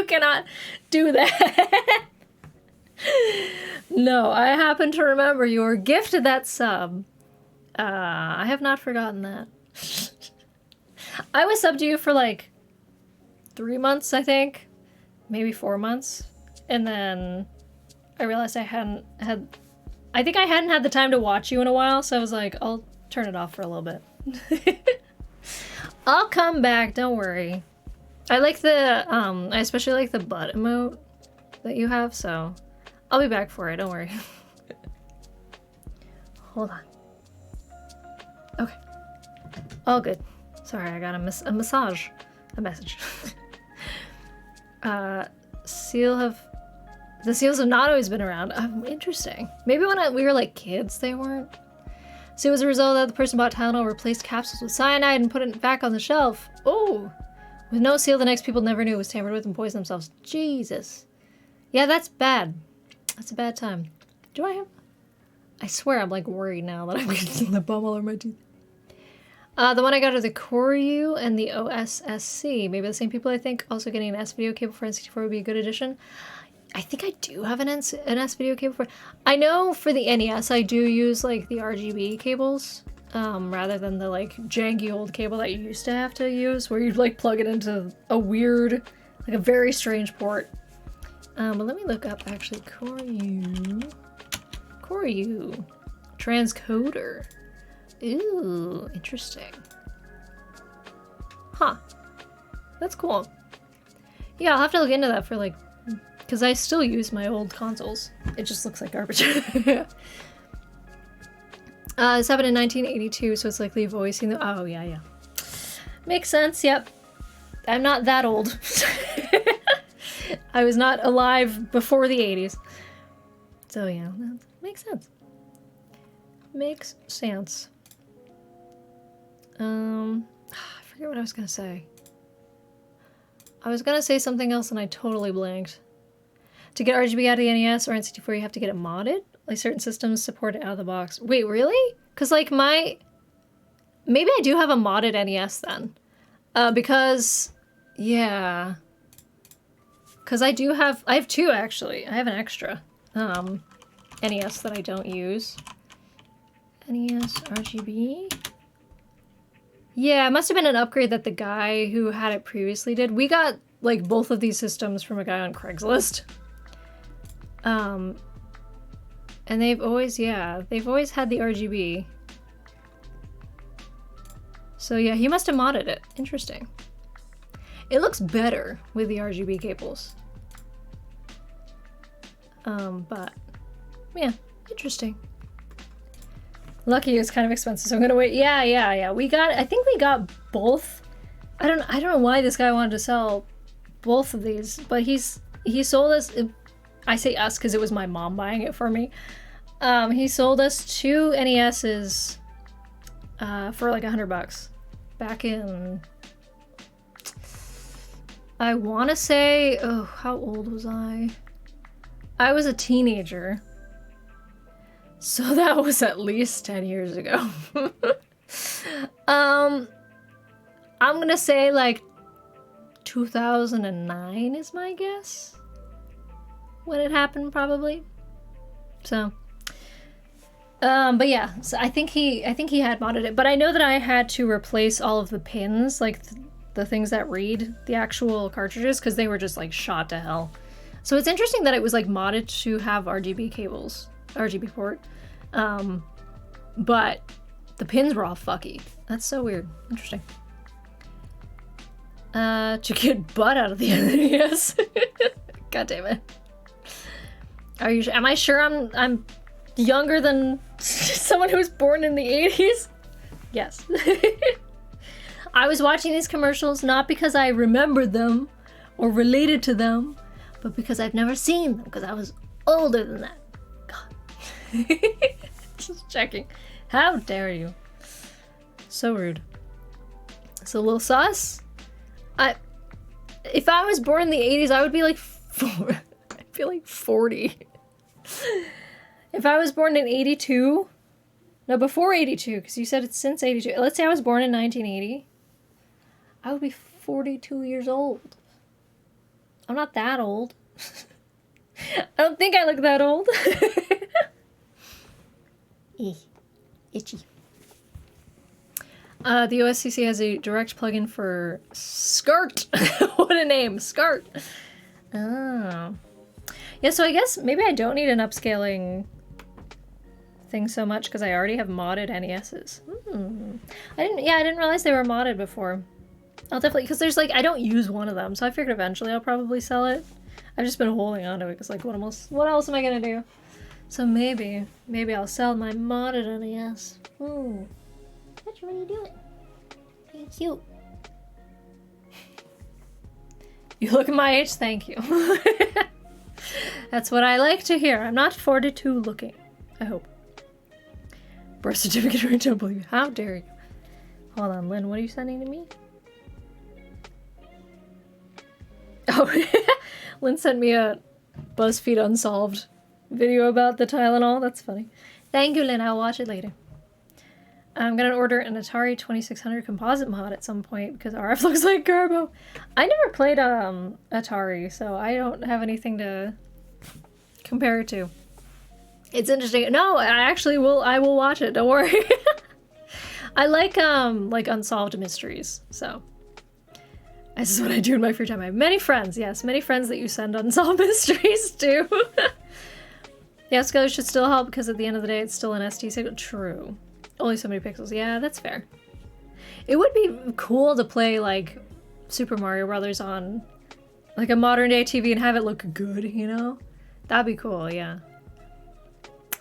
cannot do that. No, I happen to remember you were gifted that sub. I have not forgotten that. I was subbed to you for like 3 months, I think. Maybe 4 months. And then I realized I hadn't had the time to watch you in a while, so I was like, I'll turn it off for a little bit. I'll come back, don't worry. I like the, I especially like the butt emote that you have, so I'll be back for it, don't worry. Hold on. Okay. All good. Sorry, I got a message. The seals have not always been around. Interesting. Maybe when we were like kids, they weren't. So it was a result that the person bought Tylenol, replaced capsules with cyanide, and put it back on the shelf. Oh! With no seal, the next people never knew it was tampered with and poisoned themselves. Jesus. Yeah, that's bad. That's a bad time. Do I have... I swear I'm like worried now that I'm getting lip balm all over my teeth. The one I got are the Koryu and the OSSC. Maybe the same people, I think. Also getting an S-video cable for N64 would be a good addition. I think I do have an S-video cable for... I know for the NES I do use like the RGB cables. Rather than the like janky old cable that you used to have to use where you'd like plug it into a weird, like a very strange port. But let me look up actually Koryu. Transcoder. Ooh, interesting. Huh. That's cool. Yeah, I'll have to look into that for like, because I still use my old consoles. It just looks like garbage. This happened in 1982, so it's likely you've always seen the... Oh, yeah. Makes sense, yep. I'm not that old. I was not alive before the 80s. So, yeah, that makes sense. Makes sense. I forget what I was gonna say. I was gonna say something else and I totally blanked. To get RGB out of the NES or N64, you have to get it modded? Like certain systems support it out of the box. Wait, really? Because like maybe I do have a modded NES then. Because, yeah. Because I have two actually. I have an extra NES that I don't use. NES RGB? Yeah, it must have been an upgrade that the guy who had it previously did. We got like both of these systems from a guy on Craigslist. And they've always had the RGB. So yeah, he must have modded it. Interesting. It looks better with the RGB cables. But yeah, interesting. Lucky is kind of expensive, so I'm gonna wait. Yeah. I think we got both. I don't know why this guy wanted to sell both of these, but he sold us. I say us because it was my mom buying it for me. He sold us 2 NESs for like $100 back in. I want to say, oh, how old was I? I was a teenager. So that was at least 10 years ago. I'm gonna say like 2009 is my guess. When it happened, probably. So, but yeah, so I think he had modded it, but I know that I had to replace all of the pins, like the things that read the actual cartridges, because they were just like shot to hell. So it's interesting that it was like modded to have RGB cables, RGB port, but the pins were all fucky. That's so weird. Interesting. To get butt out of the NES. God damn it. Am I sure I'm younger than someone who was born in the 80s? Yes. I was watching these commercials not because I remembered them or related to them, but because I've never seen them, because I was older than that. God. Just checking. How dare you? So rude. So Lil Sus, if I was born in the 80s, I would be like I'd be like 40. If I was born in 82, no, before 82, because you said it's since 82. Let's say I was born in 1980. I would be 42 years old. I'm not that old. I don't think I look that old. Itchy. The OSCC has a direct plugin for Skirt. What a name, Skirt. Oh. Yeah, so I guess maybe I don't need an upscaling thing so much because I already have modded NESs. I didn't realize they were modded before. I'll definitely, because there's like, I don't use one of them, so I figured eventually I'll probably sell it. I've just been holding on to it because like, what else am I gonna do? So maybe I'll sell my modded NES. Ooh. What are you doing? You're cute. You look my age, thank you. That's what I like to hear. I'm not 42 looking. I hope. Birth certificate right, don't believe you. How dare you? Hold on, Lynn, what are you sending to me? Oh, Lynn sent me a BuzzFeed Unsolved video about the Tylenol. That's funny. Thank you, Lynn. I'll watch it later. I'm gonna order an Atari 2600 composite mod at some point because RF looks like Garbo. I never played Atari, so I don't have anything to compare it to. It's interesting. No, I will watch it. Don't worry. I like unsolved mysteries, so this is what I do in my free time. I have many friends. Yes, many friends that you send unsolved mysteries to. The upscaler should still help because at the end of the day, it's still an SD signal. True. Only so many pixels. Yeah, that's fair. It would be cool to play like Super Mario Brothers on like a modern day TV and have it look good, you know? That'd be cool, yeah.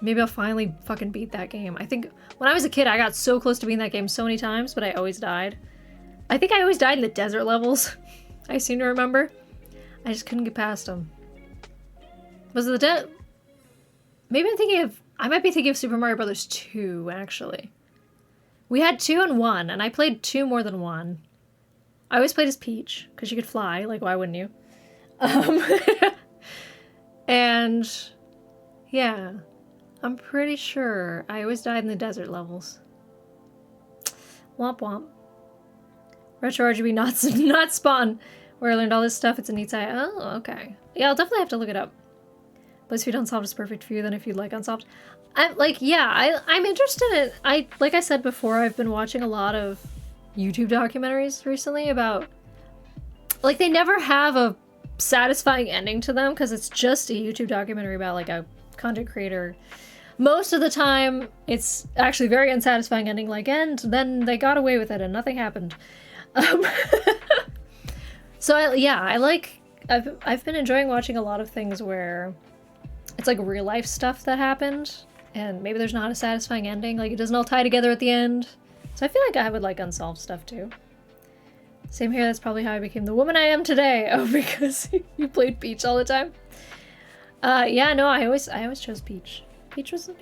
Maybe I'll finally fucking beat that game. I think when I was a kid, I got so close to beating that game so many times, but I always died. I think I always died in the desert levels. I seem to remember. I just couldn't get past them. Was it the Maybe I might be thinking of Super Mario Brothers 2, actually. We had 2 and 1, and I played 2 more than 1. I always played as Peach, because you could fly, like, why wouldn't you? And, yeah. I'm pretty sure I always died in the desert levels. Womp womp. Retro RGB not spawn. Where I learned all this stuff, it's a neat site. Oh, okay. Yeah, I'll definitely have to look it up. BuzzFeed Unsolved is perfect for you then if you'd like Unsolved. I'm interested in like I said before, I've been watching a lot of YouTube documentaries recently about like they never have a satisfying ending to them because it's just a YouTube documentary about like a content creator. Most of the time, it's actually very unsatisfying ending, like, and then they got away with it and nothing happened. So I've been enjoying watching a lot of things where it's like real life stuff that happened, and maybe there's not a satisfying ending, like it doesn't all tie together at the end. So I feel like I would like unsolved stuff too. Same here, that's probably how I became the woman I am today. Oh, because you played Peach all the time. Yeah, no, I always chose Peach. Peach was the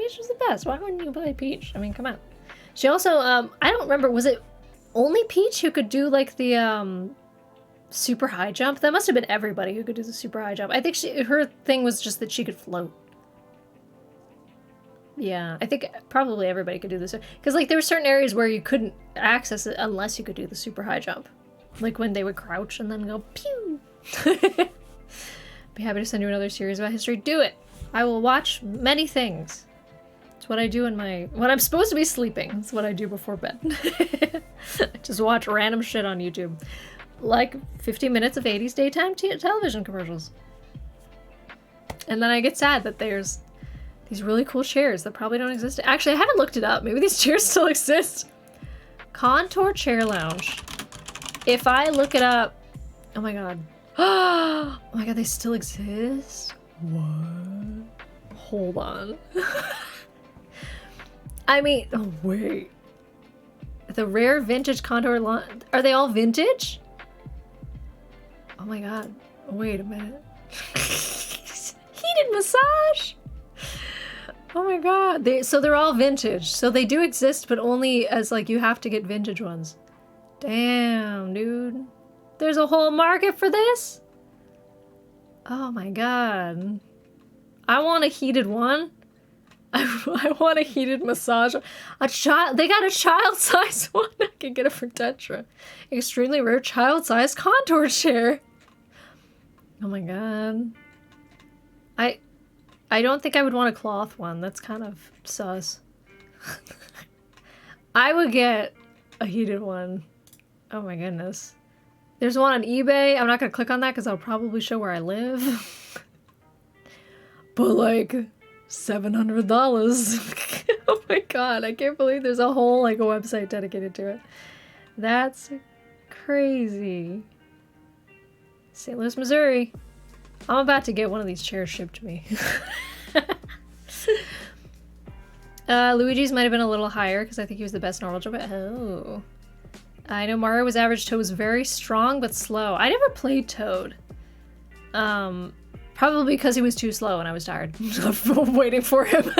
best. Why wouldn't you play Peach? I mean, come on. She also, I don't remember, was it only Peach who could do like the super high jump? That must have been everybody who could do the super high jump. I think her thing was just that she could float. Yeah, I think probably everybody could do this. Because like there were certain areas where you couldn't access it unless you could do the super high jump. Like when they would crouch and then go pew. Be happy to send you another series about history. Do it. I will watch many things. It's what I do when I'm supposed to be sleeping. It's what I do before bed. I just watch random shit on YouTube. Like 15 minutes of 80s daytime television commercials. And then I get sad that there's these really cool chairs that probably don't exist. Actually, I haven't looked it up. Maybe these chairs still exist. Contour Chair Lounge. If I look it up... Oh my god. Oh my god, they still exist? What? Hold on. I mean, oh wait. The rare vintage contour launch. Are they all vintage? Oh my god. Wait a minute. Heated massage? Oh my god. So they're all vintage. So they do exist, but only as like you have to get vintage ones. Damn, dude. There's a whole market for this? Oh my god. I want a heated one. I want a heated massage. They got a child-sized one. I can get it for Tetra. Extremely rare child-sized contour chair. Oh my god. I don't think I would want a cloth one. That's kind of sus. I would get a heated one. Oh my goodness. There's one on eBay. I'm not gonna click on that because I'll probably show where I live. But like $700. Oh my god, I can't believe there's a whole like a website dedicated to it. That's crazy. St. Louis, Missouri. I'm about to get one of these chairs shipped to me. Luigi's might have been a little higher because I think he was the best normal jump. Oh. I know Mario was average. Toad was very strong but slow. I never played Toad. Probably because he was too slow and I was tired of waiting for him.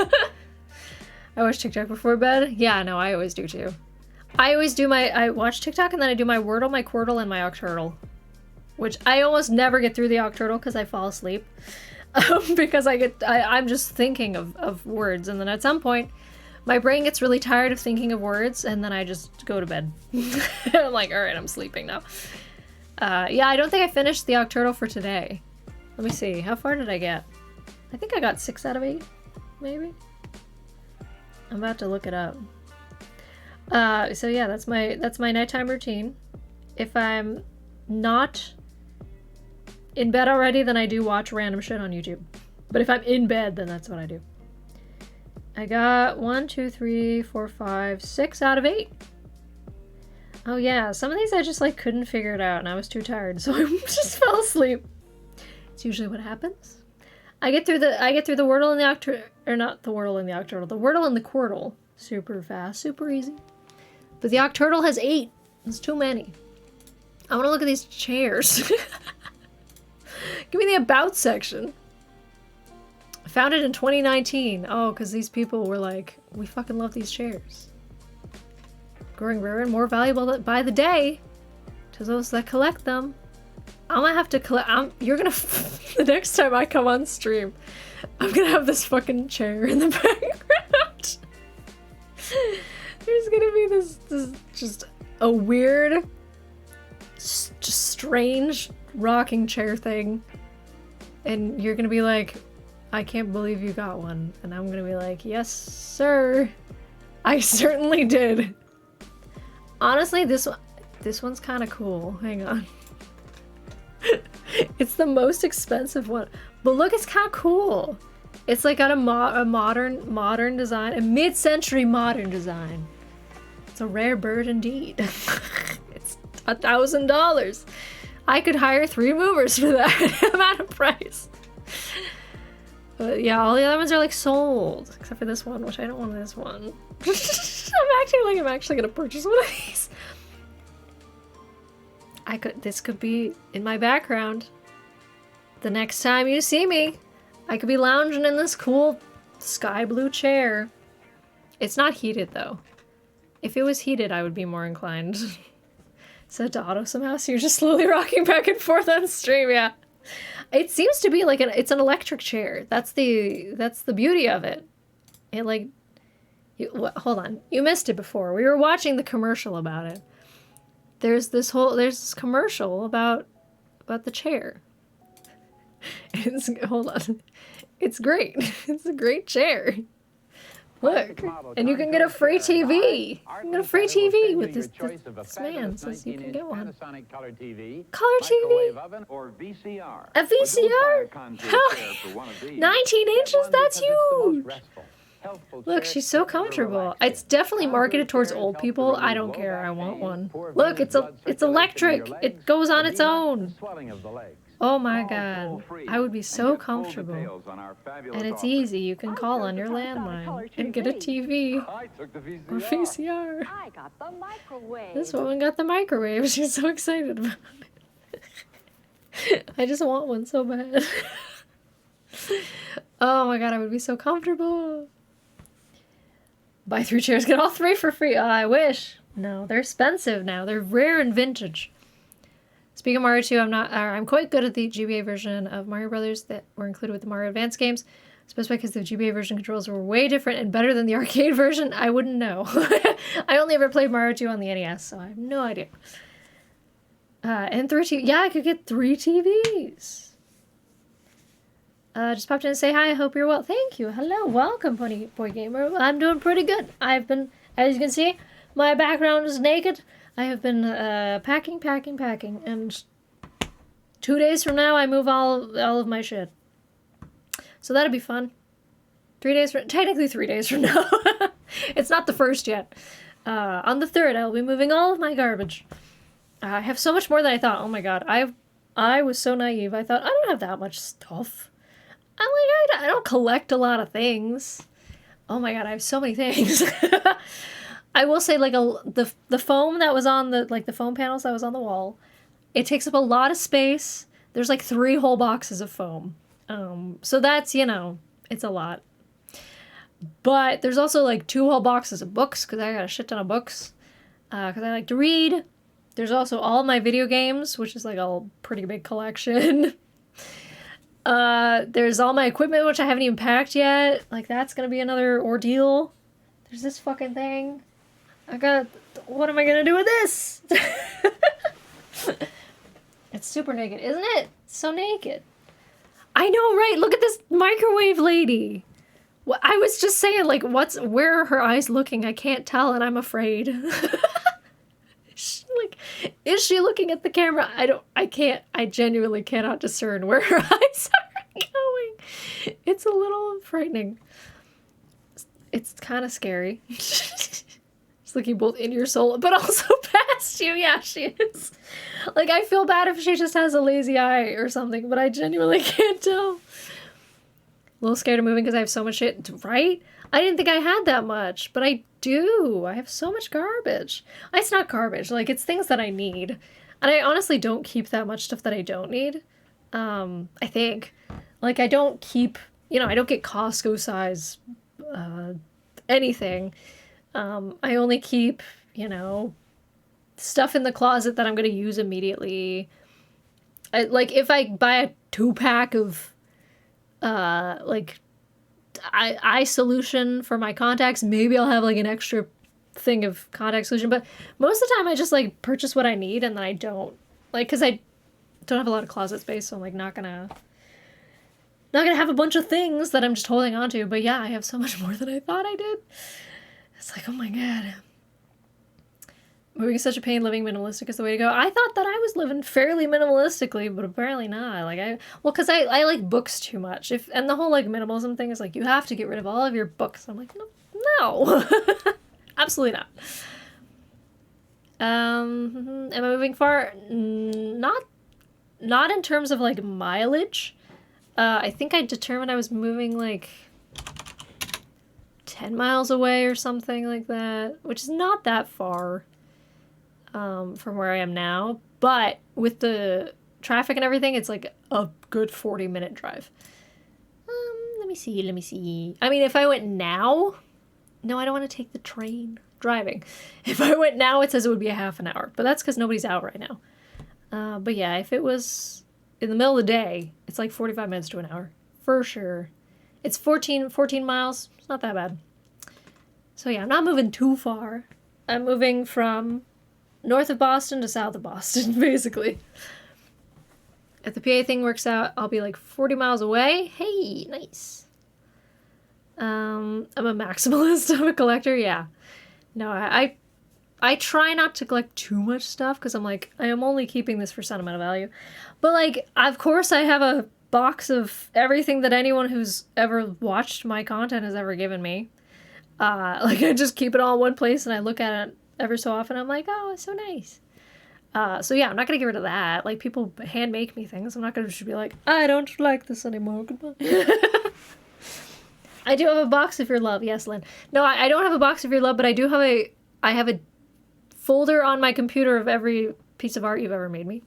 I watch TikTok before bed. Yeah, no, I always do too. I watch TikTok and then I do my Wordle, my Quirtle, and my Octurtle. Which I almost never get through the Octurtle because I fall asleep. Because I'm just thinking of words, and then at some point my brain gets really tired of thinking of words and then I just go to bed. I'm like, alright, I'm sleeping now. Yeah, I don't think I finished the Octurtle for today. Let me see, how far did I get? I think I got 6 out of 8, maybe? I'm about to look it up. So yeah, that's my nighttime routine. If I'm not in bed already, then I do watch random shit on YouTube. But if I'm in bed, then that's what I do. I got 1, 2, 3, 4, 5, 6 out of 8. Oh yeah, some of these I just like couldn't figure it out and I was too tired, so I just fell asleep. It's usually what happens. I get through the Wordle and the Octurtle, or not the Wordle and the Octurtle, the Wordle and the Quirtle super fast, super easy. But the Octurtle has 8. It's too many. I want to look at these chairs. Give me the about section. Founded in 2019. Oh, because these people were like, we fucking love these chairs. Growing rarer and more valuable by the day to those that collect them. I'm gonna have to collect. You're gonna. The next time I come on stream, I'm gonna have this fucking chair in the background. There's gonna be this just a weird, just strange rocking chair thing. And you're gonna be like, I can't believe you got one. And I'm gonna be like, yes, sir. I certainly did. Honestly, this one's kind of cool. Hang on. It's the most expensive one. But look, it's kind of cool. It's like got a modern design, a mid-century modern design. It's a rare bird indeed. It's $1,000. I could hire 3 movers for that amount of price. But yeah, all the other ones are like sold, except for this one, which I don't want this one. I'm actually gonna purchase one of these. This could be in my background. The next time you see me, I could be lounging in this cool sky blue chair. It's not heated though. If it was heated, I would be more inclined. Set to auto somehow, so you're just slowly rocking back and forth on stream, yeah. It seems to be like it's an electric chair. That's the beauty of it. It like, hold on, you missed it before. We were watching the commercial about it. There's this commercial about the chair. Hold on. It's great. It's a great chair. Look, and you can get a free TV. You can get a free TV with this man says you can get one. Color TV? Or VCR. A VCR? 19 inches? That's huge. Look, she's so comfortable. It's definitely marketed towards old people. I don't care. I want one. Look, it's electric. It goes on its own. Oh my god. I would be so comfortable. And it's easy. You can call on your landline and get a TV or VCR. I got the microwave. This woman got the microwave. She's so excited about it. I just want one so bad. Oh my god, I would be so comfortable. Buy 3 chairs, get all 3 for free. Oh, I wish. No, they're expensive now. They're rare and vintage. Speaking of Mario 2, I'm quite good at the GBA version of Mario Brothers that were included with the Mario Advance games, especially because the GBA version controls were way different and better than the arcade version. I wouldn't know. I only ever played Mario 2 on the NES, so I have no idea. And 3 TVs. Yeah, I could get 3 TVs. Just popped in to say hi. I hope you're well. Thank you. Hello. Welcome, Pony Boy Gamer. I'm doing pretty good. I've been, as you can see, my background is naked. I have been packing, and 2 days from now I move all of my shit. So that'll be fun. Technically 3 days from now. It's not the 1st yet. On the 3rd, I'll be moving all of my garbage. I have so much more than I thought. Oh my god, I was so naive. I thought I don't have that much stuff. I don't collect a lot of things. Oh my god, I have so many things. I will say, like, the foam that was on the foam panels that was on the wall, it takes up a lot of space. There's like 3 whole boxes of foam. So that's, it's a lot. But there's also like 2 whole boxes of books, because I got a shit ton of books. Because I like to read. There's also all my video games, which is like a pretty big collection. There's all my equipment, which I haven't even packed yet. Like, that's gonna be another ordeal. There's this fucking thing. What am I gonna do with this? It's super naked, isn't it? It's so naked. I know, right? Look at this microwave lady. I was just saying, like, where are her eyes looking? I can't tell, and I'm afraid. Like, is she looking at the camera? I genuinely cannot discern where her eyes are going. It's a little frightening. It's kind of scary. She's looking both in your soul, but also past you. Yeah, she is. Like, I feel bad if she just has a lazy eye or something, but I genuinely can't tell. A little scared of moving because I have so much shit, right? I didn't think I had that much, but I do. I have so much garbage. It's not garbage. Like, it's things that I need. And I honestly don't keep that much stuff that I don't need. I think. Like, I don't keep, I don't get Costco size anything. I only keep, stuff in the closet that I'm going to use immediately. Like, if I buy a 2-pack of, eye solution for my contacts, maybe I'll have, like, an extra thing of contact solution. But most of the time, I just, like, purchase what I need, and then I don't. Like, because I don't have a lot of closet space, so I'm, like, not gonna have a bunch of things that I'm just holding on to. But yeah, I have so much more than I thought I did. It's like, oh my god. moving is such a pain, living minimalistic is the way to go. I thought that I was living fairly minimalistically, but apparently not. Like because I like books too much. And the whole like minimalism thing is like you have to get rid of all of your books. I'm like, no. Absolutely not. Am I moving far? Not in terms of like mileage. I think I determined I was moving like 10 miles away or something like that, which is not that far from where I am now. But with the traffic and everything, it's like a good 40-minute drive. Let me see. I mean, if I went now, no, I don't want to take the train driving. If I went now, it says it would be a half an hour, but that's because nobody's out right now. But yeah, if it was in the middle of the day, it's like 45 minutes to an hour for sure. It's 14 miles. It's not that bad. So yeah, I'm not moving too far. I'm moving from north of Boston to south of Boston, basically. If the PA thing works out, I'll be like 40 miles away. Hey, nice. I'm a maximalist. I'm a collector. Yeah. No, I try not to collect too much stuff because I'm like, I am only keeping this for sentimental value. But like, of course I have a box of everything that anyone who's ever watched my content has ever given me. Like I just keep it all in one place and I look at it every so often. I'm like, oh, it's so nice. So yeah, I'm not going to get rid of that. Like people hand make me things. I'm not going to just be like, I don't like this anymore. Goodbye. I do have a box of your love. Yes, Lynn. No, I don't have a box of your love, but I do have I have a folder on my computer of every piece of art you've ever made me.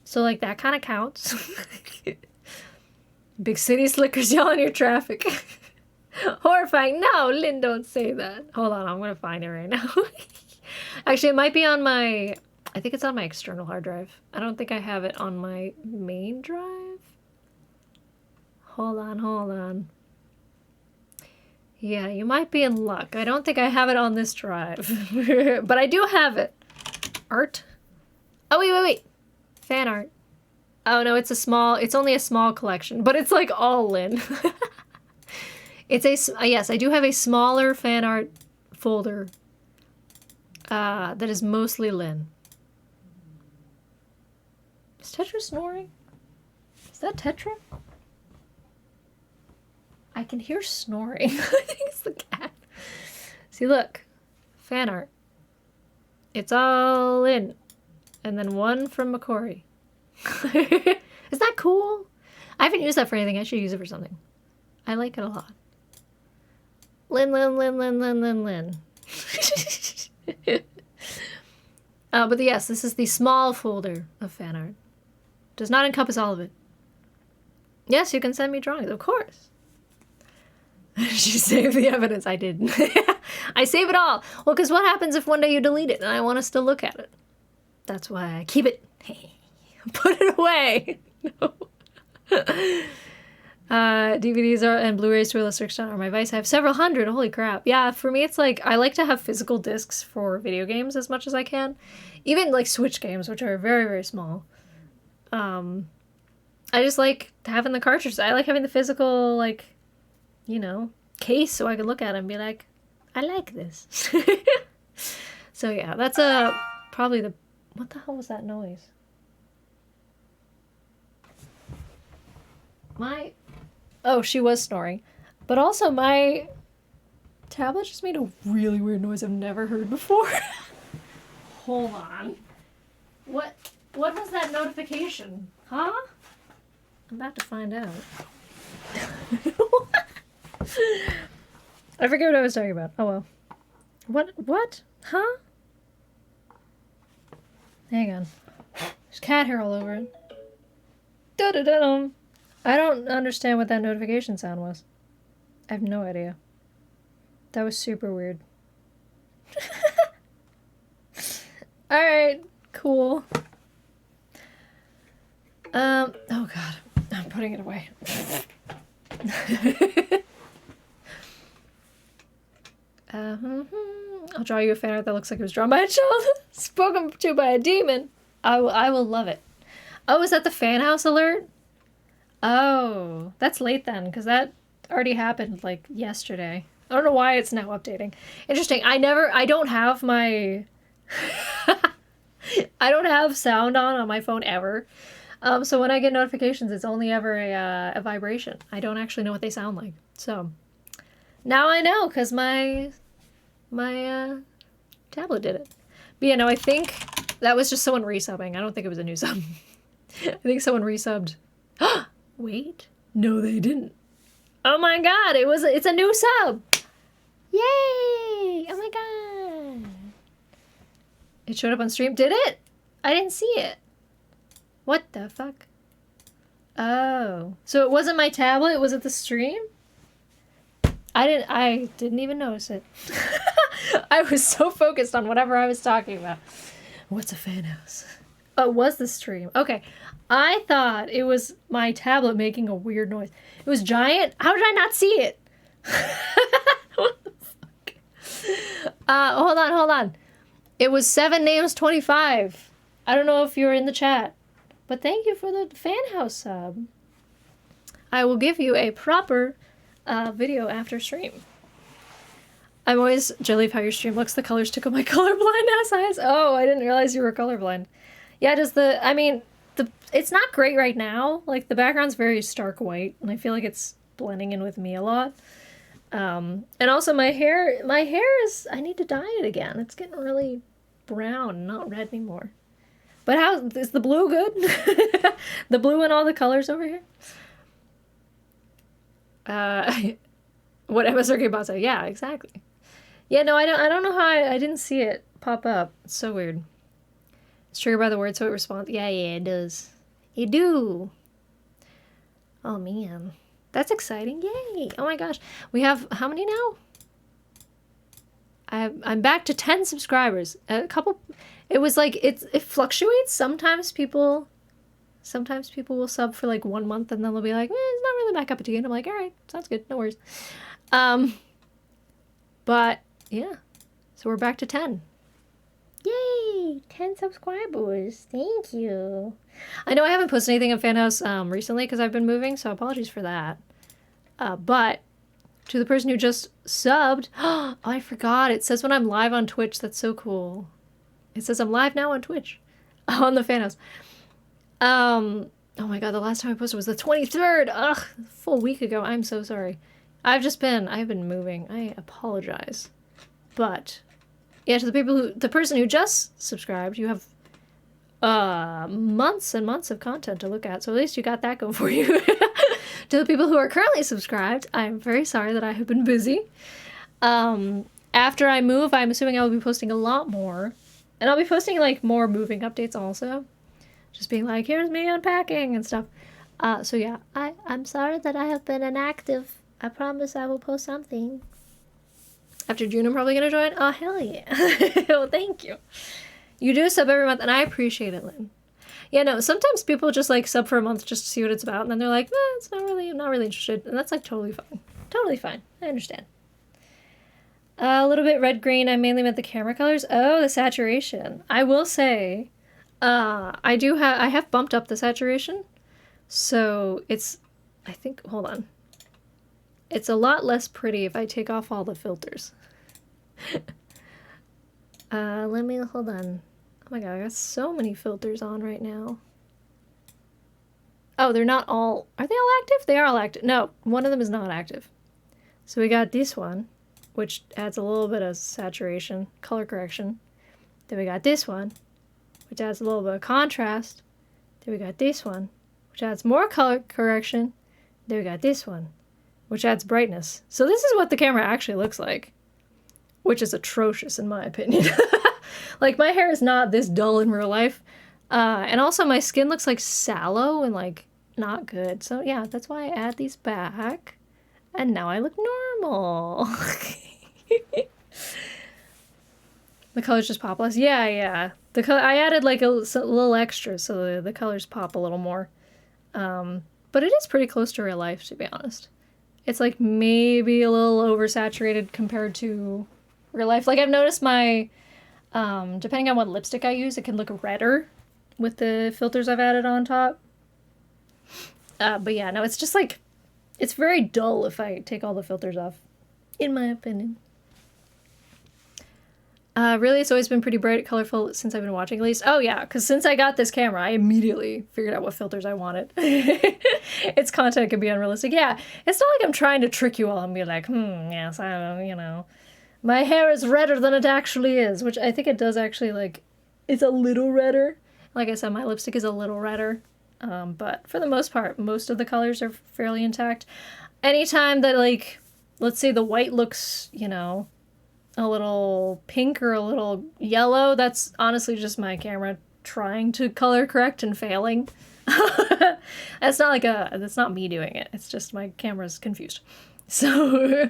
So like that kind of counts. Big city slickers yelling your traffic. Horrifying. No, Lynn, don't say that. Hold on, I'm going to find it right now. Actually, it might be on I think it's on my external hard drive. I don't think I have it on my main drive. Hold on. Yeah, you might be in luck. I don't think I have it on this drive. But I do have it. Art? Oh, wait. Fan art. Oh, no, it's only a small collection. But it's like all in. Yes, I do have a smaller fan art folder that is mostly Lynn. Is Tetra snoring? Is that Tetra? I can hear snoring. I think it's the cat. See, look. Fan art. It's all in. And then one from McCory. Is that cool? I haven't used that for anything. I should use it for something. I like it a lot. Lynn. But yes, this is the small folder of fan art. Does not encompass all of it. Yes, you can send me drawings, of course. She saved the evidence. I did. I save it all. Well, because what happens if one day you delete it and I want us to look at it? That's why I keep it. Put it away. No. DVDs and Blu-rays to a lesser extent are my vice. I have several hundred. Holy crap. Yeah, for me, it's like I like to have physical discs for video games as much as I can. Even like Switch games, which are very, very small. I just like having the cartridges. I like having the physical, like, case so I can look at it and be like, I like this. So yeah, that's probably what the hell was that noise? Oh, she was snoring. But also my tablet just made a really weird noise I've never heard before. Hold on. What was that notification? Huh? I'm about to find out. I forget what I was talking about. Oh well. What? Huh? Hang on. There's cat hair all over it. Da-da-da-dum. I don't understand what that notification sound was. I have no idea. That was super weird. Alright, cool. Oh god. I'm putting it away. I'll draw you a fan art that looks like it was drawn by a child. Spoken to by a demon. I will love it. Oh, is that the fan house alert? Oh, that's late then, because that already happened, like, yesterday. I don't know why it's now updating. Interesting. I don't have my... I don't have sound on my phone ever. So when I get notifications, it's only ever a vibration. I don't actually know what they sound like. So now I know, because my tablet did it. But yeah, no, I think that was just someone resubbing. I don't think it was a new sub. I think someone resubbed. Wait. No, they didn't. Oh my god, it's a new sub! Yay! Oh my god. It showed up on stream. Did it? I didn't see it. What the fuck? Oh. So it wasn't my tablet, was it the stream? I didn't even notice it. I was so focused on whatever I was talking about. What's a fan house? Oh, it was the stream. Okay. I thought it was my tablet making a weird noise. It was giant? How did I not see it? What the fuck? Hold on. It was 7 names 25. I don't know if you're in the chat, but thank you for the fan house sub. I will give you a proper video after stream. I'm always jelly of how your stream looks. The colors tickle my colorblind ass eyes. Oh, I didn't realize you were colorblind. Yeah, it's not great right now. Like, the background's very stark white, and I feel like it's blending in with me a lot. And also my hair is, I need to dye it again. It's getting really brown, not red anymore. But how, is the blue good? The blue and all the colors over here? What MSRK bot said. Yeah, exactly. Yeah, no, I don't know how I didn't see it pop up. It's so weird. It's triggered by the word, so it responds. Yeah, it does. It do. Oh, man. That's exciting. Yay. Oh, my gosh. We have, how many now? I'm back to 10 subscribers. A couple, it was like, it fluctuates. Sometimes people will sub for like 1 month and then they'll be like, it's not really my cup of tea. And I'm like, all right, sounds good. No worries. But yeah, so we're back to 10. Yay! 10 subscribers. Thank you. I know I haven't posted anything on Fan House recently because I've been moving, so apologies for that. But to the person who just subbed, oh, I forgot. It says when I'm live on Twitch. That's so cool. It says I'm live now on Twitch on the Fan House. Oh my god, the last time I posted was the 23rd. Ugh, a full week ago. I'm so sorry. I've been moving. I apologize. But yeah, to the person who just subscribed, you have months and months of content to look at. So at least you got that going for you. To the people who are currently subscribed, I'm very sorry that I have been busy. After I move, I'm assuming I will be posting a lot more. And I'll be posting like more moving updates also. Just being like, here's me unpacking and stuff. So yeah, I'm sorry that I have been inactive. I promise I will post something. After June, I'm probably going to join. Oh, hell yeah. Well, thank you. You do sub every month, and I appreciate it, Lynn. Yeah, no, sometimes people just, like, sub for a month just to see what it's about, and then they're like, it's not really, I'm not really interested. And that's, like, totally fine. Totally fine. I understand. A little bit red-green. I mainly meant the camera colors. Oh, the saturation. I will say, I have bumped up the saturation. So it's, I think, hold on. It's a lot less pretty if I take off all the filters. Hold on. Oh my god, I got so many filters on right now. Oh, they're not all, are they all active? They are all active. No, one of them is not active. So we got this one, which adds a little bit of saturation, color correction. Then we got this one, which adds a little bit of contrast. Then we got this one, which adds more color correction. Then we got this one, which adds brightness. So this is what the camera actually looks like, which is atrocious in my opinion. Like, my hair is not this dull in real life. And also my skin looks like sallow and like not good. So yeah, that's why I add these back. And now I look normal. The colors just pop less. Yeah. I added like a little extra so the colors pop a little more. But it is pretty close to real life, to be honest. It's like maybe a little oversaturated compared to real life. Like, I've noticed my, depending on what lipstick I use, it can look redder with the filters I've added on top. But yeah, no, it's just like, it's very dull if I take all the filters off. in my opinion. Really, it's always been pretty bright, colorful since I've been watching, at least. Oh yeah, because since I got this camera, I immediately figured out what filters I wanted. Its content can be unrealistic. Yeah, it's not like I'm trying to trick you all and be like, yes, I don't know, you know. My hair is redder than it actually is, which I think it does actually, like, it's a little redder. Like I said, my lipstick is a little redder. But for the most part, most of the colors are fairly intact. Anytime that, like, let's say the white looks, you know, a little pink or a little yellow, that's honestly just my camera trying to color correct and failing. That's not me doing it. It's just my camera's confused. So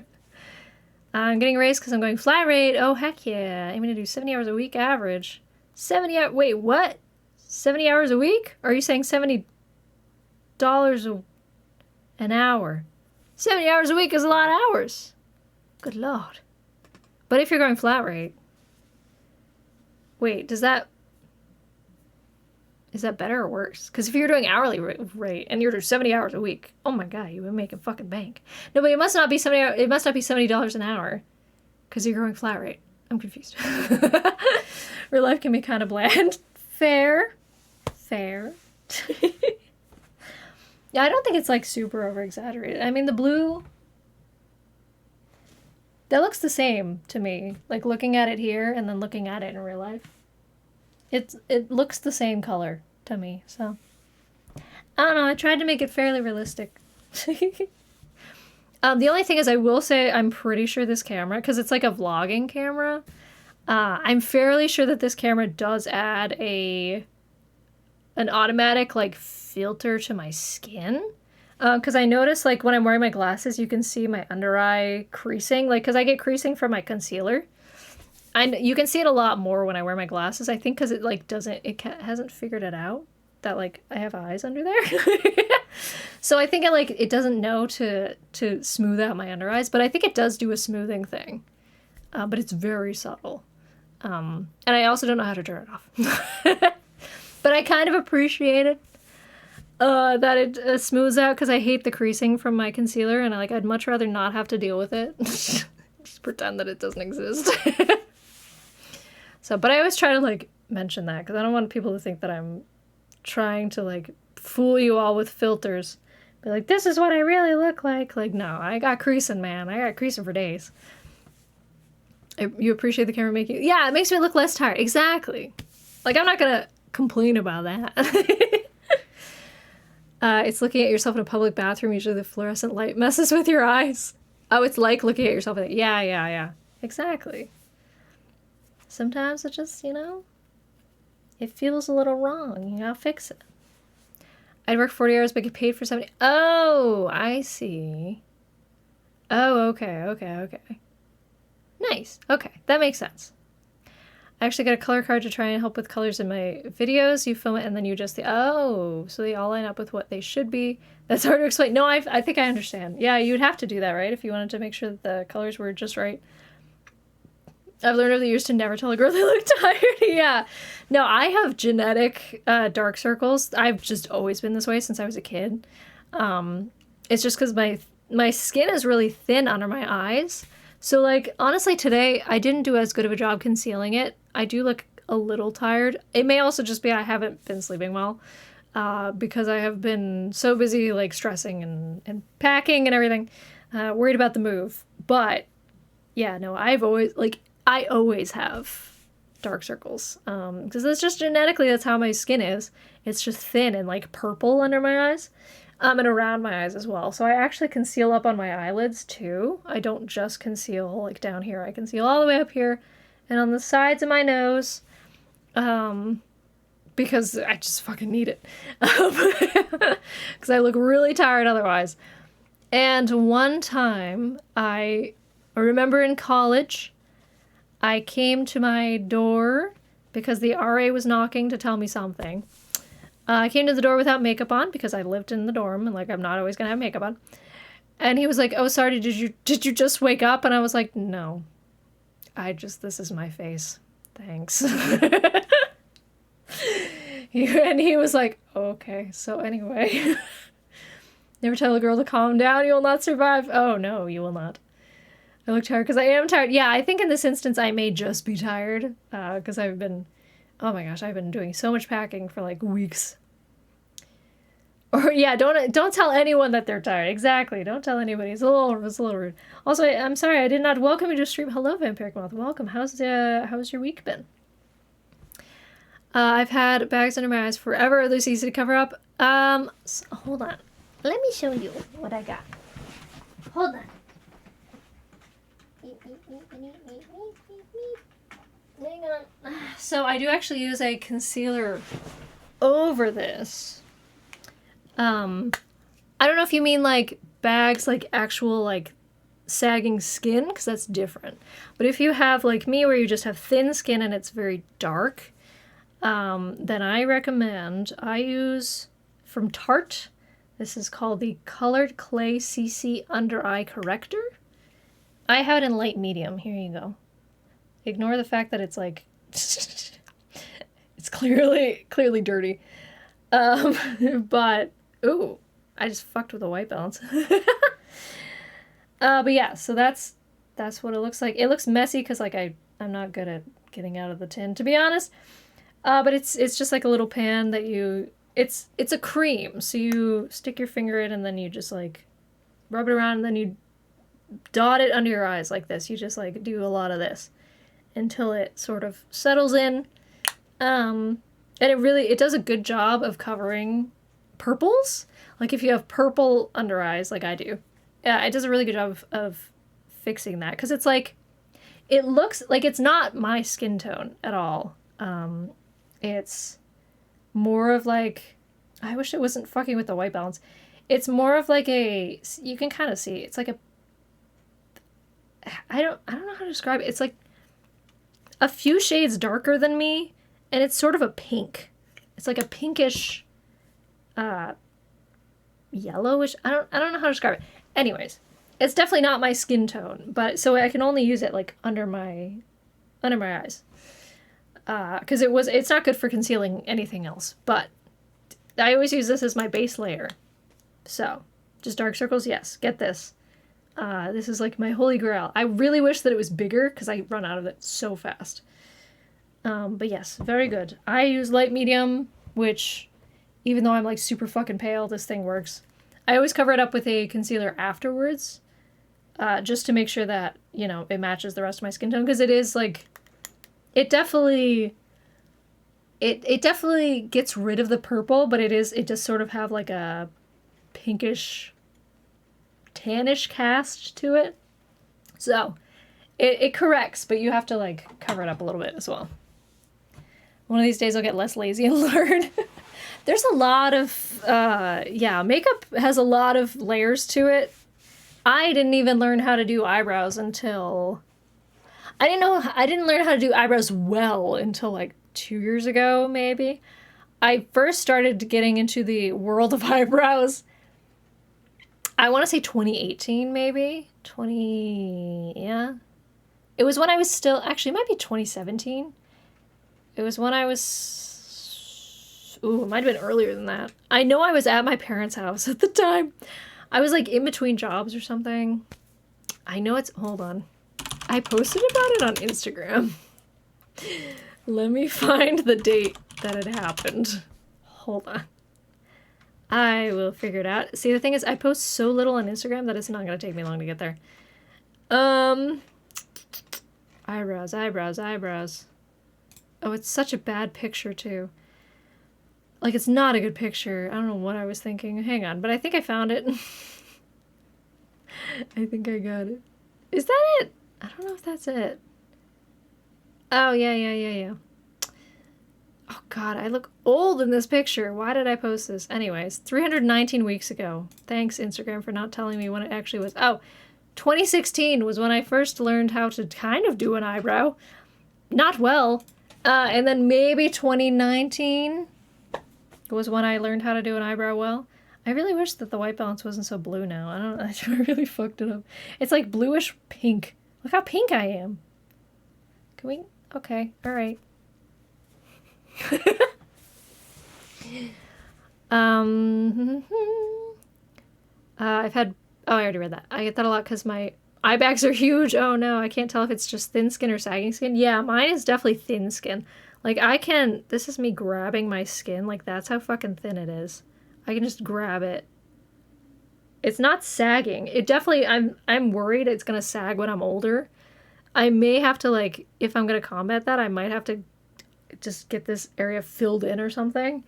I'm getting raised because I'm going flat rate. Oh, heck yeah. I'm going to do 70 hours a week average. 70 hours. Wait, what? 70 hours a week? Or are you saying $70 an hour? 70 hours a week is a lot of hours. Good Lord. But if you're going flat rate, wait, is that better or worse? Because if you're doing hourly rate and you're doing 70 hours a week, oh my God, you've been making fucking bank. No, but it must not be $70 an hour because you're going flat rate. I'm confused. Real life can be kind of bland. Fair. Yeah, I don't think it's like super over exaggerated. I mean, the blue, that looks the same to me. Like looking at it here and then looking at it in real life. It looks the same color to me, so. I don't know, I tried to make it fairly realistic. The only thing is I will say I'm pretty sure this camera, because it's like a vlogging camera, I'm fairly sure that this camera does add an automatic like filter to my skin. Because I notice, like, when I'm wearing my glasses, you can see my under eye creasing. Like, because I get creasing from my concealer. And you can see it a lot more when I wear my glasses, I think, because it, like, hasn't figured it out that, like, I have eyes under there. So I think it doesn't know to smooth out my under eyes. But I think it does do a smoothing thing. But it's very subtle. And I also don't know how to turn it off. But I kind of appreciate it. That it smooths out because I hate the creasing from my concealer and I'd much rather not have to deal with it. Just pretend that it doesn't exist. So, but I always try to like mention that because I don't want people to think that I'm trying to like fool you all with filters. Be like, this is what I really look like. Like, no, I got creasing, man. I got creasing for days. You appreciate the camera making... Yeah, it makes me look less tired. Exactly. Like, I'm not gonna complain about that. It's looking at yourself in a public bathroom. Usually the fluorescent light messes with your eyes. Oh, it's like looking at yourself. Yeah. Exactly. Sometimes it just, you know, it feels a little wrong. You gotta fix it. I'd work 40 hours but get paid for 70. Oh, I see. Oh, okay. Nice. Okay, that makes sense. I actually got a color card to try and help with colors in my videos. You film it and then you just... Oh, so they all line up with what they should be. That's hard to explain. No, I think I understand. Yeah, you'd have to do that, right? If you wanted to make sure that the colors were just right. I've learned over the years to never tell a girl they look tired. Yeah. No, I have genetic dark circles. I've just always been this way since I was a kid. It's just because my skin is really thin under my eyes. So, like, honestly, today, I didn't do as good of a job concealing it. I do look a little tired. It may also just be I haven't been sleeping well because I have been so busy, like, stressing and packing and everything, worried about the move. But, yeah, no, I always have dark circles because that's just genetically, that's how my skin is. It's just thin and, like, purple under my eyes. And around my eyes as well. So I actually conceal up on my eyelids too. I don't just conceal like down here. I conceal all the way up here and on the sides of my nose. Because I just fucking need it. Because I look really tired otherwise. And one time I remember in college, I came to my door because the RA was knocking to tell me something. I came to the door without makeup on because I lived in the dorm and like I'm not always gonna have makeup on. And he was like, "Oh, sorry, did you just wake up?" And I was like, "No. This is my face. Thanks." And he was like, "Okay, so anyway." Never tell a girl to calm down, you will not survive. Oh no, you will not. I look tired because I am tired. Yeah, I think in this instance I may just be tired because I've been, oh my gosh, I've been doing so much packing for like weeks. Or yeah, don't tell anyone that they're tired. Exactly, don't tell anybody. It's a little rude. Also, I'm sorry I did not welcome you to stream. Hello, Vampiric Moth. Welcome. How's your week been? I've had bags under my eyes forever. They're easy to cover up. Hold on. Let me show you what I got. Hold on. Hang on. So I do actually use a concealer over this. I don't know if you mean like bags, like actual like sagging skin, because that's different. But if you have like me where you just have thin skin and it's very dark, then I recommend I use from Tarte. This is called the Colored Clay CC Under Eye Corrector. I have it in light medium. Here you go. Ignore the fact that it's like it's clearly dirty. But ooh, I just fucked with the white balance. But yeah, so that's what it looks like. It looks messy because like I'm not good at getting out of the tin, to be honest. But it's just like a little pan that it's a cream, so you stick your finger in and then you just like rub it around and then you dot it under your eyes like this. You just like do a lot of this until it sort of settles in. And it does a good job of covering purples. Like if you have purple under eyes like I do, it does a really good job of fixing that, because it's like, it looks like it's not my skin tone at all. It's more of like, I wish it wasn't fucking with the white balance. It's more of like you can kind of see, it's like I don't know how to describe it. It's like a few shades darker than me, and it's sort of a pink. It's like a pinkish, yellowish. I don't know how to describe it. Anyways, it's definitely not my skin tone, but so I can only use it like under my eyes. Because it's not good for concealing anything else, but I always use this as my base layer. So, just dark circles, yes, get this. This is like my holy grail. I really wish that it was bigger because I run out of it so fast. But yes, very good. I use light medium, which even though I'm like super fucking pale, this thing works. I always cover it up with a concealer afterwards, just to make sure that, it matches the rest of my skin tone, because it is like, it definitely gets rid of the purple, but it does sort of have like a pinkish, tannish cast to it. So it corrects, but you have to like cover it up a little bit as well. One of these days I'll get less lazy and learn. There's a lot of, makeup has a lot of layers to it. I didn't even learn how to do eyebrows until, I didn't learn how to do eyebrows well until like 2 years ago, maybe. I first started getting into the world of eyebrows, I want to say 2018, maybe? Yeah. It was when I was still, actually, it might be 2017. It was when I was, it might have been earlier than that. I know I was at my parents' house at the time. I was like in between jobs or something. I know hold on. I posted about it on Instagram. Let me find the date that it happened. Hold on. I will figure it out. See, the thing is, I post so little on Instagram that it's not going to take me long to get there. Eyebrows. Oh, it's such a bad picture, too. Like, it's not a good picture. I don't know what I was thinking. Hang on, but I think I found it. I think I got it. Is that it? I don't know if that's it. Oh, yeah. Oh, God, I look old in this picture. Why did I post this? Anyways, 319 weeks ago. Thanks, Instagram, for not telling me when it actually was. Oh, 2016 was when I first learned how to kind of do an eyebrow. Not well. And then maybe 2019 was when I learned how to do an eyebrow well. I really wish that the white balance wasn't so blue now. I really fucked it up. It's like bluish pink. Look how pink I am. Can we? Okay, all right. I've had, I already read that. I get that a lot because I eye bags are huge. Oh no, I can't tell if it's just thin skin or sagging skin. Yeah, mine is definitely thin skin. Like this is me grabbing my skin. Like that's how fucking thin it is. I can just grab it. It's not sagging. It definitely, I'm worried it's gonna sag when I'm older. I may have to, like, if I'm gonna combat that, I might have to just get this area filled in or something.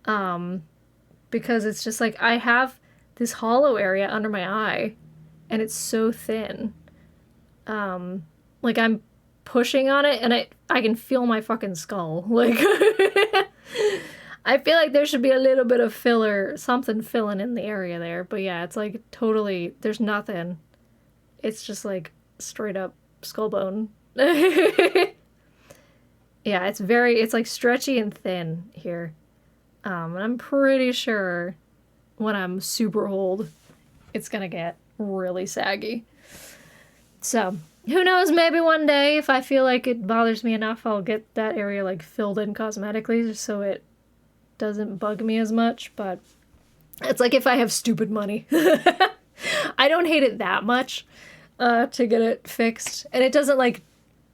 Because it's just like, I have this hollow area under my eye, and it's so thin. Like, I'm pushing on it, and I can feel my fucking skull. Like, I feel like there should be a little bit of filler, something filling in the area there. But yeah, it's like totally, there's nothing. It's just like straight up skull bone. Yeah, it's like stretchy and thin here. And I'm pretty sure when I'm super old, it's gonna get really saggy. So, who knows, maybe one day if I feel like it bothers me enough, I'll get that area like filled in cosmetically just so it doesn't bug me as much. But it's like if I have stupid money. I don't hate it that much to get it fixed. And it doesn't like,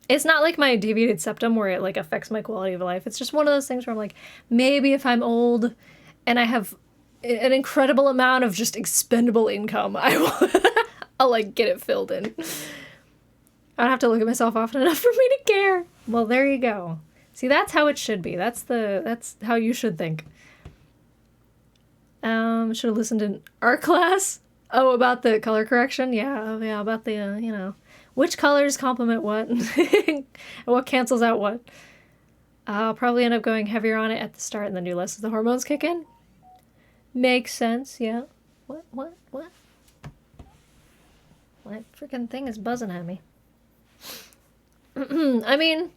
it's not like my deviated septum where it like affects my quality of life. It's just one of those things where I'm like, maybe if I'm old and I have an incredible amount of just expendable income, I'll like get it filled in. I don't have to look at myself often enough for me to care. Well, there you go. See, that's how it should be. That's how you should think. Should have listened in art class. Oh, about the color correction? Yeah, about the, which colors complement what, and what cancels out what. I'll probably end up going heavier on it at the start and then do less as the hormones kick in. Makes sense, yeah. What? My freaking thing is buzzing at me. I mean,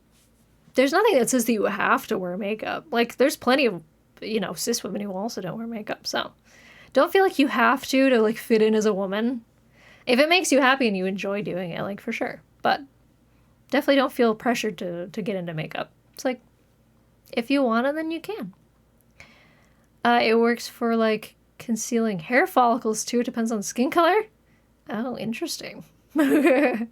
there's nothing that says that you have to wear makeup. Like, there's plenty of, cis women who also don't wear makeup, so don't feel like you have to like fit in as a woman. If it makes you happy and you enjoy doing it, like, for sure. But definitely don't feel pressured to get into makeup. It's like, if you want it, then you can. It works for, like, concealing hair follicles, too. It depends on skin color. Oh, interesting. You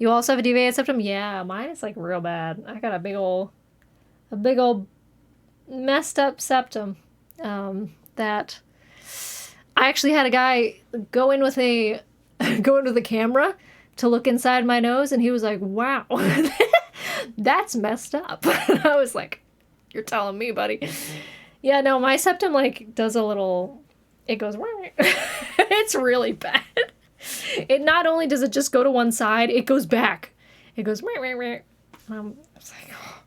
also have a deviated septum? Yeah, mine is, like, real bad. I got a big old messed up septum. That I actually had a guy go in with a camera to look inside my nose, and he was like, wow, that's messed up. And I was like, you're telling me, buddy. Yeah, no, my septum, like, does a little, it goes, it's really bad. It not only does it just go to one side, it goes back. It goes, and I'm like, oh,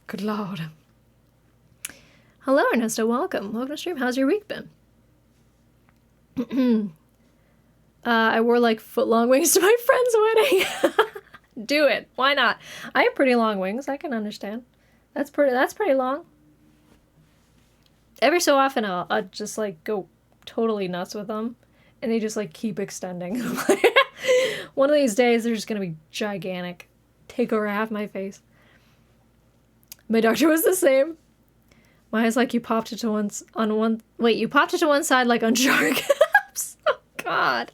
good Lord. Hello, Ernesto, welcome. Welcome to stream. How's your week been? I wore, like, foot-long wings to my friend's wedding. Do it. Why not? I have pretty long wings. I can understand. That's pretty long. Every so often, I'll just, like, go totally nuts with them, and they just, like, keep extending. One of these days, they're just gonna be gigantic. Take over half my face. My doctor was the same. Mine's like you popped it to one side like on Jargaps. Oh, God.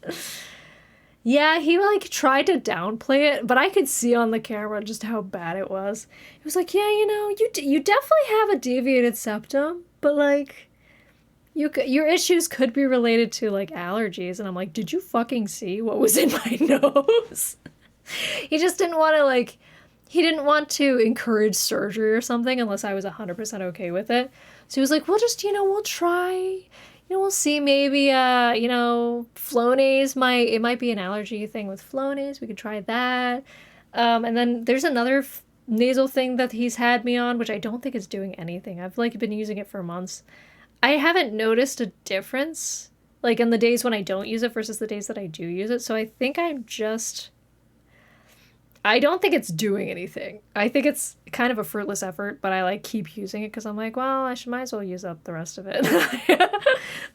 Yeah, he, like, tried to downplay it, but I could see on the camera just how bad it was. He was like, yeah, you definitely have a deviated septum, but, like, your issues could be related to, like, allergies. And I'm like, did you fucking see what was in my nose? He just didn't want to, like, he didn't want to encourage surgery or something unless I was 100% okay with it. So he was like, we'll just, we'll try. We'll see, maybe, Flonase it might be an allergy thing with Flonase. We could try that. And then there's another nasal thing that he's had me on, which I don't think is doing anything. I've, like, been using it for months. I haven't noticed a difference, like, in the days when I don't use it versus the days that I do use it. So I think I don't think it's doing anything. I think it's kind of a fruitless effort, but I, like, keep using it because I'm like, well, might as well use up the rest of it.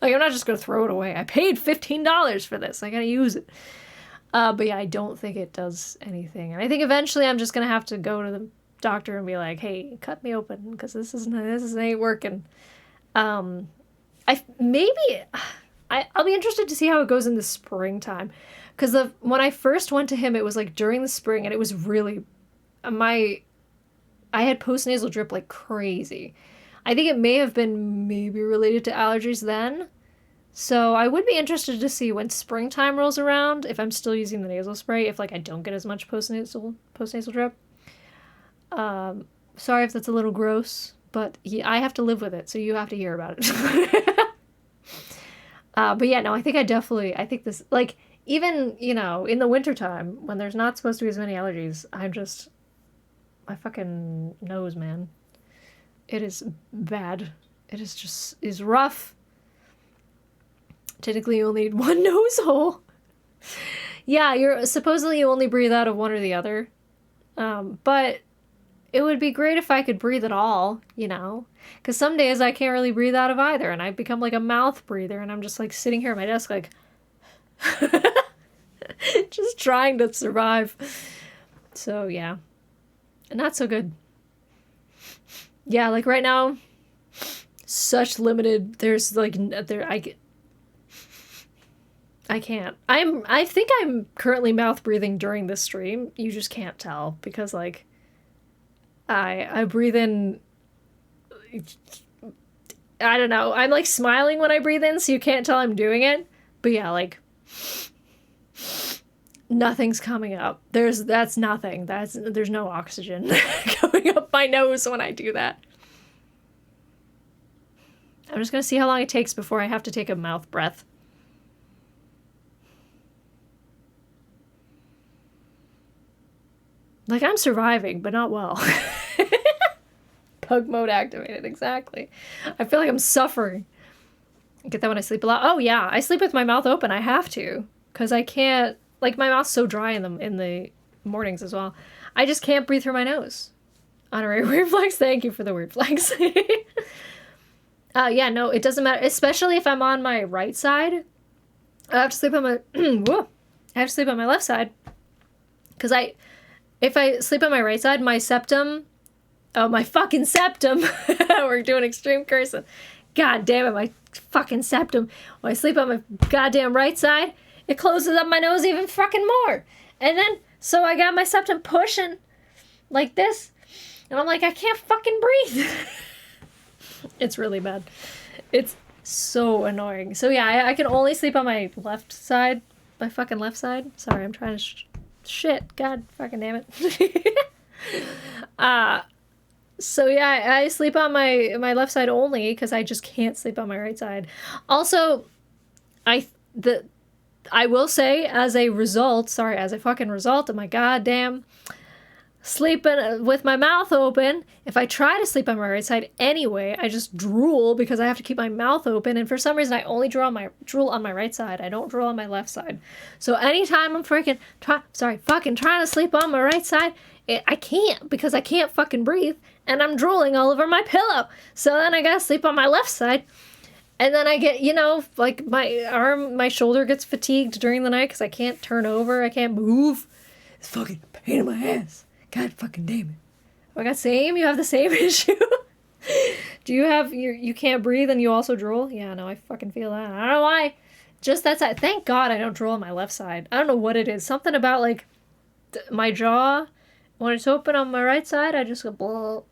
Like, I'm not just going to throw it away. I paid $15 for this. I got to use it. But yeah, I don't think it does anything. And I think eventually I'm just going to have to go to the doctor and be like, hey, cut me open because this ain't working. I I'll be interested to see how it goes in the springtime. Because when I first went to him, it was like during the spring, and it was really, I had postnasal drip like crazy. I think it may have been maybe related to allergies then. So I would be interested to see when springtime rolls around, if I'm still using the nasal spray, if like I don't get as much postnasal drip. Sorry if that's a little gross, but I have to live with it, so you have to hear about it. But yeah, no, I think this, like, even, you know, in the wintertime, when there's not supposed to be as many allergies, my fucking nose, man. It is bad. It is rough. Technically, you only need one nose hole. Yeah, supposedly you only breathe out of one or the other. But it would be great if I could breathe at all, you know? Because some days I can't really breathe out of either, and I become like a mouth breather, and I'm just like sitting here at my desk like... just trying to survive. So, yeah. Not so good. Yeah, like right now, such limited, there's like, I can't. I think I'm currently mouth breathing during this stream. You just can't tell because like I breathe in, I don't know. I'm like smiling when I breathe in, so you can't tell I'm doing it. But yeah, like nothing's coming up. That's nothing. There's no oxygen going up my nose when I do that. I'm just gonna see how long it takes before I have to take a mouth breath. Like, I'm surviving, but not well. Pug mode activated, exactly. I feel like I'm suffering. I get that when I sleep a lot. Oh yeah, I sleep with my mouth open. I have to, because I can't, like, my mouth's so dry in the mornings as well. I just can't breathe through my nose. Honorary weird flex, thank you for the weird flex. Yeah, no, it doesn't matter, especially if I'm on my right side. I have to sleep on my, whoa, I have to sleep on my left side, because if I sleep on my right side, my septum, oh, my fucking septum, we're doing extreme cursing. God damn it, my fucking septum. When I sleep on my goddamn right side, it closes up my nose even fucking more. And then, so I got my septum pushing like this, and I'm like, I can't fucking breathe. It's really bad. It's so annoying. So yeah, I can only sleep on my left side, my fucking left side. Sorry, I'm trying to shit. God fucking damn it. So yeah, I sleep on my left side only because I just can't sleep on my right side. Also, I will say as a fucking result of my goddamn sleeping with my mouth open, if I try to sleep on my right side anyway, I just drool because I have to keep my mouth open, and for some reason I only drool on my right side. I don't drool on my left side. So anytime I'm fucking trying to sleep on my right side, I can't because I can't fucking breathe, and I'm drooling all over my pillow. So then I gotta sleep on my left side, and then I get, you know, like my shoulder gets fatigued during the night because I can't turn over, I can't move. It's fucking a pain in my ass. God fucking damn it. Oh my god, same? You have the same issue? Do you have, you can't breathe and you also drool? Yeah, no, I fucking feel that. I don't know why. Just that's that. Thank God I don't drool on my left side. I don't know what it is. Something about, like, my jaw, when it's open on my right side, I just go blah.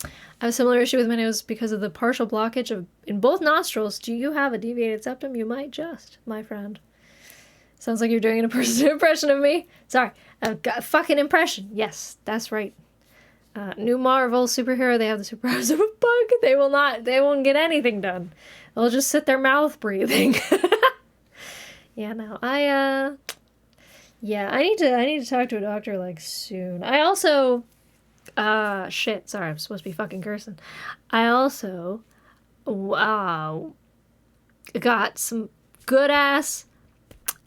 I have a similar issue with my nose because of the partial blockage in both nostrils. Do you have a deviated septum? You might just, my friend. Sounds like you're doing an impression of me. Sorry. I've got a fucking impression. Yes, that's right. New Marvel superhero, they have the superpowers of a bug. They won't get anything done. They'll just sit there mouth breathing. Yeah, no, I need to talk to a doctor, like, soon. I also, shit, sorry, I'm supposed to be fucking cursing. I also, got some good-ass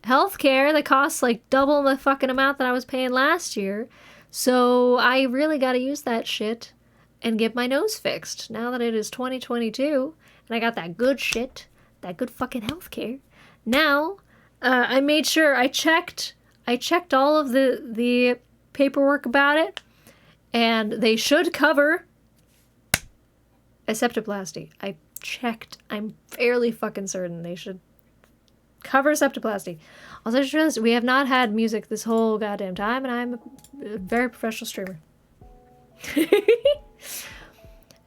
healthcare that costs like double the fucking amount that I was paying last year. So I really gotta use that shit and get my nose fixed now that it is 2022 and I got that good shit, that good fucking healthcare. Now, I made sure I checked all of the paperwork about it, and they should cover a septoplasty. I checked. I'm fairly fucking certain they should cover septoplasty. Also, I just realized we have not had music this whole goddamn time, and I'm a very professional streamer.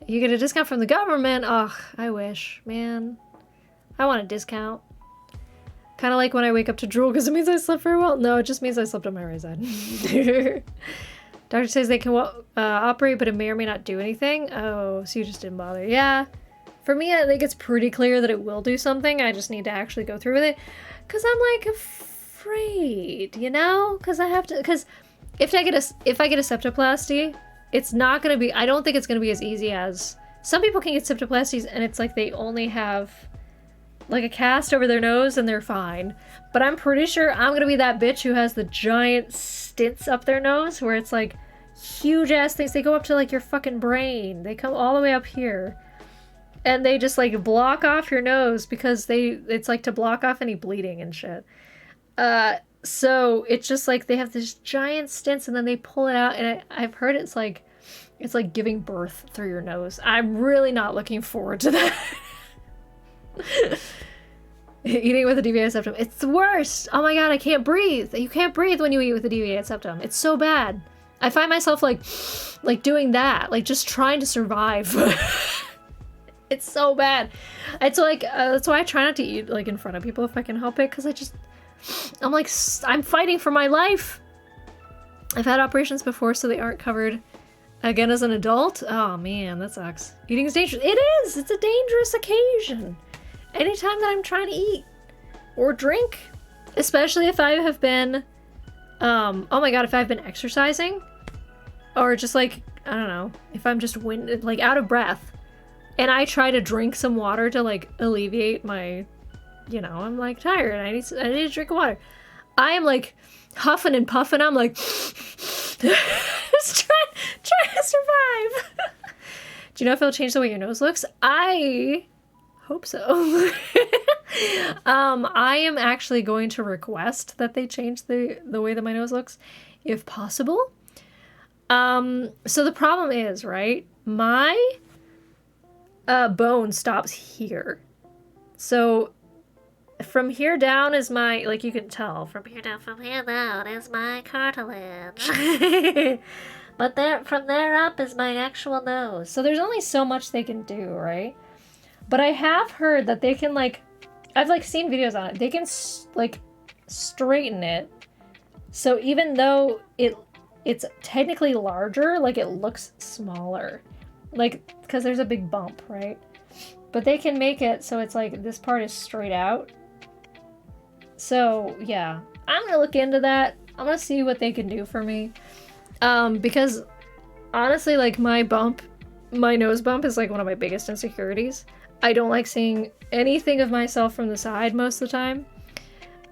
You get a discount from the government? Ugh, I wish, man. I want a discount. Kind of like when I wake up to drool because it means I slept very well. No, it just means I slept on my right side. Doctor says they can operate, but it may or may not do anything. Oh, so you just didn't bother. Yeah. For me, I think it's pretty clear that it will do something. I just need to actually go through with it. Because I'm, like, afraid, you know? Because I have to... Because if I get a septoplasty, it's not going to be... I don't think it's going to be as easy as... Some people can get septoplasties, and it's like they only have... like a cast over their nose and they're fine. But I'm pretty sure I'm gonna be that bitch who has the giant stents up their nose where it's like huge ass things. They go up to like your fucking brain. They come all the way up here. And they just like block off your nose because it's like to block off any bleeding and shit. So it's just like they have this giant stents and then they pull it out and I've heard it's like giving birth through your nose. I'm really not looking forward to that. Eating with a deviated septum. It's the worst! Oh my god, I can't breathe! You can't breathe when you eat with a deviated septum. It's so bad. I find myself like doing that. Like just trying to survive. It's so bad. It's like, that's why I try not to eat like in front of people if I can help it. Because I'm like, I'm fighting for my life. I've had operations before so they aren't covered. Again, as an adult? Oh man, that sucks. Eating is dangerous. It is! It's a dangerous occasion. Anytime that I'm trying to eat or drink, especially if I have been, oh my god, if I've been exercising or just like, I don't know, if I'm just winded, like out of breath and I try to drink some water to like alleviate my, you know, I'm like tired and I need to drink water. I am like huffing and puffing. I'm like, just trying to survive. Do you know if it'll change the way your nose looks? I hope so. I am actually going to request that they change the way that my nose looks, if possible. So the problem is, right, my bone stops here. So from here down is my, like you can tell, from here down is my cartilage. But from there up is my actual nose. So there's only so much they can do, right? But I have heard that they can, like, I've, like, seen videos on it. They can, like, straighten it. So even though it's technically larger, like, it looks smaller. Like, because there's a big bump, right? But they can make it so it's, like, this part is straight out. So, yeah. I'm gonna look into that. I'm gonna see what they can do for me. Because, honestly, like, my nose bump is, like, one of my biggest insecurities. I don't like seeing anything of myself from the side most of the time.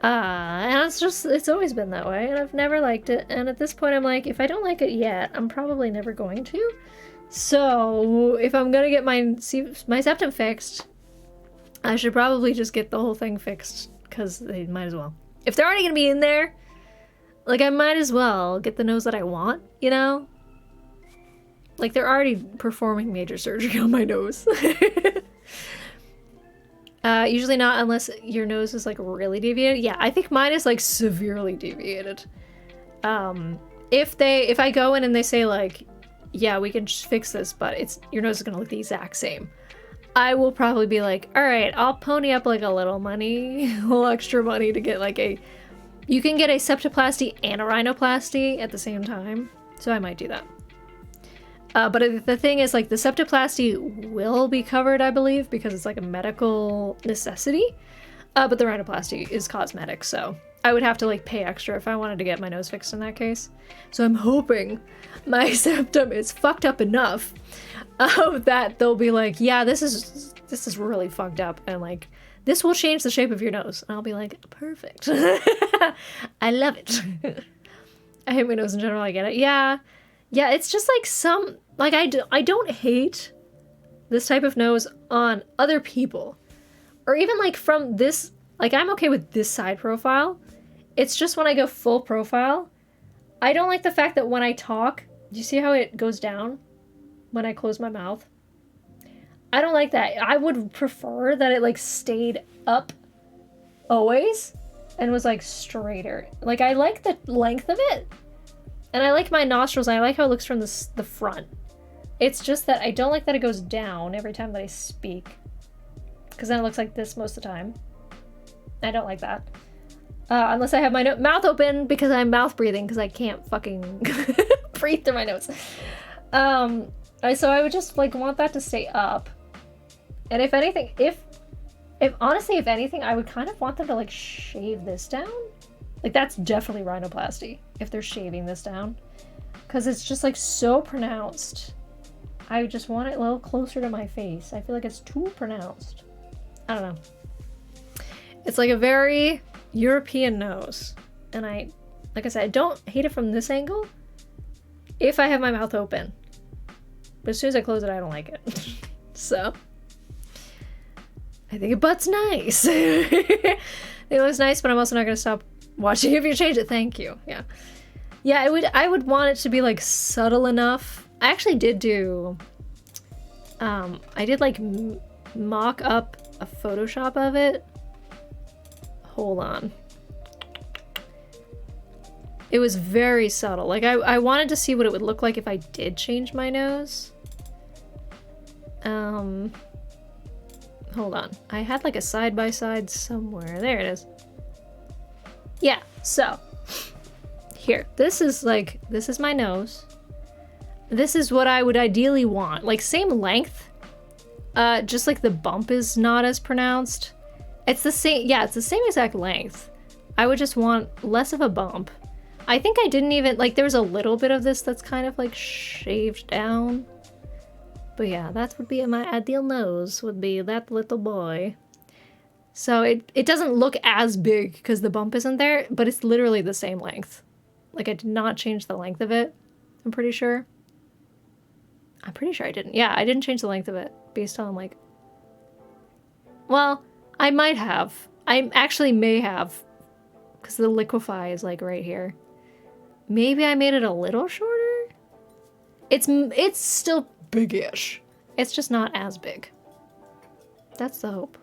And it's always been that way, and I've never liked it. And at this point, I'm like, if I don't like it yet, I'm probably never going to. So, if I'm gonna get my septum fixed, I should probably just get the whole thing fixed, because they might as well. If they're already gonna be in there, like, I might as well get the nose that I want, you know? Like, they're already performing major surgery on my nose. Usually not unless your nose is, like, really deviated. Yeah, I think mine is, like, severely deviated. If I go in and they say, like, yeah, we can just fix this, but your nose is gonna look the exact same, I will probably be like, alright, I'll pony up, like, a little extra money to get, like, you can get a septoplasty and a rhinoplasty at the same time, so I might do that. But the thing is, like, the septoplasty will be covered, I believe, because it's, like, a medical necessity. But the rhinoplasty is cosmetic, so I would have to, like, pay extra if I wanted to get my nose fixed in that case. So I'm hoping my septum is fucked up enough that they'll be like, yeah, this is really fucked up, and, like, this will change the shape of your nose. And I'll be like, perfect. I love it. I hate my nose in general, I get it. Yeah, it's just, like, I don't hate this type of nose on other people. Or even, like, from this, like, I'm okay with this side profile. It's just when I go full profile, I don't like the fact that when I talk, do you see how it goes down when I close my mouth? I don't like that. I would prefer that it like stayed up always and was like straighter. Like I like the length of it. And I like my nostrils. And I like how it looks from the front. It's just that I don't like that it goes down every time that I speak. Because then it looks like this most of the time. I don't like that. Unless I have my mouth open because I'm mouth breathing because I can't fucking breathe through my nose. So I would just like want that to stay up. And if anything, if honestly, if anything, I would kind of want them to like shave this down. Like that's definitely rhinoplasty if they're shaving this down. Because it's just like so pronounced. I just want it a little closer to my face. I feel like it's too pronounced. I don't know. It's like a very European nose. And like I said, I don't hate it from this angle if I have my mouth open. But as soon as I close it, I don't like it. So, I think it butts nice. It looks nice, but I'm also not going to stop watching if you change it. Thank you. Yeah. Yeah, I would want it to be like subtle enough. I actually did do, I did like mock up a Photoshop of it. Hold on. It was very subtle. Like I wanted to see what it would look like if I did change my nose. Hold on. I had like a side-by-side somewhere. There it is. Yeah, so here. This is my nose. This is what I would ideally want. Like same length. Just like the bump is not as pronounced. It's the same, yeah, it's the same exact length. I would just want less of a bump. I think I didn't even, like there's a little bit of this that's kind of like shaved down. But yeah, that would be my ideal nose, would be that little boy. So it doesn't look as big because the bump isn't there, but it's literally the same length. Like I did not change the length of it, I'm pretty sure. I'm pretty sure I didn't. Yeah, I didn't change the length of it based on like... Well, I might have. I actually may have. Because the liquefy is like right here. Maybe I made it a little shorter? It's still big-ish. It's just not as big. That's the hope.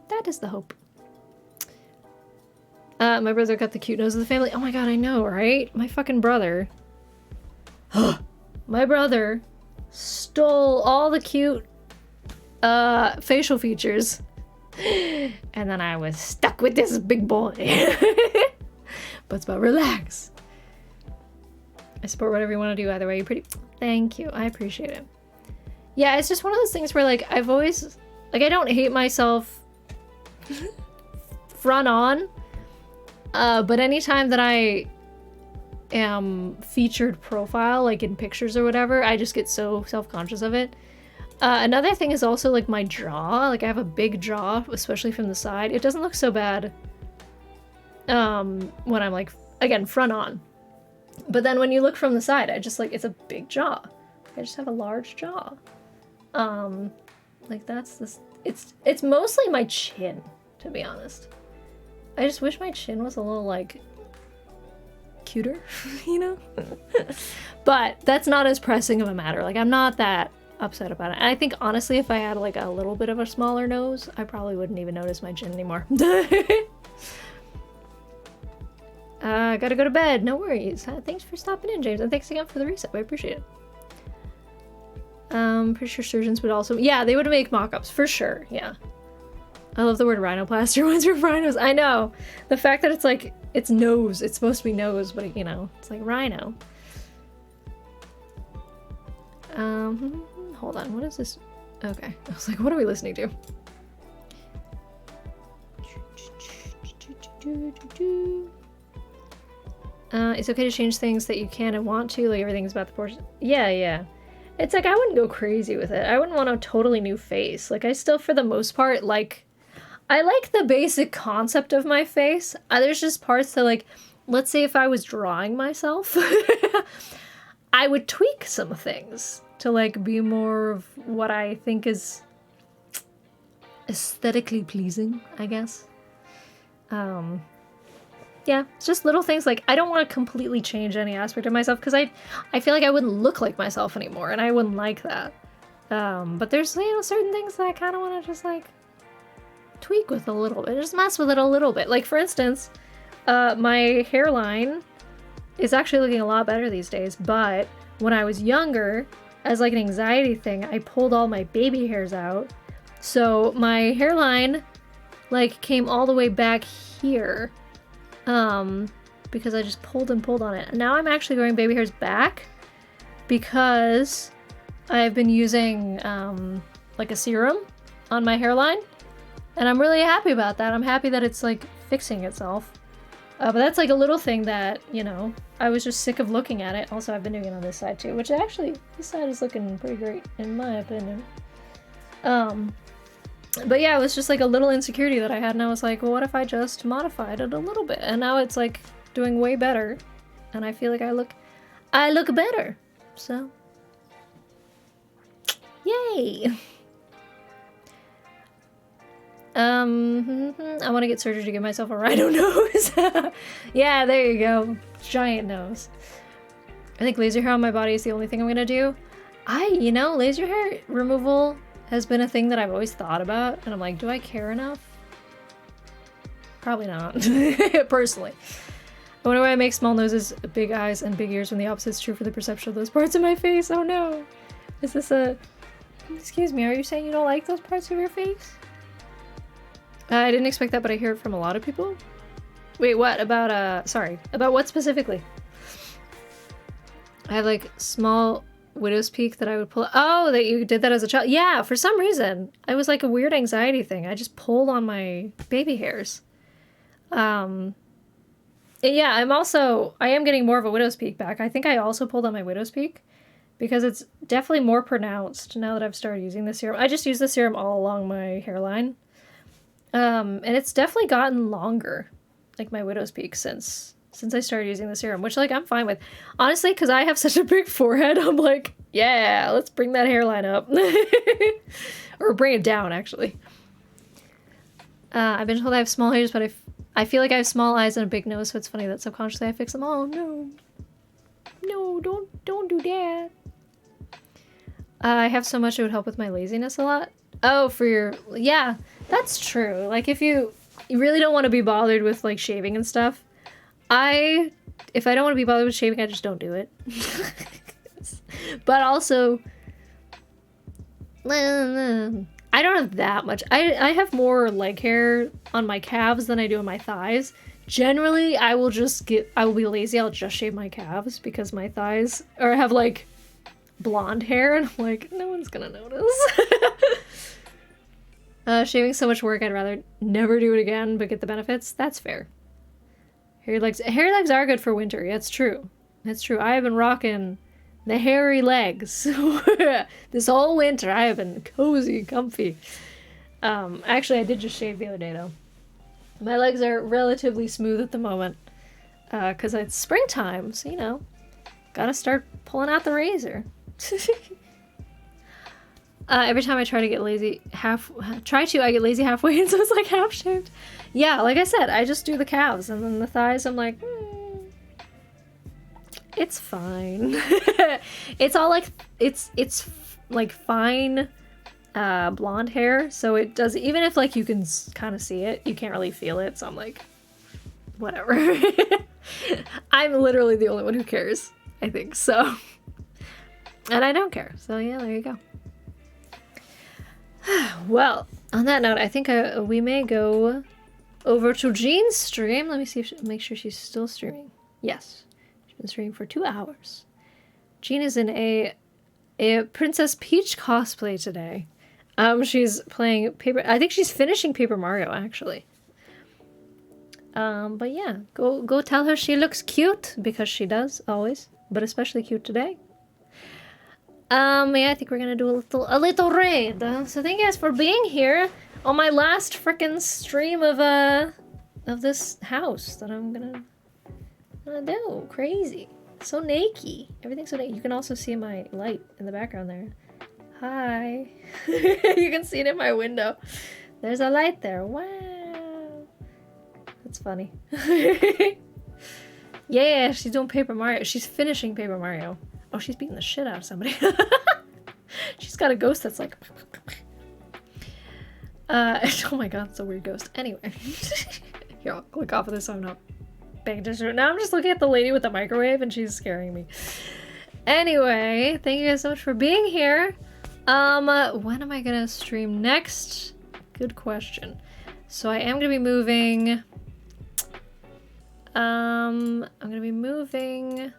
That is the hope. My brother got the cute nose of the family. Oh my god, I know, right? My fucking brother. My brother stole all the cute facial features. And then I was stuck with this big boy. But relax. I support whatever you want to do either way. You're pretty... Thank you. I appreciate it. Yeah, it's just one of those things where like I've always... Like I don't hate myself front on. But anytime that I am featured profile, like in pictures or whatever, I just get so self-conscious of it. Another thing is also like my jaw. Like I have a big jaw, especially from the side. It doesn't look so bad when I'm like, again, front on. But then when you look from the side, I just like, it's a big jaw. I just have a large jaw. Like that's this, it's mostly my chin, to be honest. I just wish my chin was a little like cuter, you know? But that's not as pressing of a matter. Like I'm not that upset about it. And I think honestly, if I had like a little bit of a smaller nose, I probably wouldn't even notice my chin anymore. Gotta go to bed. No worries. Thanks for stopping in, James, and thanks again for the reset. I appreciate it. Pretty sure surgeons would also... Yeah, they would make mock-ups, for sure, yeah. I love the word rhinoplasty. Ones for rhinos. I know. The fact that it's like, it's nose. It's supposed to be nose, but you know, it's like rhino. Hold on, what is this? Okay, I was like, what are we listening to? It's okay to change things that you can and want to, like everything's about the portion. Yeah. It's like, I wouldn't go crazy with it. I wouldn't want a totally new face. Like, I still, for the most part, like, I like the basic concept of my face. There's just parts that, like, let's say if I was drawing myself, I would tweak some things to, like, be more of what I think is aesthetically pleasing, I guess. Yeah, it's just little things like, I don't want to completely change any aspect of myself because I feel like I wouldn't look like myself anymore, and I wouldn't like that. But there's, you know, certain things that I kind of want to just like tweak with a little bit, just mess with it a little bit. Like for instance, my hairline is actually looking a lot better these days, but when I was younger, as like an anxiety thing, I pulled all my baby hairs out. So my hairline like came all the way back here. Because I just pulled and pulled on it. Now I'm actually growing baby hairs back because I've been using like a serum on my hairline, and I'm really happy about that. I'm happy that it's like fixing itself. But that's like a little thing that, you know, I was just sick of looking at it. Also, I've been doing it on this side too, which actually, this side is looking pretty great in my opinion. But yeah, it was just like a little insecurity that I had, and I was like, well, what if I just modified it a little bit? And now it's like doing way better, and I feel like I look better. So, yay! I want to get surgery to give myself a rhino nose. Yeah, there you go. Giant nose. I think laser hair on my body is the only thing I'm gonna do. You know, laser hair removal has been a thing that I've always thought about, and I'm like, do I care enough? Probably not, personally. I wonder why I make small noses, big eyes, and big ears when the opposite is true for the perception of those parts of my face. Oh no. Is this a... Excuse me, are you saying you don't like those parts of your face? I didn't expect that, but I hear it from a lot of people. Wait, what? About, sorry. About what specifically? I have, like, small widow's peak that I would pull. Oh, that you did that as a child. Yeah, for some reason. It was like a weird anxiety thing. I just pulled on my baby hairs. Yeah, I am getting more of a widow's peak back. I think I also pulled on my widow's peak because it's definitely more pronounced now that I've started using the serum. I just use the serum all along my hairline. And it's definitely gotten longer, like my widow's peak since I started using the serum, which like I'm fine with. Honestly, because I have such a big forehead, I'm like, yeah, let's bring that hairline up. Or bring it down, actually. I've been told I have small ears, but I feel like I have small eyes and a big nose, so it's funny that subconsciously I fix them. Oh, no. No, don't do that. I have so much it would help with my laziness a lot. Oh, for your... Yeah, that's true. Like, if you really don't want to be bothered with, like, shaving and stuff, if I don't want to be bothered with shaving, I just don't do it. But also... I don't have that much. I have more leg hair on my calves than I do on my thighs. Generally, I will be lazy. I'll just shave my calves because my thighs have like blonde hair, and I'm like, no one's gonna notice. Shaving so much work, I'd rather never do it again, but get the benefits. That's fair. Hairy legs are good for winter. Yeah, it's true. It's true. I have been rocking the hairy legs this whole winter. I have been cozy, comfy. Actually, I did just shave the other day though. My legs are relatively smooth at the moment because it's springtime, so you know, gotta start pulling out the razor. Every time I try to get lazy, I get lazy halfway, and so it's like half shaved. Yeah, like I said, I just do the calves, and then the thighs, I'm like, it's fine. It's all like, it's like fine blonde hair, so it does, even if like you can kind of see it, you can't really feel it, so I'm like, whatever. I'm literally the only one who cares, I think, so. And I don't care, so yeah, there you go. Well, on that note, I think we may go over to Jean's stream. Let me see make sure she's still streaming. Yes, she's been streaming for 2 hours. Jean is in a Princess Peach cosplay today. She's playing I think she's finishing Paper Mario, actually. But yeah, go tell her she looks cute, because she does, always. But especially cute today. Yeah, I think we're gonna do a little raid. So thank you guys for being here on my last frickin' stream of this house that I'm gonna do. Crazy. So naked. Everything's so naked. You can also see my light in the background there. Hi. You can see it in my window. There's a light there. Wow. That's funny. Yeah, she's doing Paper Mario. She's finishing Paper Mario. Oh, she's beating the shit out of somebody. She's just got a ghost that's like... oh my god, it's a weird ghost. Anyway. Here, I'll click off of this so I'm not paying attention. Now I'm just looking at the lady with the microwave and she's scaring me. Anyway, thank you guys so much for being here. When am I gonna stream next? Good question. So I am gonna be moving... I'm gonna be moving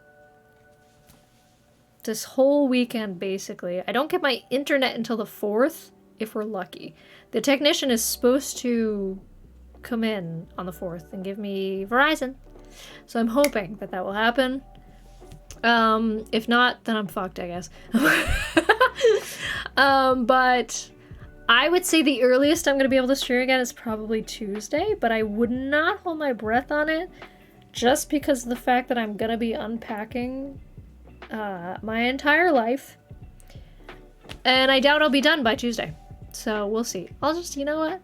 this whole weekend, basically. I don't get my internet until the 4th, if we're lucky. The technician is supposed to come in on the 4th and give me Verizon. So I'm hoping that that will happen. If not, then I'm fucked, I guess. But I would say the earliest I'm going to be able to stream again is probably Tuesday, but I would not hold my breath on it just because of the fact that I'm going to be unpacking my entire life. And I doubt I'll be done by Tuesday. So we'll see. I'll just, you know what?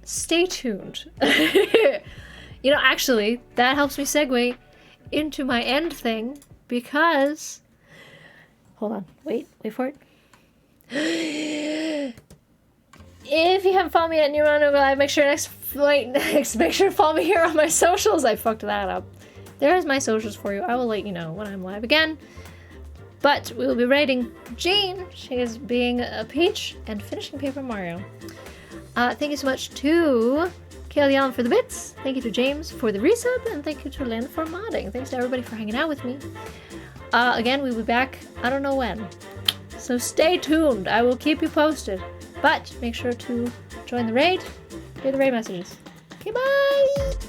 Stay tuned. You know, actually, that helps me segue into my end thing because... Hold on. Wait for it. If you haven't followed me at Neuron Live, make sure make sure to follow me here on my socials. I fucked that up. There's my socials for you. I will let you know when I'm live again. But we will be rating Jean. She is being a Peach and finishing Paper Mario. Thank you so much to Kaylee Allen for the bits. Thank you to James for the resub. And thank you to Lynn for modding. Thanks to everybody for hanging out with me. Again, we'll be back, I don't know when. So stay tuned. I will keep you posted. But make sure to join the raid. Hear the raid messages. Okay, bye!